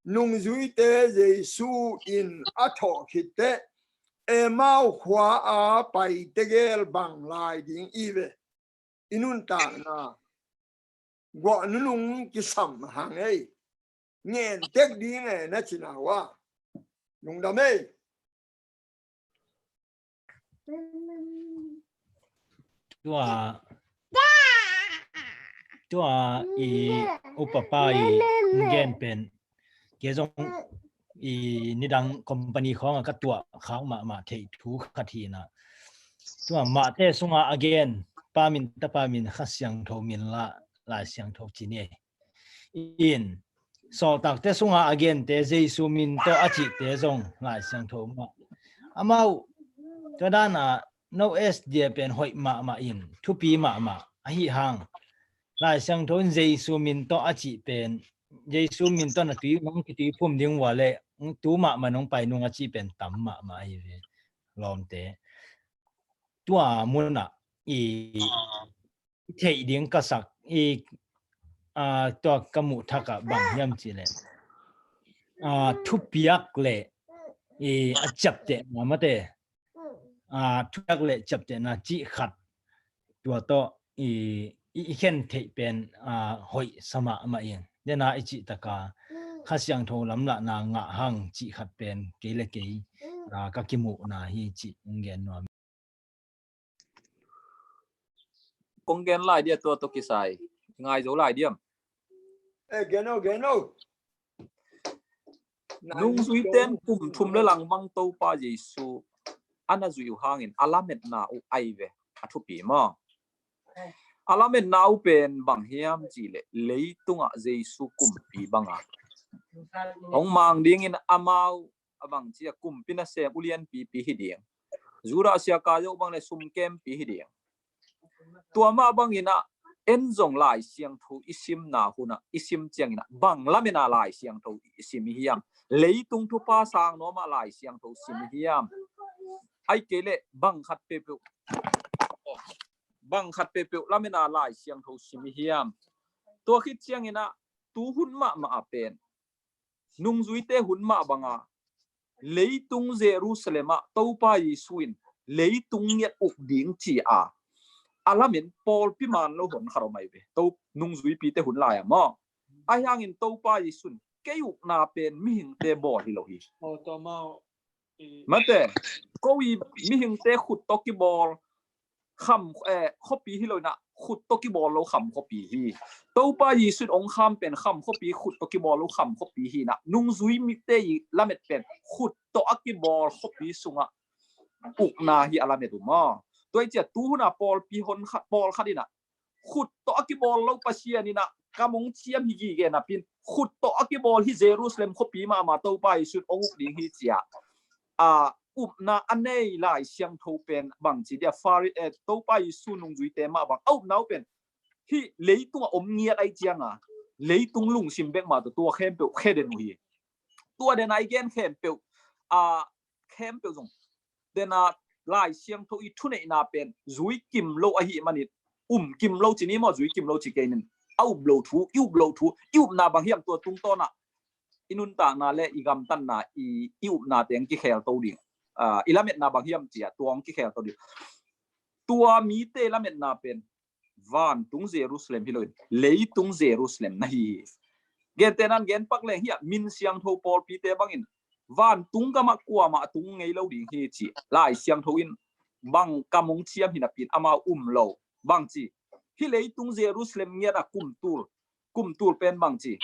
nung zui te Giêsu in atho khite e mau khwa a pai tegel bang lai ding ive inun ta na gwa nung ki sam hang ei ngen tek ding e na china wa nung da me tua I upapa I ngen pen cái dòng nidang company khong ka tua khang ma thei thu khathi na tua ma te sunga again pa min khasyang tho min la syang tho chine in so tak te sunga again te Giêsu min to achi te zong la syang tho ma amau to dana no s dia pen hoi ma in thu pi ma hi hang la syang tho Giêsu min to achi pen Giêsu min to na ti nong ki ti phum ding wa le tu ma nong pai nong a chi pen tam ma hi ve lom te tua mun I thei ding ka sak I to kamu thaka bang yam chi le thu piak le a chap te ma te thu piak le chap te na chi khat tua to I khen thei pen hoi sama ma yin nena ichi taka khasyang tho lamla na nga hang chi khat pen ke le ke kakimu na hi chi ngen no công gen lại dia tua to kisai ngai zo lại diam geno nung zui ten kum thum le lang bang to pa Jesu ana zui hangin alamet na u ai ve athu pi ma alamet na u pen bang hiam chi le leitunga Jesu kum pi banga ong mang ding in amau abang chia kum pina se ulian pi pi hi ding zura sia ka yo bang le sum kem pi hi ding tua ma bang ina en zong lai siang thu isim na huna isim chiang ina bang lamena lai siang thu isim hiam leitung thu pa sang no ma lai siang thu sim hiam ai kele bang khat pe pe lamena lai siang thu sim hiam tua khit chiang ina tu hun ma apen nung zui te hun ma banga leitung Jerusalem to pa Yesuin leitung yet uk ding chi a alamin Paul pi man lo hon kharo mai be to nung zui pi te hun lai ma ayang in to pa Yesun kayuk na pen mi hing te bo hi lo hi to mau mate ko wi mi hing te khut to ki bol kham khopi hi lo na khut to ki bol lo kham khopi hi to pa Yesun ong kham pen kham khopi khut to ki bol lo kham khopi hi na nung zui mi te lamet pen khut to ki bol khopi sunga uk na hi alamet ma tôi chỉ tu na Paul pi hon Paul khadina khut to akibol lo pasia ni na kamong chiam hi gi ge na pin khut to akibol hi Jerusalem kho pi ma to pai sut ong ding hi chia na anei lai siang tho pen bang chi dia fari to pai su nung zui te ma bang au nau pen hi leitung om ngiat ai chiang leitung lung sim bek ma to khem pe kheden hi tua den ai gen khem pe khem pe zong den lai siang tho i thune na pen zui kim lo a hi manit kim lo chi ni mo zui kim lo chi kenin au blow thu yu na bang hiam to tung to na inun ta na le igam tan na yu na teng ki khel to ding ilamet na bang hiam chia tuang ki khel to ding tua mi te lamet na pen van tung Jerusalem hiloin lei tung Jerusalem na hi gen tenan gen pak le hi min siang tho Paul pi te bangin van tung ka ma kwa ma tung ngei lo ding hi chi lai siang tho in bang kamong chiam hin apin ama lo bang chi hi lei tung Jerusalem nya da kum tur pen bang chi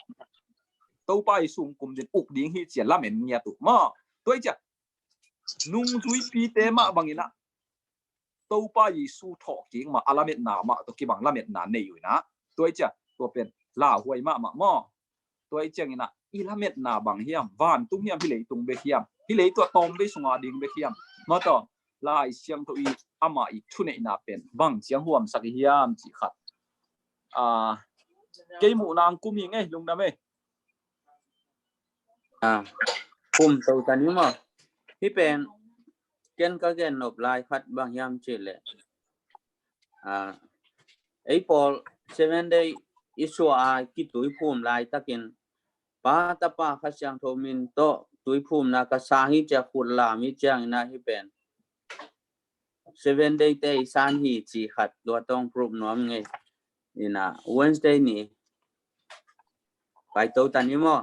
to pai sum kum din uk ding hi chi lamen nya tu ma toi cha nung zui pi te ma bangina to pa Yesu tho king ma alamet na ma to ki bang lamet na nei yu na toi cha to pen la huai ma mo toi chang ina ilamet na bang hiam van tung hiam hi lei tung be hiam hi lei to tom be sunga ding be hiam ma to lai siang to i ama i thune na pen bang chiang huam sak hiam chi khat ke mu nang kum hi ngai lung na me kum to tani ma hi pen ken ka gen nop lai khat bang hiam chi le ei Paul 7 day isua ki tui phum lai takin pa ta pa kha siang tho min to tui phum na ka sa hi cha khut la mi chang na hi pen 7 day te san hi chi khat lo tong prum nom nge ina Wednesday ni pai to tani mo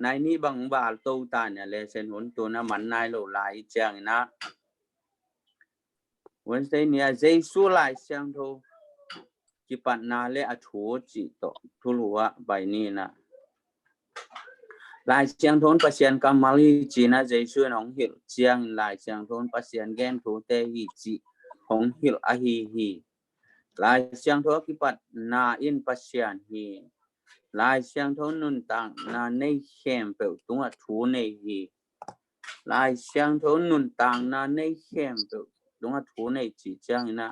nai ni bang ba to ta ne le sen hun to na man nai lo lai chang na Wednesday ni a Jesu lai siang tho ki pat na le a thu chi to thulua bai ni na lai siang thon pasien kamali chi na Jesu nong hil chiang lai siang thon pasien gen thu te hi chi hong hil a hi lai siang tho ki pat na in pasien hi lai siang thon nun tang na nei khem pe tung a thu nei hi lai siang thon nun tang na nei khem pe tung a thu nei chi chang na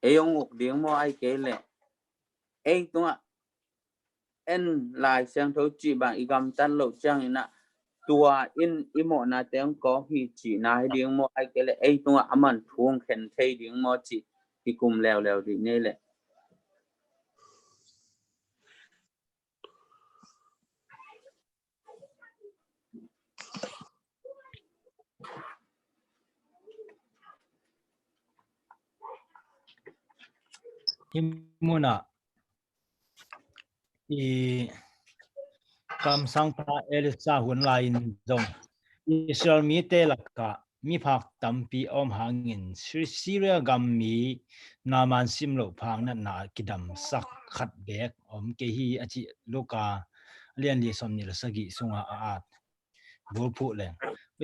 eyong uk ding mo ai ke le ei tung a en lai siang tho chi bang igam tan lo chang na tua in imo na teng ko hi chi na ding mo ai ke le ei tung a aman thuang khen thei ding mo chi ki kum leo di ne le himuna กำสังพระเอลิซาหุ่นลายดงอิสราเอลมีเตลักกะมีพักตั้มปีอมหางินซีเรียกัมมีนามันซิมโลพังนั่นนากิดำสักขัดเบกอมเกฮีอจิโลกาเลียนลีสมนิลสกิสุงอาดบุพูเลง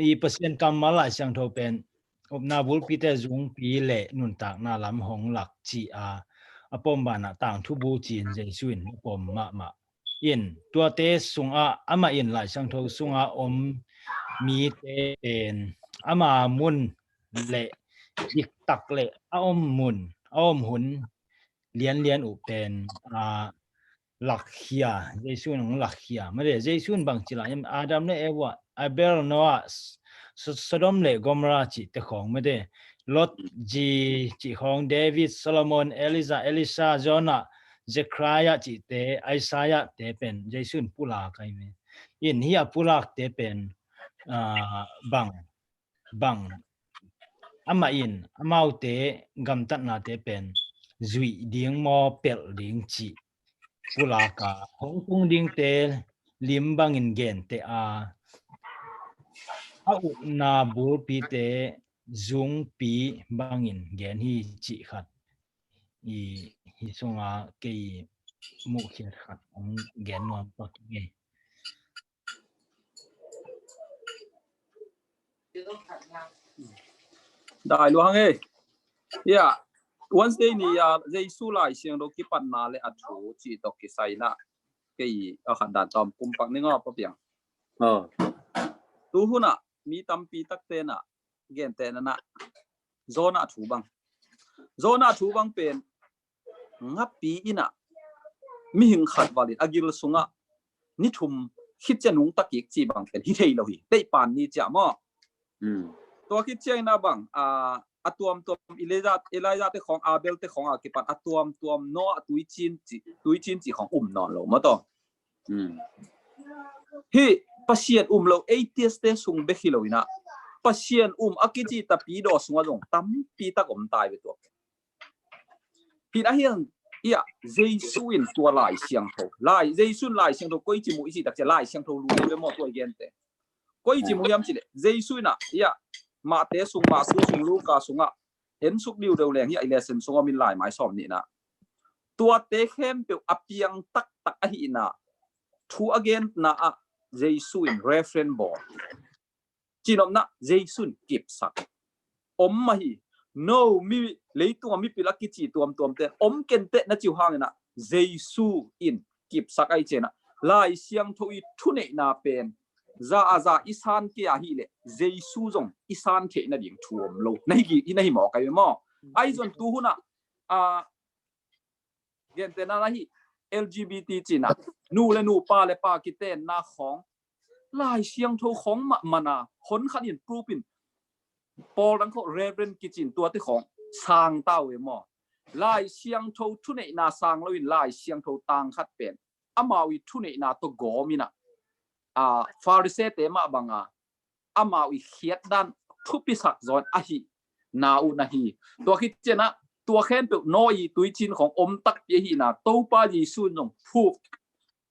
อีเปอร์เซ็นต์กำมาลายเสียงโทเป็นอบนาบุปีเตจุงปีเละนุนตากนาลำหงหลักจีอปมบานะต่างทุบูจีนเจสุนปมมาอินตัวเตสุงอามาอินลายเสียงโทสุงอมมีเตเป็นอามามุนเละยิกตักเละอมมุนอมหุนเลียนอุเป็นหลักเขียเจสุนของหลักเขียไม่ได้เจสุนบางจีละยังอาดัมเนี่ยว่าไอเบลโนอาสดมเละกอมราจิตของไม่ได้ลดจีของเดวิดโซโลมอนเอลิซาจอนาเจครายาจิเตไอซายาเตเป็นเจสุนปุลาไกเมยินเฮียปุลาเตเป็นบังอามาอินอามาอุเตกัมตัดนาเตเป็นจุยดิ้งมอเปิลดิ้งจีปุลากาฮ่องกงดิ้งเตลิมบังอินเกนเตอุนาบูปีเตจุงปีบังอินเกนฮีจีขัดฮีสงอาเกยมุขยัดขัดของเกนนวมปักเกยได้ลวงเอ้ยวันเสาร์นี้เจสุไลเสียงเราคิดปันนาเลยอัดหูจีตกิไซนะเกยขันดานตอมกุมปักนี่งอปะเปียงตูหุ่นมีตั้มปีตักเตนะเกนเตนะโซน่าถูบังเป็นงับปีอินะมีหิงขัดวาลิอากิลสุงะนิทุมคิดจะนุ่งตะกิกจีบังเป็นฮิเทยเราหิได้ปานนี้จะมั่วตัวคิดเชียงนะบังตัวอิเลซาเตของอาเบลเตของอากิปันตัวโนตุยจินจีของนอนเรามาต่อฮีปัสเซียนเราเอทีเอสเตสุงเบคิโลอินะปัสเซียนอากิจิตาปีดอสุงะลงตั้มปีตะกตายไปตัวพี่อาเฮียนเจสุนตัวลายเสียงโตเจสุนลายเสียงโตก็อีจิมุอีจิตักจะลายเสียงโตรู้เลยว่าหมดตัวเย็นเตก็อีจิมุยามจิเลเจสุนมาเตสุงมาสุงลูกาสุงเห็นสุกดิวเดวแรงไอเลเซนสุงมินลายหมายสอบนี่นะตัวเตเข้มเปียวอเปียงตักอหินะทูอเกนนะเจสุนเรฟเฟรนบอร์จีนอมนะเจสุนกิบสักมาฮีno มีเลยตัวมีปิลักกิจีตัวเตเกนเตนะจิวหางนะเจสุอินกิบสักไอเจนะลายเสียงทุยทุเนนาเป็นzaอิสานเกียฮีเลเจสุจงอิสานเทนะดิ่งท่วมโลในกี่หมอไกมอไอจนตูหุนะเกนเตนะนะฮี LGBT จีนะนูเลนูปาเลปากิเตนนาของลายเสียงโทของมานาคนขันยินปรูปินปอลังเขาเรเบนกิจินตัวที่ของสร้างเต้าเอมอลายเสียงโททุเนนาสร้างแล้ววินลายเสียงโทต่างขัดเป็นอามาวิทุเนนาตัวโกมินะฟาริเซเตมาบังอามาวิเขียดดันทุปิสักจอนอาฮีนาอุนาฮีตัวคิดเจนะตัวแค้นเปียน้อยตุยจินของตักเปียฮีนาโตปาจีซุนนงพูฟ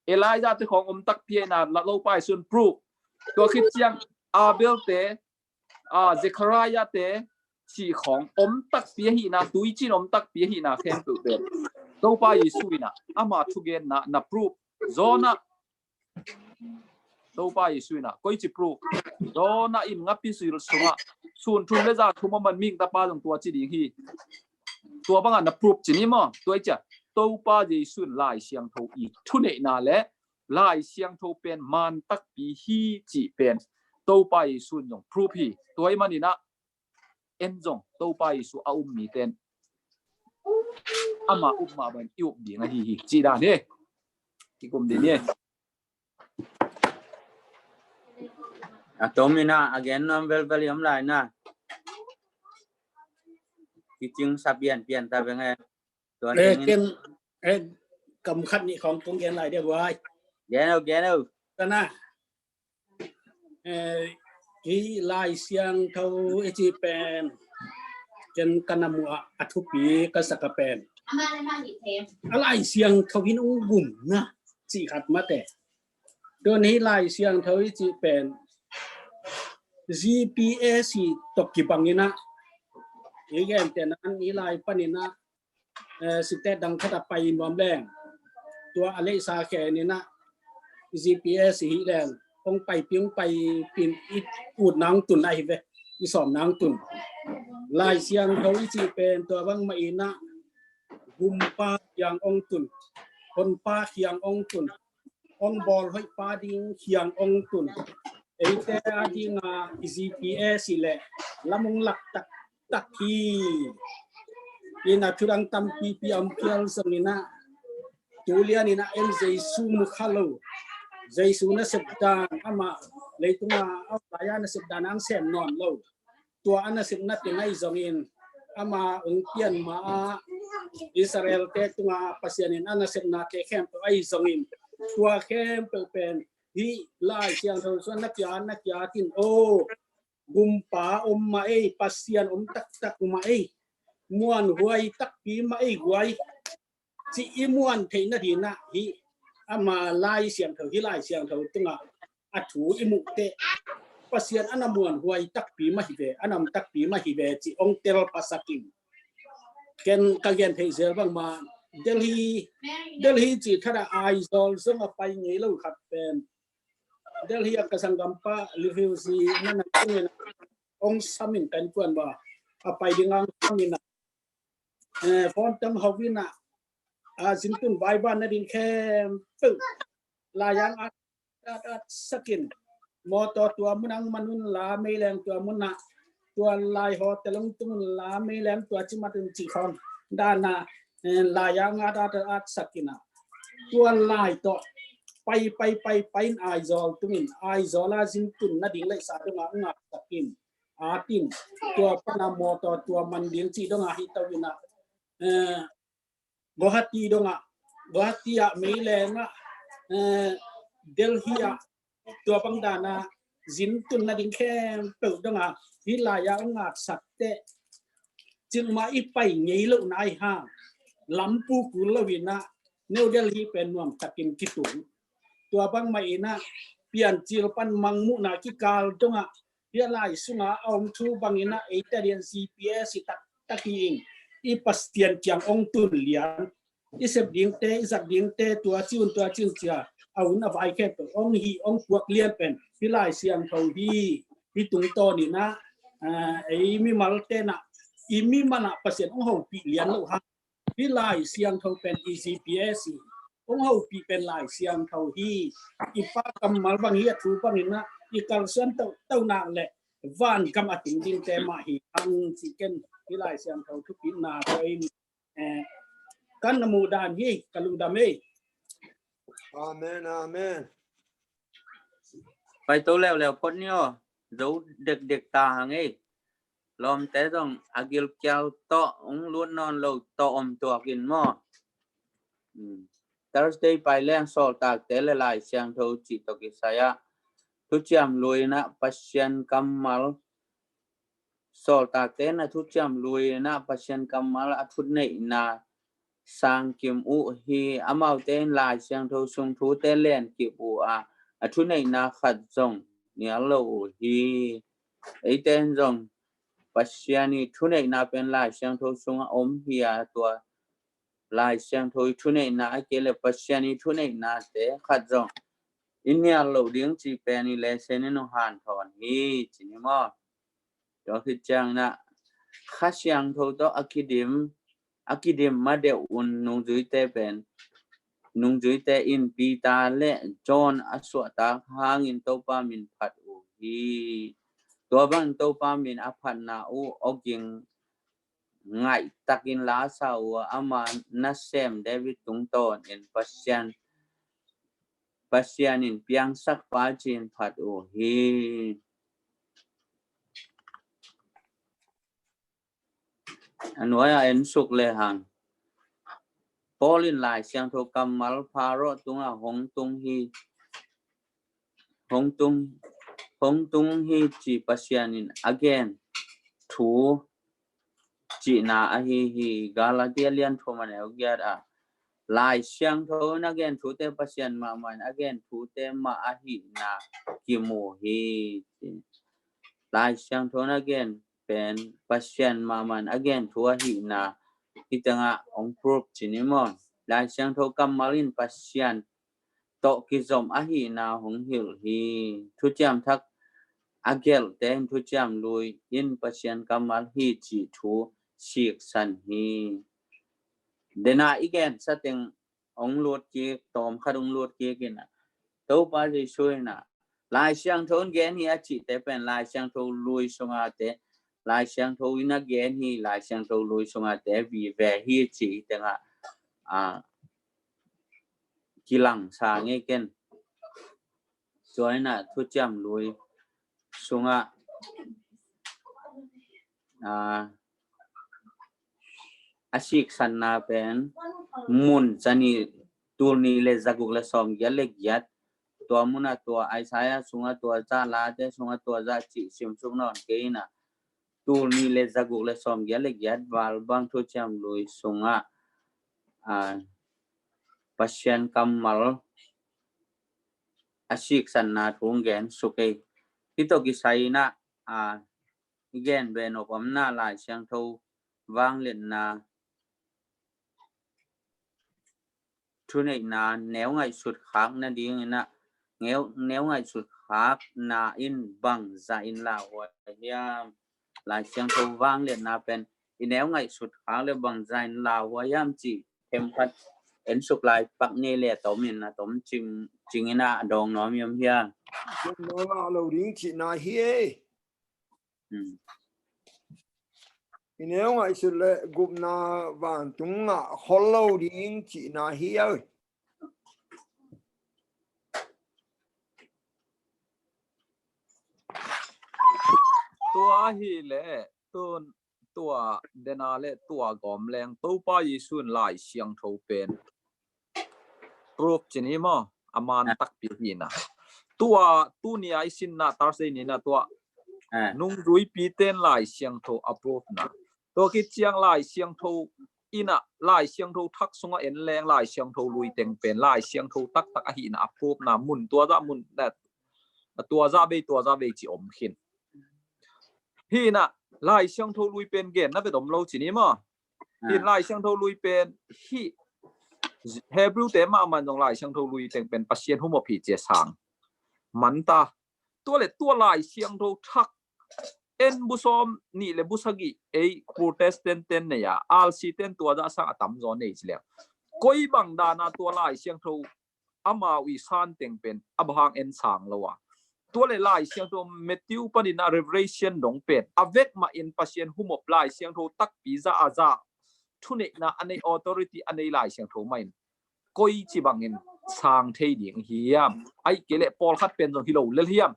เอลายาที่ของตักเปียนาละโลปาซุนพูฟตัวคิดเจียงอาเบลเตเจคารายาเตจีของตักเปียฮีนาตุยจินตักเปียฮีนาแค้นเปียเป็นโตปาจีซุยนาอามาทุเกนนาพูฟโซนาโตปายิสุนะก็อีจิปรูโดน่าอินงับพิสุรสุงะส่วนทุนเลจ่าทุมมันมิงตาปาจงตัวจีดีฮีตัวบางอันนับปรูจีนี่มั้งตัวเจ้าโตปายิสุนลายเสียงโทอีทุนเนนาเล่ลายเสียงโทเป็นมันตักปีฮีจีเป็นโตปายิสุนยงปรูพีตัวไอ้มันนี่นะเอ็นจงโตปายิสุอามีเต็นอามามาเป็นอิวดีนะฮีจีดาเนี่ยที่กุมดีเนี่ยTomina again vel yom lai na kiching sabian pian ta beng eตัวนี้กำคัดนี่ของตรงเกนlai dia boy genau kana i lai siang thau echi pen ken kanamu athupi kasakapen alai siang thau hin ungum na chi khat mate ตัวนี้ลายเสียงเท่าที่เป็น GPS ตกกี่ปังนี่นะอีกอย่างแต่นั้นนี้ลายปนินะสิแต่ดังขดับไปนวมแรงตัวอเล็กซาแกนี่นะ GPS สีแดงคงไปเพียงไปปีนอูดนางตุนไอเวอีสอมนางตุนลายเสียงเขาที่เป็นตัวบางมาอินะกุมปาอย่างองตุนคนปาเขียงองตุนองบอลให้ปาดิ้งเขียงองตุนไอแต่อดีงา GPS สิแหละละมุงหลักตักทีอินะชุดังตัมปีอัมเพียลสมินะJulia ni na el Jesu mukhalo Jesu na sebdan ama leitunga au laya na sebdan ang sem non lo tua ana sebna tinai zongin ama ungpian ma Israel te tunga pasianin ana sebna te khem to ai zongin tua khem pe pen hi lai siang tho suan na kya tin o gumpa ma ei pasian tak ma ei muan huai tak pi ma ei huai chỉ imuan thấy nó thì na hi ama lai xiang thầu hi lai xiang thầu tung à chú imu te pasien anam muan huai tak pi ma hi ve anam tak pi ma hi ve chỉ ông tel pasakim ken kagen thei zel bang ma Delhi chỉ thada ai zol song a pai ngei lo khat pen Delhi ka sangam pa review si na ông samin kan kuan ba a pai dingang samin na phone tam hovina Zintun Vaiban na din kem tu layang at sakin moto tua munang manun la meleng tua muna tua lai ho telung tung la meleng tua cimatun cikon dana layang at sakina tua lai to pai ai zol tumin ai zola zintun na din lai sa nga sakin atin tua pana moto tua mandil ci dong hitawina Guwahati donga Guwahati ya meilenga Delhi ya tua pangdana zintun na din kem pe donga hilaya nga satte chingma ipai ngeilo nai ha lampu kulawina New Delhi penwam takin kitung tua bang mai na pian chilpan mangmu na kikal donga hilai sunga om thu bangina Italian CPS taking ipastian tiang ong tun lian isep ding te izak ding te tua chiun chia aun avai ke to ong hi ong puak lian pen hilai siang thau hi tung to ni na ei mi mal te na i mi mana pasien ong ho pi lian lo ha hilai siang thau pen ECPS ong ho pi pen lai siang thau hi ipa kamal bang hi thu bang na ikal san tau na le van kam ating ding te ma hi ang chicken hilai siam thau thu pin na toi kan namu dan hi kaludame amen phải tố leo phốt nhớ dấu đực ta hàng ấy lom té dòng agil keo to ông luôn non lâu to tua kinh mò Thursday bài lên sol tạc té lại siang thâu chỉ to cái saya thu chiam lui na pasien kamal sol tạc té na thu chiam lui na pasien kamal athut nei na sang kim u hi amau ten lai siang thâu sung thu té len ki u thu nei na khat zong nia lo hi ei ten zong pasiani thu nei na pen lai siang thâu sung om hi tua lai siang thâu thu nei na ke le pasiani thu nei na te khat zong inia lo ding chi pen le sen no han thon hi chi ni mo do khi chang na kha siang thâu to akidim ma de un nung zui te pen nung zui te in pi ta le John aswa ta hang in to pa min phat u hi to bang to pa min aphan na u oging ngai takin la sau ama na sem David tung ton in pasian in piang sak pa chin phat u hi anwaya en suk le hang Polin lai siang tho kamal pharo tunga hong tung hi chi pasianin again thu chi na hi galatian thoman eugiat lai siang tho na gen thu te pasien ma man again thu te ma a hi na ki mo hi lai siang tho na gen pen pasien ma man again thu a hi na kitanga ong proof chinimon lai siang tho kamalin pasien to ki zom a hi na hong hil hi thu cham thak agel ten thu cham lui in pasien kamal hi chi thu sik san hi dena again sateng ong luot ki tom khadung luot ki kina to pa ji shui na lai siang thon gen hi a chi te pen lai siang tho lui songa te lai siang tho ina gen hi lai siang tho lui songa te vi ve hi chi tenga kilang sa nge ken choi na thu cham lui songa asik san na pen mun chani turni le zaguk le som gyal le gyat to muna to aisaya sunga to cha la te sunga to za chi sim sung non ke na turni le zaguk le som gyal le gyat wal bang thu cham lui sunga pasien kamal asik san na thung gen suke kito ki sai na gen be no pam na lai siang tho wang len na thu này na nếu ngày sụt khác na đi na nếu ngày sụt khác na in bằng za in là hoa yam lại xem thâu vang liền na pen nếu ngày sụt khác le bằng za in là hoa yam chỉ thêm phát en sụt lại bắc nghe le tóm mình na tóm chừng na dong nó miếng hia nó là lâu đến chị na hia nếu ngày xưa lệ gục na vàng chúng ngạ khó lâu đến chị na hia ơi tua hi le tua dena le tua gom leng to pa yi sun lai siang tho pen proof chini mo aman tak pi hi na tua tu ni ai sin na tar se ni na tua nung rui pi ten lai siang tho approve na to ki chiang lai siang tho ina lai siang tho thak sunga en leng lai siang tho lui teng pen lai siang tho tak tak a hi na approve na mun tua da tua za be chi om khin hi na lai siang tho lui pen gen na be dom lo chi ni mo hi lai siang tho lui pen hi Hebrew te ma man dong lai siang tho lui teng pen pasien hu mo phi che sang man ta tua lai siang tho thak en busom ni le busagi e protestant ten ne ya al si ten tua da sa atam zo nei chile koi bang da na tua lai siang tho ama wi san teng pen abhang en sang lawa tua le lai siang tho Matthew panina revelation dong pen avek ma in pasien humop lai siang tho tak pizza aza thune na anei authority anei lai siang tho main koi chi bangin sang thei ding hiam ai kele pol khat pen jong hilo le hiam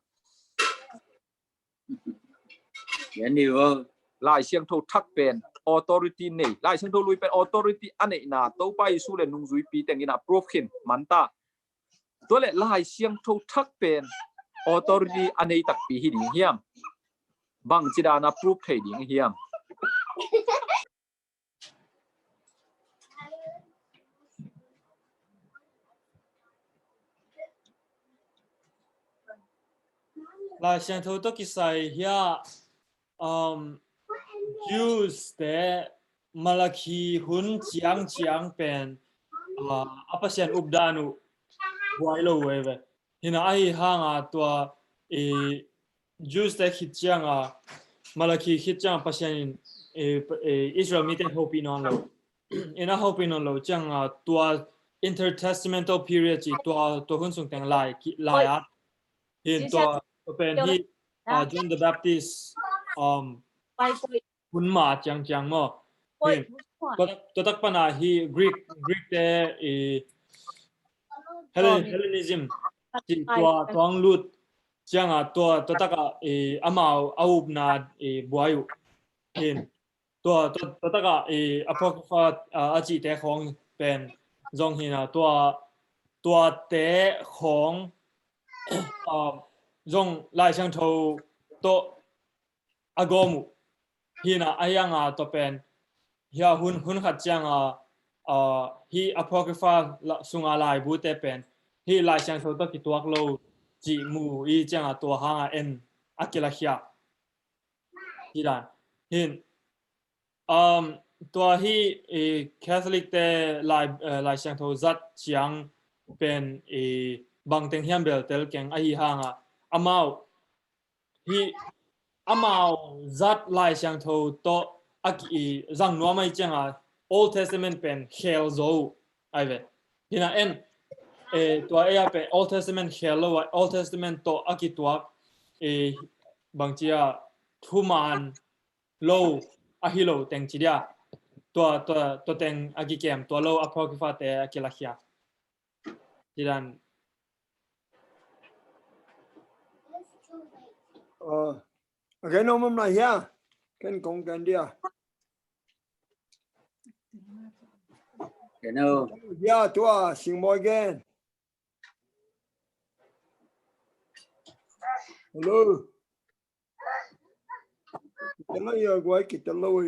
lai siang tho thak pen authority nei lai siang tho lui pen authority anei na to pai su le nung zui pi teng ina proof khin manta to le lai siang tho thak pen authority anei tak pi hi ding hiam bang chida na proof thei ding hiam lai siang tho to ki sai hia Jews te Malachi hun chiang pen apasian ubdanu huai lo we hina ai hanga tua Jews te khichiang Malachi khichiang pasian Israel mi te hoping on lo ina hoping on lo chang tua intertestamental period chi tua hun sung teng lai a hin tua pen hi John the Baptist hun ma chang mo hin to tak pana hi Greek te Hellenism chi tua tong lut chang tua to tak amao aup na buayu hin tua to tak apocrypha achi te khong pen jong hina tua te khong jong lai siang tho to agomu hina ayanga to pen hia hun khat chang hi apocrypha sunga lai bu te pen hi lai siang tho to ki tuak lo ji mu I changa to hanga en akila hia hi dan hinตัวที่แคทอลิกแต่ลายเชียงโทจัดเชียงเป็นบางเต็งเฮียมเบลเตลเก่งไอห่างอ่ะอามาที่อามาจัดลายเชียงโทโตอักจังนัวไม่เจ้า Old Testament เป็นเฮลโซไอเวที่นั่นตัวเป็น Old Testament เฮลโล Old Testament โตอักตัวบางทีทุมันโลอะฮิโลเต็งจีเดียตัวเต็งอากิเกมตัวโลอะพอกิฟาเตอะกิลาเคียจีดันcái nó mầm này ya cái công cái dia cái nó ya tua sinh môi gen hello cái nó giờ quay cái lâu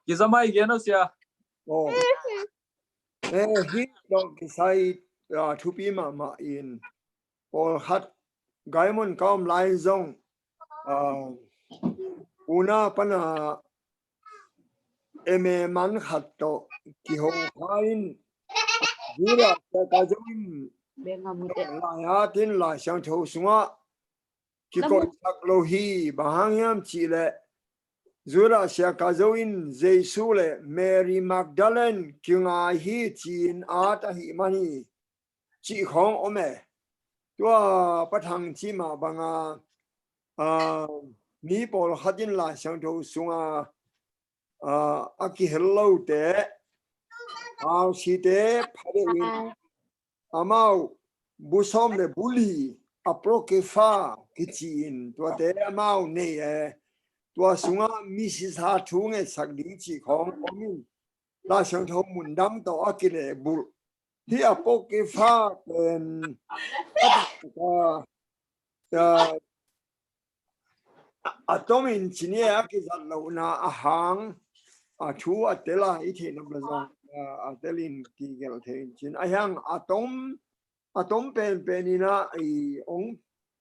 cái gì mà cái nó xia oh hit dong cái sai thu pi mà in Paul hat Gaimon kaum lai zong una pana eme man khat to ki ho hain jura ka jom la ya tin la sang tho sunga ki ko tak lo hi bahang yam chi le jura sia ka join jesu le Mary Magdalene ki nga hi chin a ta hi mani chi khong omeตัวประทังที่มาบางมีปอลขัดินลาช่างทูสุงอากิเฮลโลเตเอาชีเตพาเดวินอามาบุษมเลบุลีอโปรเกฟากิจินตัวเตอามาเนี่ยตัวสุงมีสิสาทุงสักดีจีของอมินลาช่างทูมุนดำต่ออากิเลบุลที่อโปเกฟาเป็นatomin chinia ki zat lo na ahang thu atela I the na bazong atelin ki gel the chin ahang atom pen ina I ong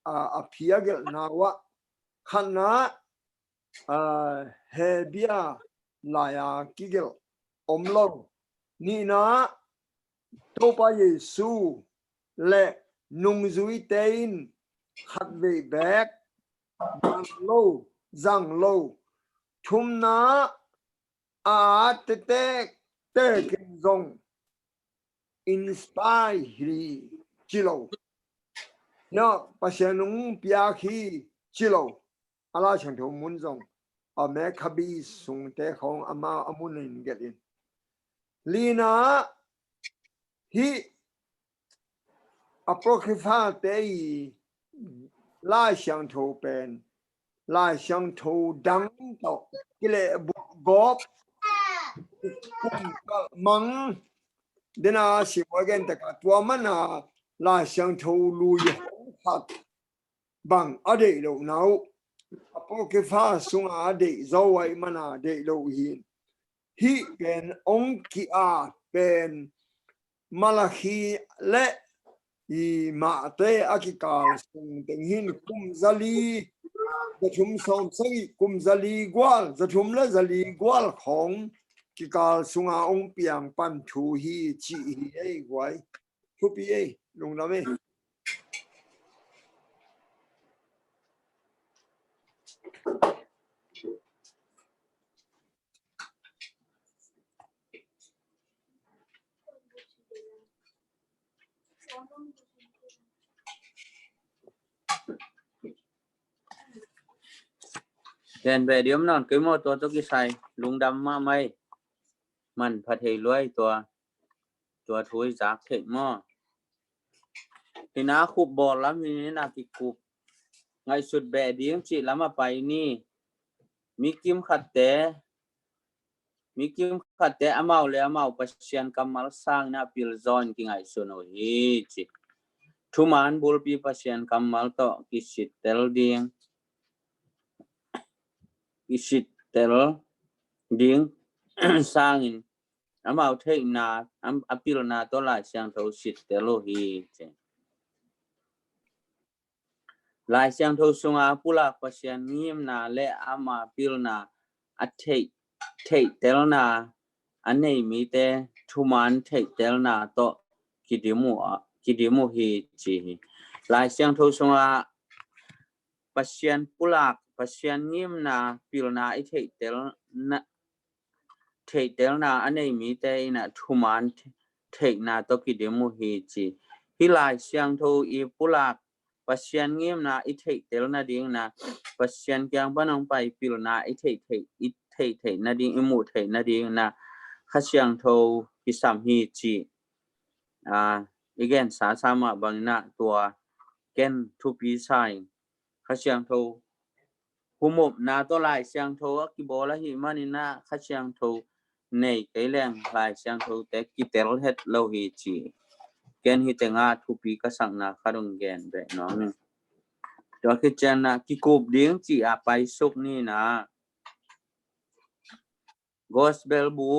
a phia gel na wa khana hebia la ya ki gel omlo ni na to pa yesu le nung zui tein khat ve bek zang lo thum na te kin zong inspire chilo no pasianung pia khi chilo ala chang tho mun zong a me khabi sung te khong ama amunin gelin lina hi apocrypha te la xiang thou pen la xiang thou dang to kile gop mang dena si wagen ta ka tua mana la xiang thou lu yi hat bang ade lo nau apocrypha sung ade zo wai mana de lo hi pen ong ki a pen malachi le I mate akikal sung tenghin kum zali zathum som sagi kum zali gwal zathum la zali gwal khong kikal sunga ong piang pan thu hi chi hi ei gwai thu pi ei lung la me Then về điểm non cứ mộtตัวcái sai lung đâm mà mày mình phải thấy lốiตัวthui giác thế mà thì nó khúc bò lắm thì nó cái cục ngày suốt về điểm chỉ lắm mà phải ni mi kim khát té amau le amau pasian kamal sang na pilzon ki ngày suốt nó hi chỉ thuman bul pi pasian kamal to kisit tel ding isit tel ding sangin amau thei na apil na to lai siang tho sit te lo hi che lai siang tho sunga pula pasian ngim na le ama pil na a thei tel na anei mi te thuman thei tel na to kidimu hi chi lai siang tho sunga pasian pulak pasian ngim na pil na I thei tel na anei mi te na thuman thei na to kidimu hi chi hi lai siang tho I pulak pasian ngim na I thei tel na ding na pasian kyang banang pai pil na I thei na ding imu thei na ding na kha siang tho ki sam hi chi again sa sama bang na tua ken thu pi sai kha siang tho humop na to lai siang tho ki bola hi manina kha siang tho nei cái leng lai siang tho te ki tel het lo hi chi ken hi te nga thu pi ka sang na kharung gen be no ni to ki chan na ki kop ding chi a pai sok ni na gospel bu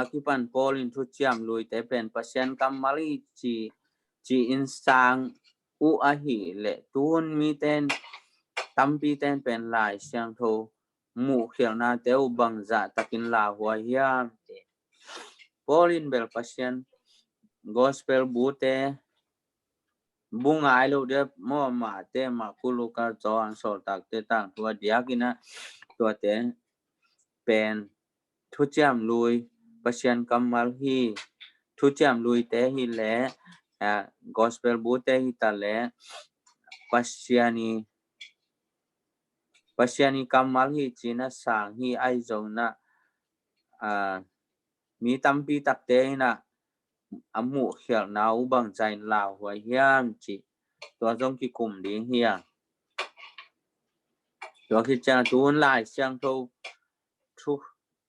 akipan polin thu chiam lui te pen pasien kamali chi in sang u a hi le tun mi ten tampi ten pen lai siang tho mu khial na te u bang za takin la hua hiam te polin bel pasien gospel bu te bungai lo de mo ma te ma kulu ka zo an sol tak te tang tua diakina tua te pen thu chiam lui pasien kamal hi thu chiam lui te hi le gospel bu te hi ta le pasiani kamal hi china sang hi ai zo na mi tampi tak te na amu khial na u bang zain la hua hiam chi tua jong ki kum ding hia tua ki cha tun lai siang tho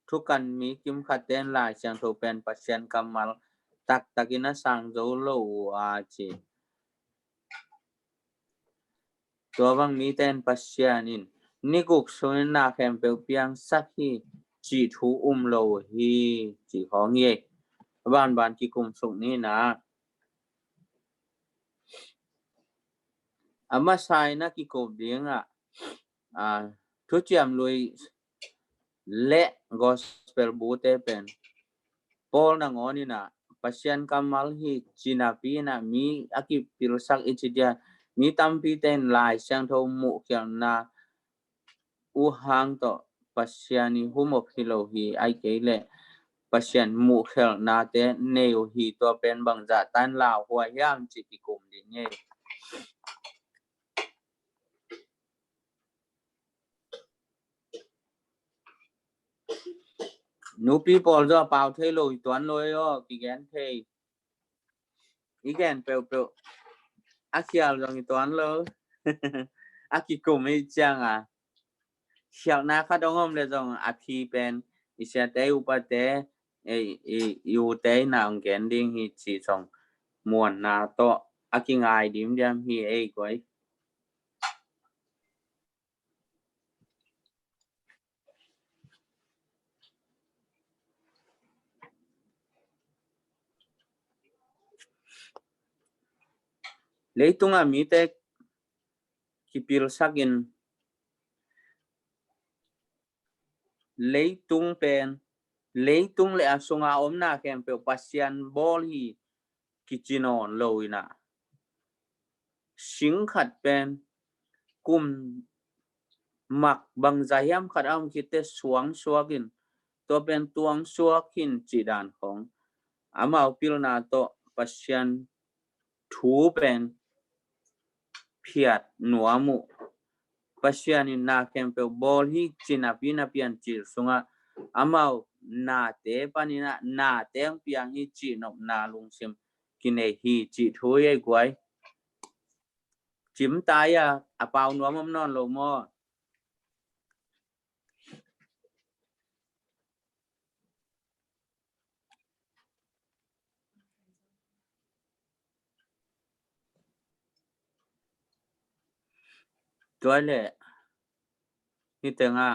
thu kan mi kim khat ten lai siang tho pen pasien kamal takina sang zo lo a chi tua bang mi ten pasianin ni guk soin na khem pe piang sak hi chi thu lo hi chi khong ye ban ki kum suk ni na ama sai na ki ko ding thu chiam lui le gospel bu te pen pol na ngoni na pasian kamal hi china pi na mi aki pil sak ichidia mi tampi ten lai siang tho mu kyang na u hang to pasiani humo philo hi ai ke le pasian mu khel na te neo hi to pen bang za tan la hua yam chi ki kum di nge nu people do pau thei lo tuan lo yo ki gen thei igen pe akial dong tuan lo aki kum ei chang khial na kha dong om le dong athi pen isia te upa te yu te na ong gen ding hi chi chong muan na to aki ngai dim diam hi ei koi leitung a mi te kipil sakin leitung pen leitung le asunga omna kem pe pasian bol hi kichinon loina sing khat pen kum mak bang zayam khat am kite suang suakin to pen tuang suakin chidan khong amau pil na to pasian thu pen phiat nuamu pasiani na kem pe bol hi china pina pian chil sunga amau na te panina na teng piang hi chi nop na lungsim kine hi chi thui ai kwai chim tai apau nuam om non lo mo toile hi tenga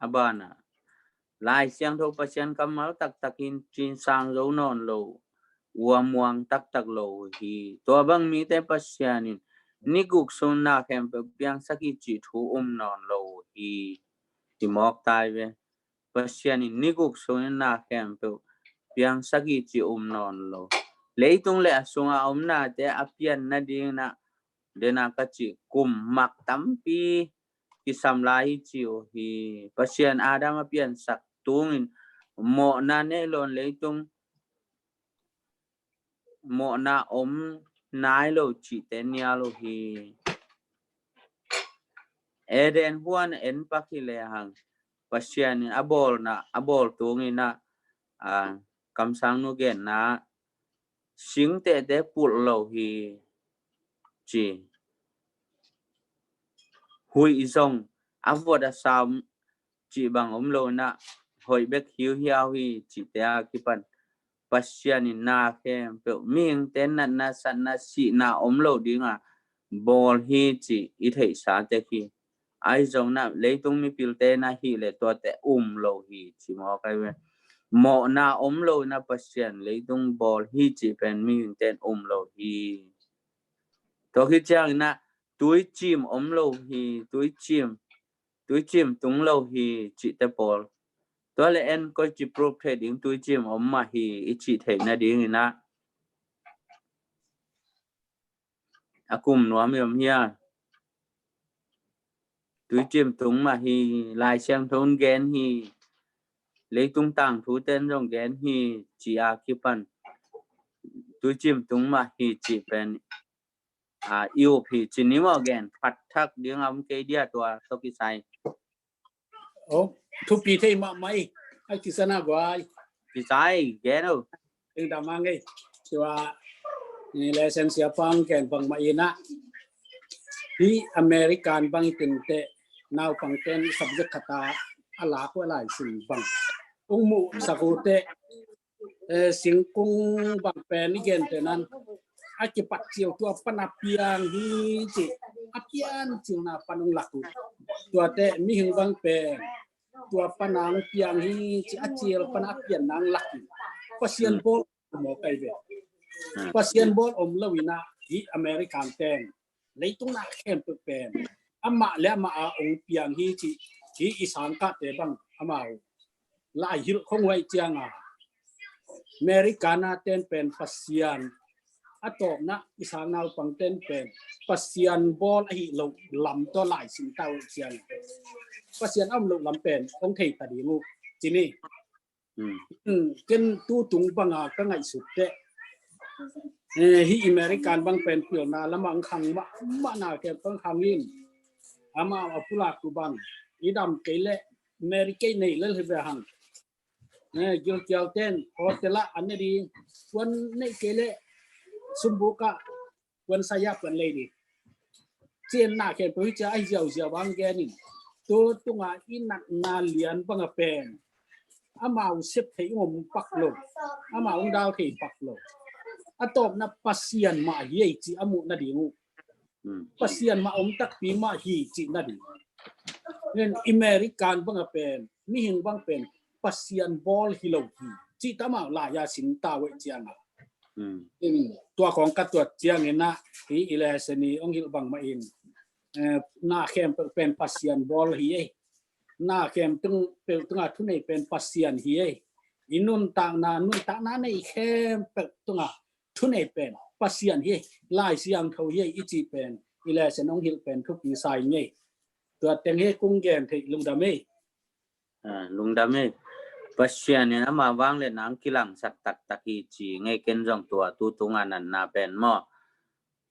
abana lai siang tho pasien kamal tak takin chin sang zo non lo uamuang tak tak lo hi to bang mi te pasianin niguk sun na kem pe piang saki chi thu non lo hi timok tai ve pasianin niguk sun na kem pe piang saki chi non lo leitung le sunga na te apian na ding na dena ka chi kum mak tampi kisam lai chi hi pasian adam apian sak tungin mo na ne lon leitung mo na nai lo chi te nia lo hi eden huan en pakile hang pasian abol tungin na kam sang nu gen na sing te pul lo hi chi hui zong avoda sam chi bang lo na hoi bek hiu hiao hi chi te kipan pasian na kem pe ming ten na san na si na lo dinga bol hi chi I thei sa te ki ai zong na leitung mi pil te na hi le to te lo hi chi mo kai we mo na lo na pasian leitung bol hi chi pen ming ten lo hi to hi chang na túi chim lo hi túi chim tung lo hi chi te pol to le en ko chi proof the ding túi chim ma hi I chi the na ding na akum nuam yom hia túi chim tung ma hi lai sang thon gen hi lấy tung tang thu ten rong gen hi chi kipan túi chim tung ma hi chi pen yêu thì chỉ nếu mà gen phát thắc tiếng âm cái dia tua to ki sai thu pi thei ma mai ai ki sana gwai ki sai gen đâu ing da mang ngai tua ni license pang ken pang ma ina hi American bang tin te now pang ten subject kata ala ko lai sin bang ung mu sakute singkung bang pen ni gen te nan aki pat chiu tua panapian hi chi apian chiu na panung laku tua te mi hing bang pe tua panang piang hi chi achiel panapian nang laku pasien bol mo kai ve pasien bol lawina hi American ten leitung na kem pe pen ama le ma ong piang hi chi hi isan ka te bang ama lai hil khong wai chiang Americana ten pen pasien atop na isang naw pang ten pen pasian bol hi lo lam to lai sin tao sian pasian lo lam pen ong thei ta di ngu chini ken tu tung banga ka ngai su te hi American bang pen pil na lamang khang ma na ke pang khangin ama apula ku bang idam kele American nei le he hang gil kiao ten hotela anedi wan nei kele sumbuka wan saya pan lady chen na ke pui cha ai jiao jiao bang ge ni to tunga inak na lian bang pen amau sep thei ngom pak lo amau dao thei pak lo atop na pasian ma ye chi amu na dingu pasian ma tak pi ma hi chi na di nen American bang pen mi hin bang pen pasian ball hilo hi chi tama la ya sin ta we chiangตัวของกัดตัวเจียงนะที่อิเลสนีองค์ฮิลบังมาอินหน้าเข้มเป็นปัสเซียนบอลฮีหน้าเข้มตึงเป็นตึงทุนในเป็นปัสเซียนฮีอินุนต่างนาในเข้มเป็นตึงทุนในเป็นปัสเซียนฮีไล่เสียงเขาฮีอิจิเป็นอิเลสนองฮิลเป็นทุกปีไซน์นี่ตัวเต็งฮีกุ้งแกนที่ลุงดามีpasian ni ama wang le nang kilang sak tak hi chi ngai ken jong tua tu tunga nan na pen mo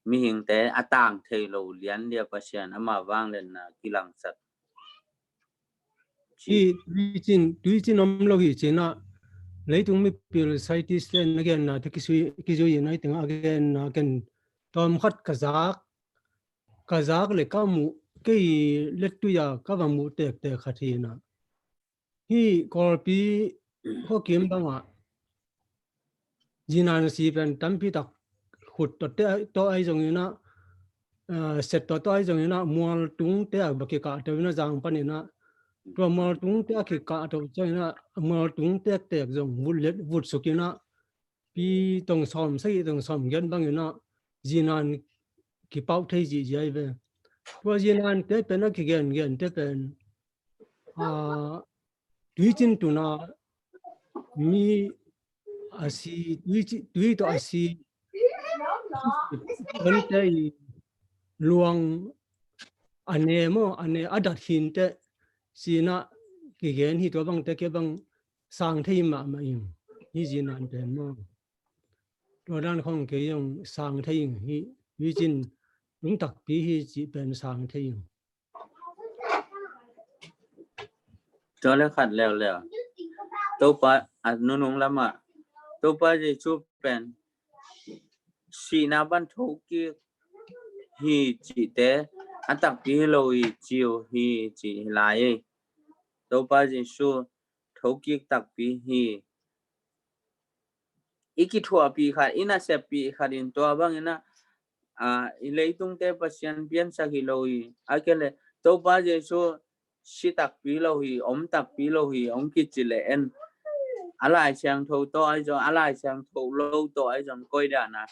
mi hing te atang thei lo lian dia pasian ama wang le na kilang sak chi duijin lo hi chena leitung mi pil scientist len again na ki zui nai teng again na ken tom khat kazak le kamu ke letu ya ka ba mu tek te khathina hi korpi ho kim banga jinan si pen tampi tak khut to ai jong ina set to ai jong ina mual tung te ba ke ka te na jang panina ตัวมอตุงเตะขีกาตัวใจนะมอตุงเตะแตกจงวุดเล็ดวุดสุกินะปีตรงซ้อมใส่ตรงซ้อมกันบางอยู่นะจีนันขีเป้าไทยจีใจไปตัวจีนันเตะเป็นนักขีเงินเตะเป็นดุยจินตุนะมีอาศีดุยตัวอาศีเป็นเตะลวงอันเนโมอันเนอดัดหินเตะสีน่ะกิเกนที่ตัวบังเตะเก็บังสร้างที่มาอยู่นี่จีนันเป็นโมตัวด้านของเกยงสร้างที่ที่วิจินลุงตักปีที่จีเป็นสร้างที่จอแล้วขัดแล้วตัวปะอันนุ่งละมาตัวปะจะชุบเป็นสีนาบันทุกิฮีจีเตอันตักปีโลอีจิวฮีจีลายตัวปะจะชูทุกิตักปีฮีอีกทั่วปีค่ะอินาเซปีค่ะดินตัวบางนะอิเลยตุงเตปเซียนเปียนสักโลอีอาเกเลตัวปะจะชูสิตักปีโลอีตักปีโลอีกิจิเลนอะไรเชียงทูตัวไอ้จงอะไรเชียงทูโลตัวไอ้จงก้อยเดานะ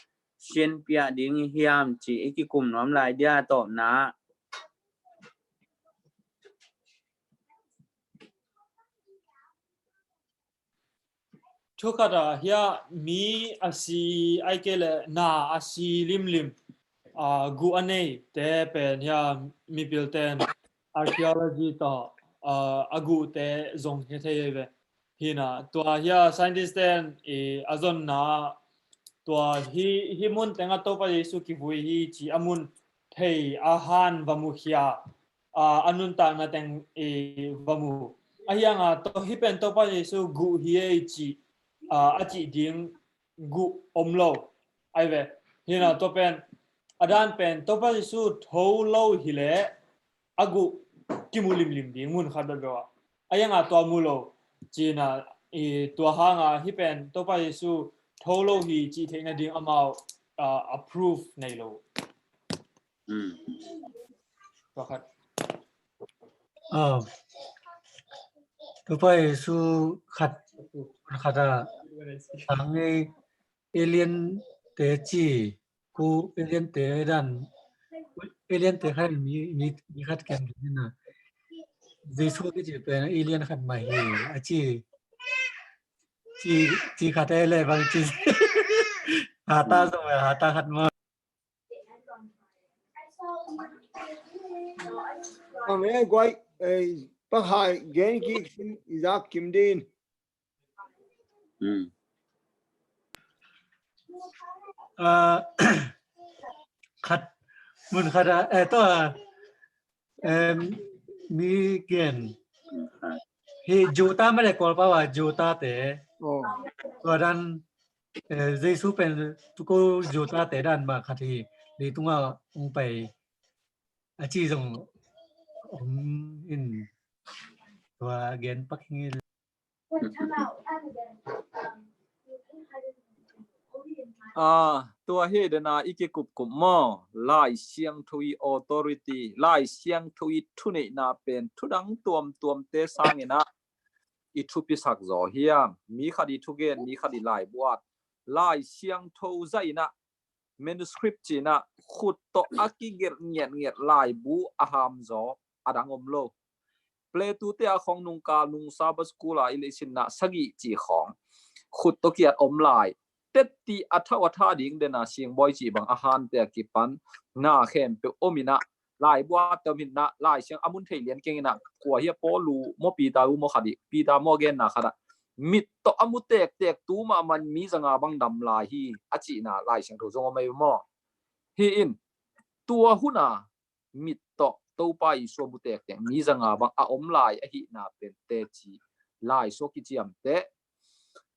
เชียนเปียดิ้งฮิยามจีอีกกลุ่มน้ำลายเดียต่อนะทุกขณะเฮียมีอาศีไอเกลนาอาศีลิมกูอันนี้แต่เป็นเฮียมีบิลเทนarchaeology ต่ออากูแต่จงเฮเทียเวฮีน่ะตัวเฮีย scientist อาจนน่ะตัวฮีมุนแต่งตัวไปสุกิบุยฮีจีอามุนเทอาหารวามุขยาอันนุนตานาแต่งวามุอายังตัวฮีเป็นตัวไปสุกูฮีจีอาจิดิงกูอมโลไอเวฮีน่ะตัวเป็นอาดานเป็นตัวไปสุทูโลฮีเลอากูกิมูลิมดิงมุนขัดแบบว่าอายังตัวมูโลจีน่ะตัวหางฮีเป็นตัวไปสุทูโลฮีจีเทนดิงอามาapprove ในโลตัวขัดตัวไปสู่ขัดทางเอเลียนเตจีกูเอเลียนเตดันเอเลียนเตขันมีขัดกันนี่นะดิสูที่จะเป็นเอเลียนขันใหม่อาจีขัดอะไรบางจีหาตาสมัยหาตาขัดมาแม่กวยปะหายเกณฑ์กี่จากคิมดินขัดมันขัดตัวมีเกณฑ์ฮีจูตาไม่ได้กอลป่าวจูตาเตะตัวดันเจสุเป็นทุกจูตาเตะดันมาขัดที่ดีตรงว่าองไปอาชีพอินตัวเกณฑ์ปักงี้ตัวเฮเดนาอีกกุบมอลายเชียงทวีออโตริตี้ลายเชียงทวีทุเนนาเป็นทุดังตัวมเตสังเงนะอีทุปิสักจอเฮียมีคดีทุเกนมีคดีลายบวชลายเชียงทวใจนะmanuscript จีนะขุดต่ออากิเกเงียลายบูอาหามจออดังอมโลเปลตูเตียของนุงกานุงซาบสกุลาอิเลชินะสกิจีของขุดตอเกียดอมลายเต็ดตีอัฐวัฒน์ดิ่งเดน่าเสียงบอยจีบังอาหารเตียกิปันน่าเข้มเปอมินะลายบัวเตมินะลายเสียงอามุนเทเลียนเก่งนะกว่าเฮียปอลูโมปีตาลูโมขัดีปีตาโมเกนนะขนาดมิดต่ออามุเตกตูมามันมีสังอาบังดำลายฮีอาจีน่าลายเสียงถูกจงไม่มอฮีอินตัวหุนามิดต่อตัวไปส่วนมุเตกมีสังอาบังอาอมลายอหินาเป็นเตจีลายโซกิจิยมเต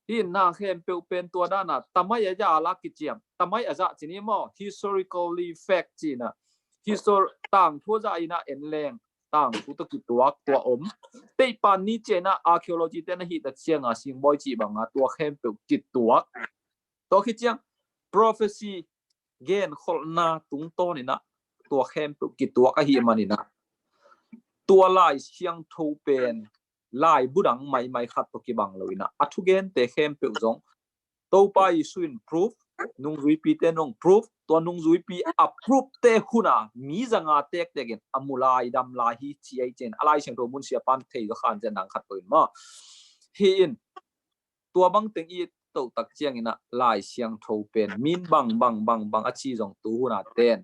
ที่นาเข้มเป็นตัวด้านน่ะทำไมจะลักกิจยมทำไมอาจจะจีนี่มั่ว historically fact จีน่ะ ต่างทั่วใจน่ะเอ็นแรงต่างทุกกิจตัวแต่ปานนี้เจน่ะ archaeology เต้นหิตเชียงอ่ะสิงบอยจีบังอ่ะตัวเข้มเป็นกิจตัวคิดยัง prophecy เกณฑ์คนน่ะตุงโตนี่นะตัวเข้มเป็นกิจตัวก็เฮียมันนี่นะ ตัวลายเสียงทูเป็นลายบุดังไม่ขัดตกิบังเลยนะอัทุเกนเตะเข้มเปียวจงตัวไปสุน proof นุ่งจุยปีเตนุ่ง proof ตัวนุ่งจุยปี approve เตะคุณะมีจังอาเตะเตะกันอมูลายดำลายฮีจีไอเจนอะไรเสียงทูมุนเสียปันเทยก็ขันเจนดังขัดตัวมาเฮียนตัวบังเต็งอีตัวตักเจียงนะลายเสียงทูเป็นมินบังอาชีจงตัวคุณะเต้น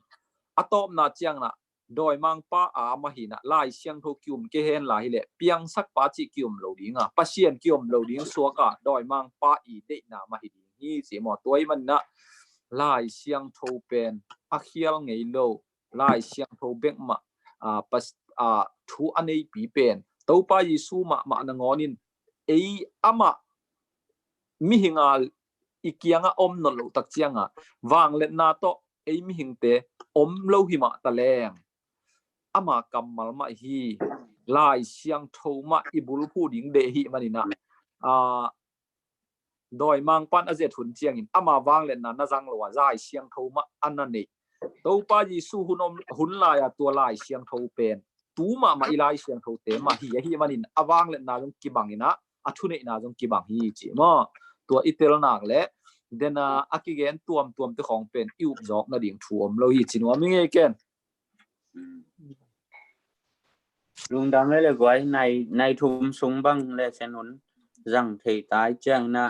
อะตอมนาเจียงนะโดยมังป้าอามาหินะลายเสียงทูคิวมเกเฮนลายเละเปียงสักป้าจิคิวมโลดิ้งอ่ะป้าเชียนคิวมโลดิ้งสัวกะโดยมังป้าอีเดนามาหินี่เสียหมอตัวมันนะลายเสียงทูเป็นอักเฮียลไงโลลายเสียงทูเบกมาปัสทูอันนี้ปีเป็นตัวป้ายิสูมานงอนินอามามิหิงอาอีกยังอมนโลตักเจียงวางเล่นนาโตมิหิงเตอมโลหิมะตะแลงอามากำมัลมาฮีลายเสียงโทมาอิบุลพูดิงเดหิมันนี่นะโดยมังปันอาเจทุนเจียงอินอามาวางเล่นนาจังหลวงลายเสียงโทมาอันนั้นนี่ตัวป้ายิสูหุนลายตัวลายเสียงโทเป็นตูมาอีลายเสียงโทเตมาฮีมันนี่อาวางเล่นนาจงกิบังนี่นะอัทุเนนาจงกิบังฮีจีมาตัวอิเตลนักเละเดน่าอากิเกนตัวมตัวของเป็นอิวจอกนาดิ่งถ่วมเราฮีจีนัวมิเงเกนลุงดำเลยกว่าในทุ่มสูงบังและเชนุนรังเทตายเจ้งนะ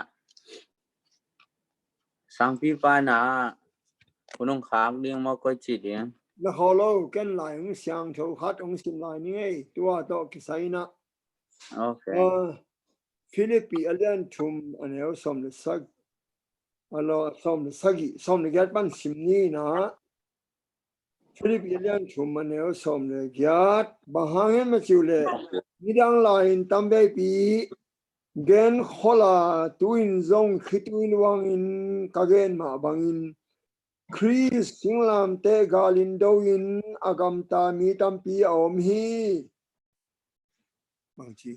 สังพีปานาคุณองขามเลี้ยงมาก็จีเดียงแล้วเขาเล่ากันหลายองเสียงโชว์คัดองสิมหลายนี่ตัวต่อกิไซนะโอเคฟิลิปปีอันเดียนทุ่มอันนี้สมฤษักอันเราสมฤษักสมฤษักบันสิมนี่นะฟิลิปปีอันเดียนทุ่มอันนี้สมฤษักบางแห่งมาจิวเลยมีดังหลายตั้มเบปีเกนขล่าตัวอินซงคิดวินวังอินกาเกนมาบางอินคริสสิงลามเตกาลินโดอินอากามตามีตัมปีอมฮีบางที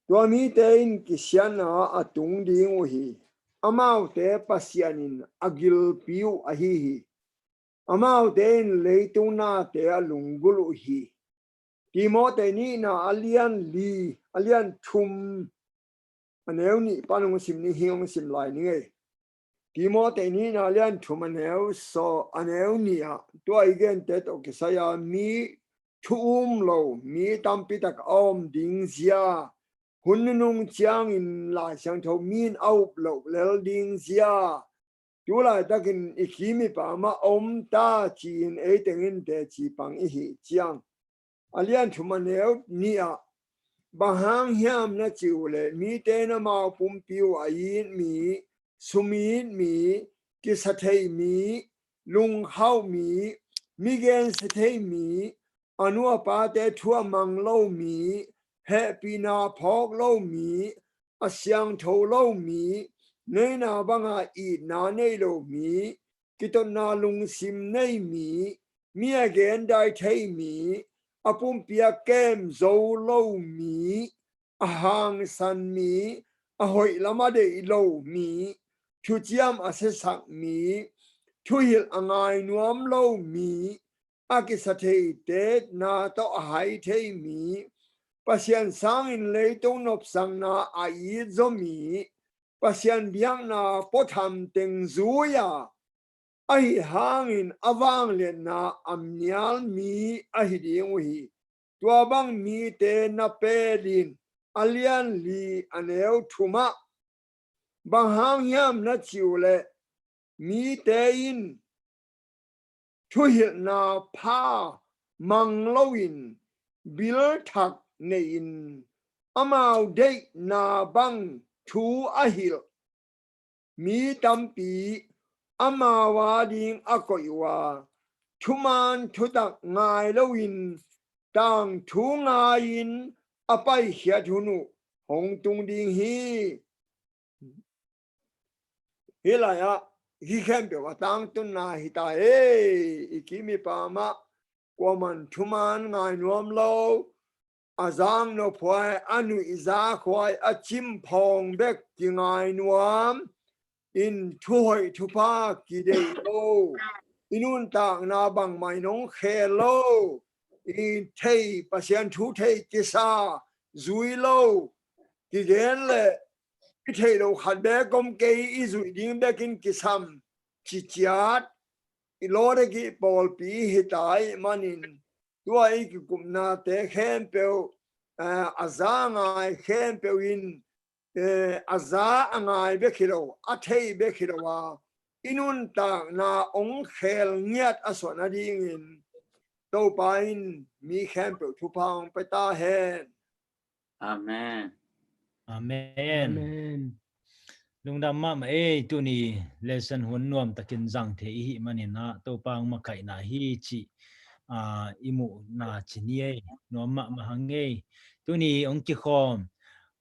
ตัวมีเตอินกิเชียนาอตุงดิงวฮีอามาวเตปัสยานินอากิลปิวอฮีอามาวเตอินเลตุนาเตอลุงกุลุฮีที่มอเตนี่นะอเลียนลีอเลียนชุมอันเอวนี่ปานงสิมนี่หิงสิมลายนี่ที่มอเตนี่นะอเลียนชุมอันเอวโซอันเอวนี่อะตัวอีกเกนเตตโอเคสยามีชุมโลมีตัมปิตักอมดิงเสียหุ่นนุ่งเชียงอินลายเชียงทมีนเอาโลเลลดิงเสียตัวลายตะกินอีกขีมีปามาอมตาจีนเอเตงินเตจีปังอีหิเชียงอเลียนชุมันเอวนี่อะบางห้างเฮียมนะจิวเลยมีเตนมาปุ่มปิวอายินมีสุมีนมีกิสเทมีลุงเข้ามีเกนสเทมีอนุปาเตทั่วมังโลมีเฮปีนาพอกโลมีอาเซียงโทโลมีเนนาบังอาอีนาเนโลมีกิตนาลุงซิมเนมีเมียเกนได้เทมีอปุ่มเปียเกมโซโลมีอาหางสันมีอหอยละมาเดโลมีทุจยามอาเซสักมีทุหิลองายนวมโลมีอากิสเทเตนาโตอาหายเทมีปัสยันสังอินเลยตงนบสังนาอายิโซมีปัสยันเบียงนาปทำเต็งซูยาไอหางอินอวังเลนาอัมยาลมีอหิดิงวีตัวบังมีเตนเปดินอเลียนลีอันเอวทุมะบางหางยามนัดจิวเลมีเตอินทุหิลนาพามังโลวินบิลทักเนอินอมาวเดนาบังทูอหิลมีตัมปีอมาวาดิงอากอยวาทุมานทุตักงายโลวินต่างทูงายินอไปเขียทุนุหงตุงดิงฮีเฮลายะฮิเข้มเปว่าต่างตุนนาฮิตาอีกิมีปามะกว่ามันทุมานงายนวมโลอาจางโนพวยอนุอิจาควายอชิมพองเบกกิงายนวมอินทุยทุพากิเดโล inun ta na bang mai nong khelo in thei pasien thu thei kisa zui lo ki gen le ki thei lo khat be kom ke I zui ding be kin kisam chi chiat I lo de ki pol pi hitai manin tuai ki kumna te khem pe azanga khem pe in aza angai be khilo athei be khilo wa inun ta na ong khel ngiat asona ding in to pain mi khem pe thu pang pe ta hen Amen. Amen. Lung dam ma tu ni lesson hun nuam takin jang the hi manina to pang ma kai na hi chi imu na chinie nuam ma hange tu ni ong ki khom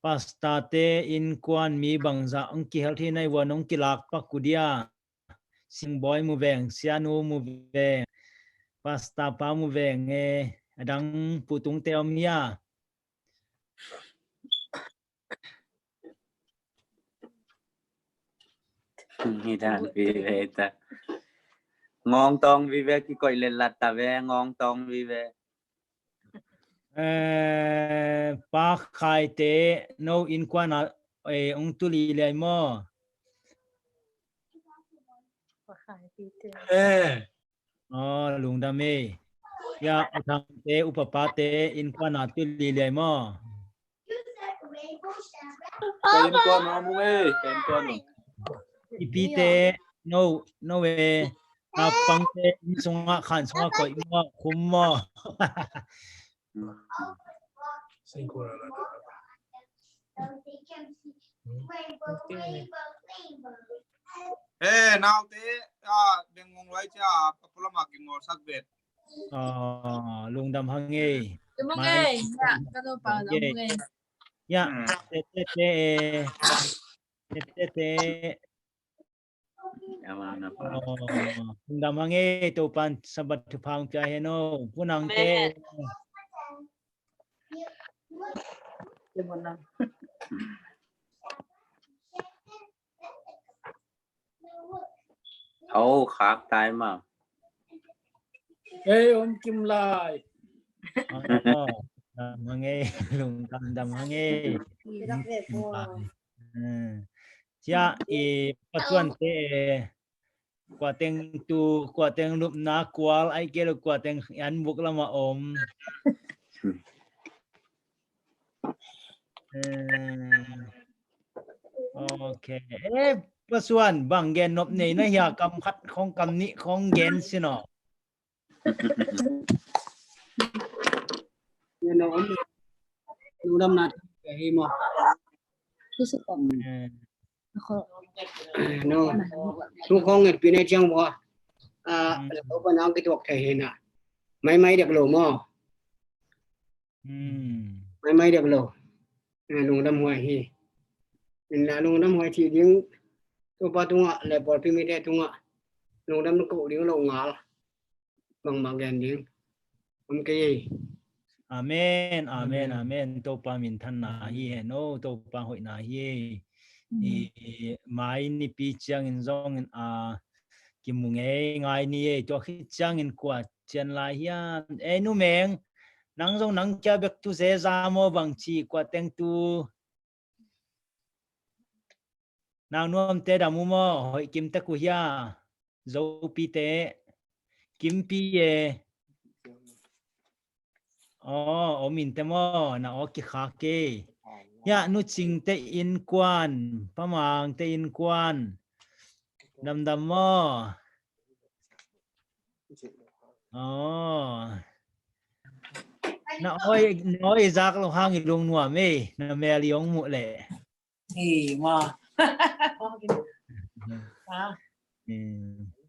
pasta te in kwan mi bangza ong ki hel thi nai won ong ki lak pa kudia sing boy mu veng sianu mu veng pasta pa mu veng e adang putung te om ya Ni dan vi ve ta ngon tong vi ve ki koi lên lạt ta ve ngon tong vi ve pa khai te no in kwana ong tu li le mo lung da me ya thang te upapa te in kwana tu li le mo Kain con nó mua ấy, kain con nó. ipi te no we na pang te sunga khan sunga koi mo khum mo Now te bengong lai cha papulama ki ngor sak bet. Lung dam hange Mungay, ya, kano pa na mungay. Ya, te lung dam hange to pan sabat tu phang cha heno punang te khác tai mà Om Kim Lai hange lung dam hange cha patuan te kwa teng lup na kwal ai ke lo kwa teng an buk lama om okay pasuan bang gen nop nei na ya kam khat khong kam ni khong gen sino Lung dam na hi mo no su khong nget pine chang bo ba nang ki tok thai na mai được lo mo mai được lo lung dam hoi hi là lung dam hoi chi ding to pa tunga le por pi mi de tunga lung dam ko ding lo ngal bang gen ding cái amen to pa min than na hi no to pa hoi na hi mai ni pi chang in zong in ki mu nge ngai ni to khi chang in kwa chen lai hian nu meng nang zong nang cha bek tu se za mo bang chi kwa teng tu nào nuông te đam mo hỏi kim ta ku ya zo pi te kim pi min te mo na o ki kha ke ya nu ching te in kwan pamang te in kwan dam mo na oi zak lo hang i lung nuam na me liong mu le mà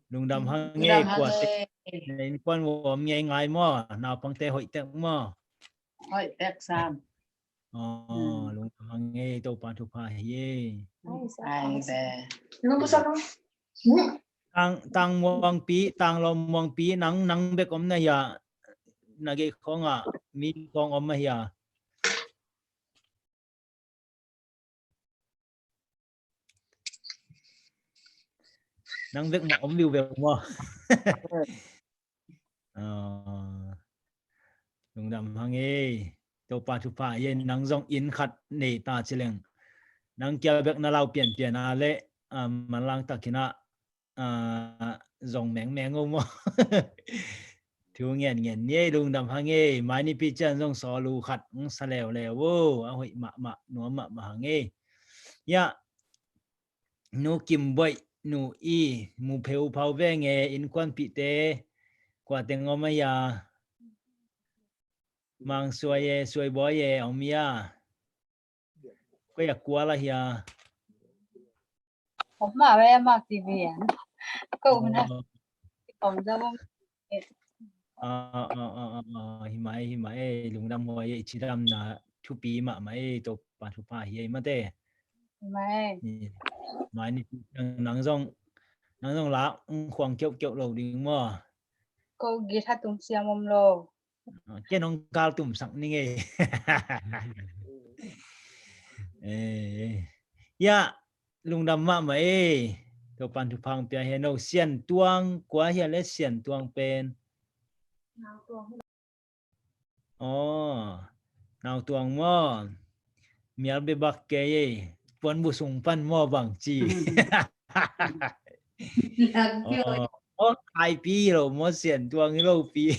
lung dam hang nghe kwa nên quan wo nghe ngai mo nào pang te hoi tek mo hỏi tẹt sam lung dam hang nghe to pa thu pa ye sai về tang muang pi tang lom muang pi nang be kom na ya na ge khong mi khong om ma ya năng việc mà ông việc mà lùng đầm hang ấy tàu pa thu pa yên năng dòng in khát nề ta chỉ leng năng kia việc na lau biển à lệ mà lang ta kina dòng mèng ông mà thiếu nghiền nhé lùng đầm hang ấy mai ni pi chân dòng sò lu khát sa lèo vô hội mạ nó mạ hang ấy ya nu kim boy nu i mu pheu phau ve nge in quan pi te qua tiếng ông ấy ya mang xuôi boy ye ông ya có ya qua là ya ông mà em mặc gì vậy cậu này ông ra không hi mai lùng đam hoài chỉ đam na thu pi mà mai to pa thu pa hi mà te mai ni nắng rong lá khoang kiệu đầu đi mà cô ghi hát tung xiêm ông lo cái nông cao tụm sẵn đi nghe ya lùng đam mà mai to pan thu phang pia he no xiên tuang quá hi le xiên tuang pen nào tuang mo mial be bak ke pon bu sung pan mo bang chi ai pi lo mo xiên tuang lo pi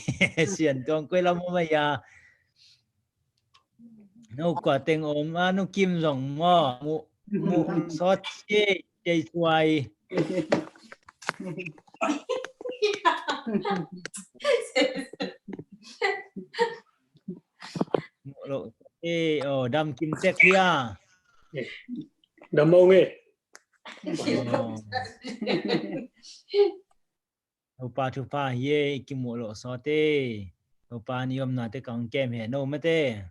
xiên tuang quay la mo ma ya no quả tên ôm no kim rong mo mu sót chê chuai lộ đâm kim tét kia đâm mông ấy thu pa ye kim mo lộ so te pa niom na te kang kem he no mate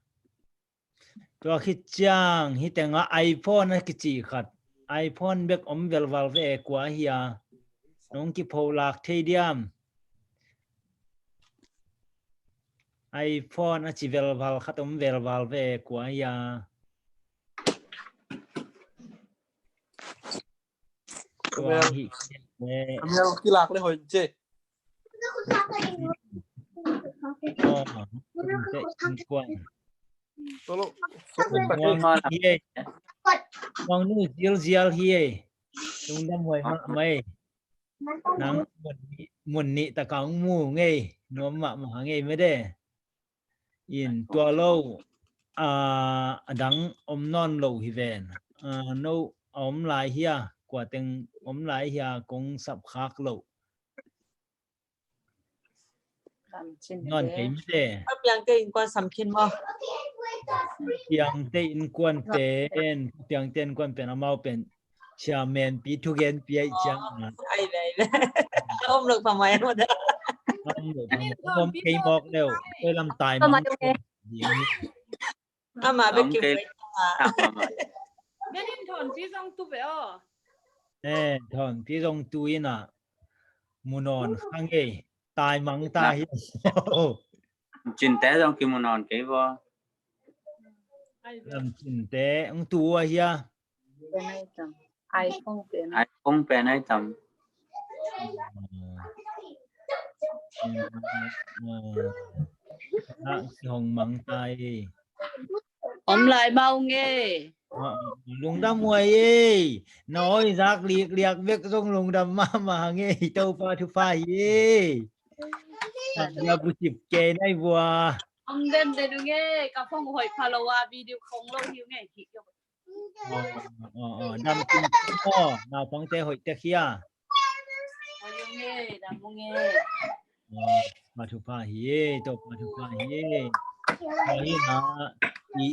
to khit chang hi te nga iPhone na ki chi khat iPhone bek om vel wal ve kwa hiya nong ki pholak the diam iPhone a chi vel wal khat om vel wal ve kwa hiya Amel ki lak le hoi che Wang nu zial hiye tung đam hoài mà mày nắng muôn nị ta cõng mù nghe nó mà nghe mới đây in tua lâu đắng non lâu hi ven nâu lại hia quả tiếng lại hia cũng sắp khác lâu non cái mới đây yang ke in quan sam khin mo yang te in quan tên quan pen amau pen cha men pi thu gen pi ai chang ai này ôm được vào mày luôn đó ôm cây mọc đều tôi làm tài mà mà bên kia bên in thon phi dòng tu vậy thon phi dòng tu ina munon hang e tài măng tai chín té dòng kim munon cái vô làm chín té ông tu à hia iPhone pen ai tầm hồng măng tai ông lại bao nghe lùng đam hoài nói giác liệt việc trong lùng đam mà nghe tàu pa thu pa ye nhà bút chụp kê này vừa ông đem để được nghe cả phong hồi follow video không lâu nhiều nghe chị đam kim mo nào phong te hội te kia nghe đam nghe pa thu pa ye tàu pa thu pa ye hi na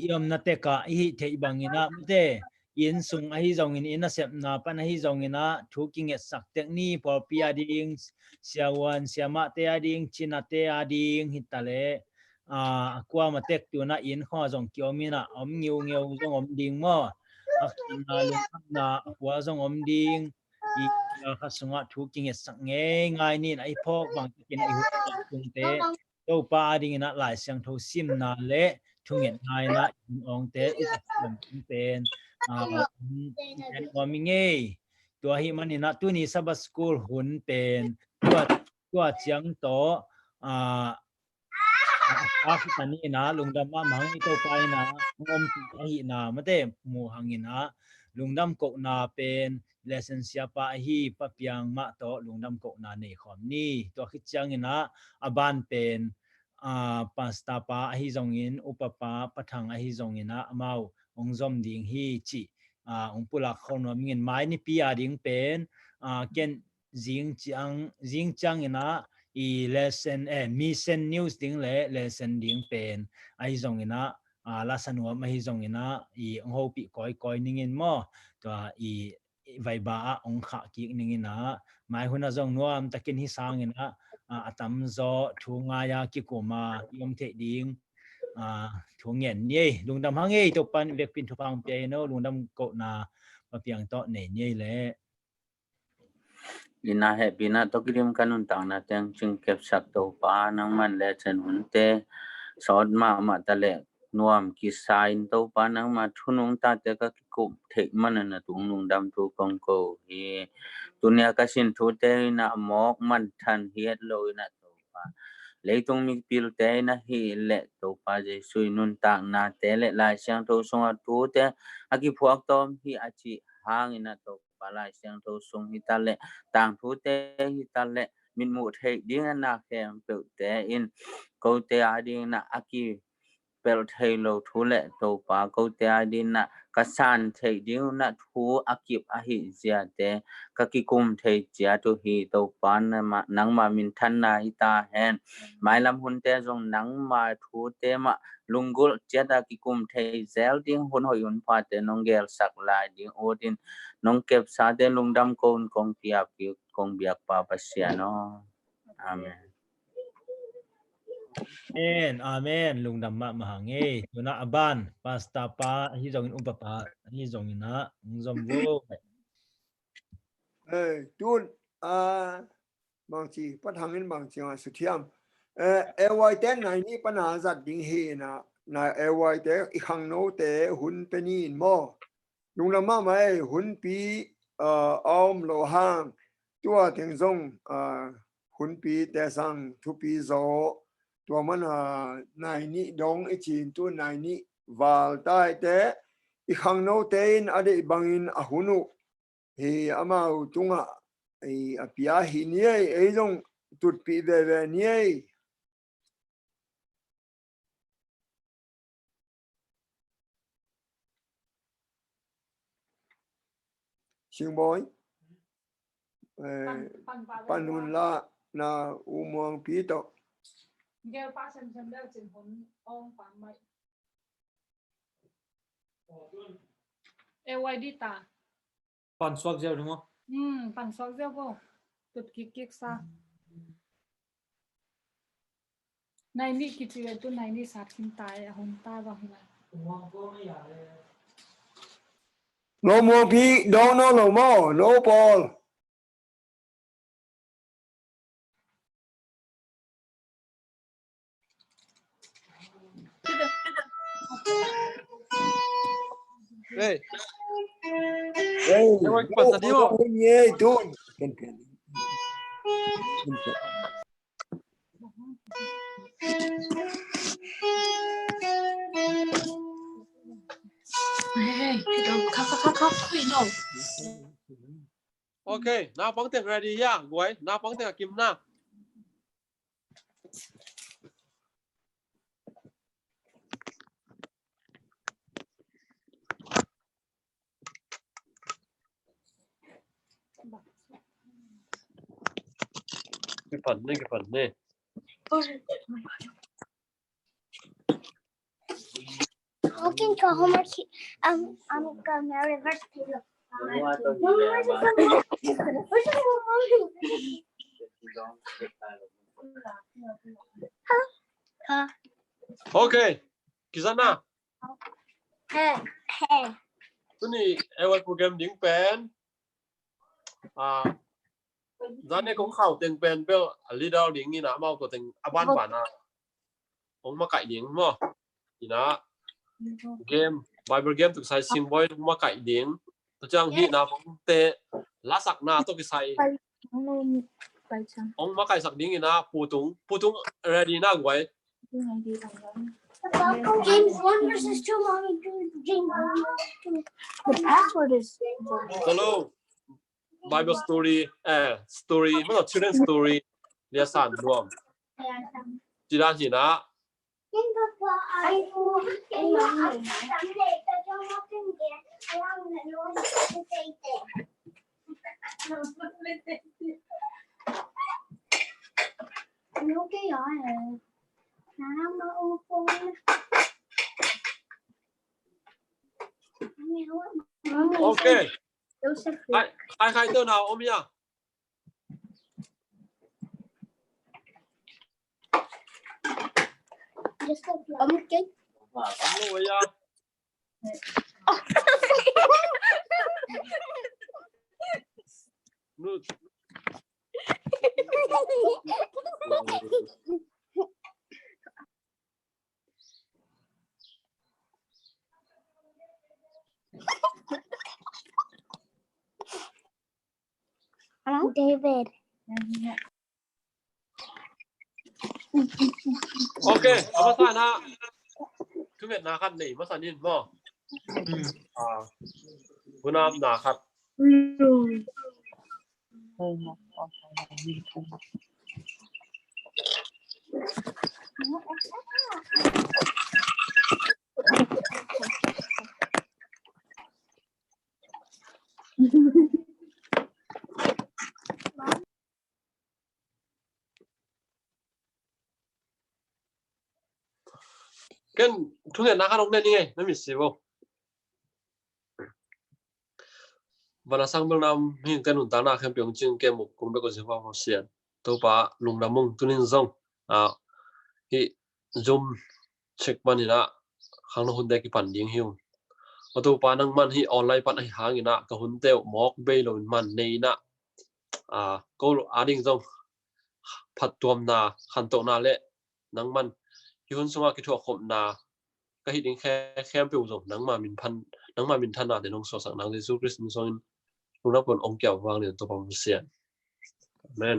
iom na te ka hi thei bangina te in sung hi zong in na sep na pan hi zong ina thu king et sak tek ni por pia ding siawan siama te ading china te ading hitale kwa ma tek tu na in kho zong kiomina om ngiu zong om ding mo akna lung na kwa zong om ding i khasunga thu king et sak nge ngai ni ai phok bang kin ai hu tung te to pa ding na lai siang tho sim na le thungen ngai na ong te pen wa mi nge ตัวหิมันนี่นะตัวนี้ซับสกูลหุ่นเป็นตัวเจียงโตอาฟิตานี่นะลุงดำมาหังอีโตไปนะงมหินะมาเตหมู่หังอินะลุงดำกกนาเป็นเลเซนเซียปะฮีปะเปียงมาโตลุงดำกกนาในขอมนี่ตัวคิดจังอินะอบานเป็นปัสตาปะฮีจงอินอุปปะปะทังฮีจงอินะอมาวองซอมดิงฮีจิองปุลักคนว่ามินไม้นี่ปีอาดิงเป็นเกนจิงจังอินะlesson mission news ding le lesson ding pen ai zong ina la sanwa ma hi zong ina ong ho pi koi ningin mo to vai ba ong kha ki ningina mai huna zong nuam takin hi sang ina atam zo thunga ya ki koma yom the ding thung yen ni lungdam hang ei to pan vek pin thupang pe no lungdam ko na pa piang to ne ni le Lina he bina to kirim kanun tang na teng chung kep sak to pa nang man le chen hun te sod ma ta le nuam ki sain to pa nang ma thunung ta te ka ki ku the man na tung nung dam tu kong ko hi tunia ka sin thu te na mok man than hiet lo na to pa le tung mi pil te na hi le to pa je sui nun tang na te le lai siang to song a tu te a ki phuak tom hi a chi hang ina to palai siang to sung hitale tang thu te hitale min mu thei ding na khem pe te in ko te ading na aki pel thei lo thu le to pa ko te ading na ka san thei ding na thu akip a hi zia te ka ki kum thei chia to hi to pa na ma nang ma min than na ita hen mai lam hun te jong nang ma thu te ma lungul chia da ki kum thei zel ding hun hoyun pa te nong gel sak lai ding odin nong kep sa de lungdam kon kong tiap ki kong biak pa pasya no amen amen lungdam ma mahange tuna aban pasta pa hi jong in upapa hi jong ina ngzom vo tun bang chi pat hangin bang chi su thiam ay te nai ni pana zat ding he na ay te I khang no te hun penin mo lung lam ma mai hun pi om lo hang tua teng zong hun pi te sang thu pi zo tua man nai ni dong I chin tu nai ni wal tai te I khang no te in ade bangin a hunu he amau tunga apia hi ni ai zong tut pi ve ni Sing boy panun la na umuang pito gel pa sem del chin hon ong pan mai AYD ta pan swak gel đúng không pan swak gel vô tụt kik sa này ni ki chi tu này ni sát kim tai hon ta va hila no more pi don't know no more no Paul Hey, no ye tun okay, now phóng tiếng ready ya, guys. Now phóng tiếng kim na. Cái phần này. Looking for homework. I'm going to reverse table. Okay, Kizana. Hey. Tuni, ewan program ding pen. Zane cũng khảo tiếng pen bel leader ding ni na mau ko tiếng aban ban na. Ong ma kai ding mo. Ina game Bible game tu sai sim boy ma kai ding. To chang hi na phong te lá sạc na tôi cái sai ông mà cái sạc điên na phụ tung ready na quay James 1 verses 2, mommy. James 1 verses 2. The password is. Hello. Bible story, story,ไม่ใช่ children story เรียนสั่นรวมจีด้านจีน่ะโอเคใครเต้าหนาวอมยังOkay. Ano ya? No. David. Okay, apa sana? Tumet na kan ni, masa ni mo. Bunam na kan. Kan tumet na kan ok ni ngay, na miss mo. Banasang bang nam hin kan unta na kan pyong ching ke muk kum be ko siwa ho sian. To pa lung namung tunin zong hi zoom check manina khang no hun de ki pan ding hiu. To pa nang man hi online pan ai hangina ka hun teu mok be lo man nei na ko ading zong phat tuam na khan to na le nang man hi hun sunga ki tho khom na ka hi ding khem pe zong nang ma min than na de nong so sang nang jesu christ so in lung na pon ong kyaw wang ni to pa sian amen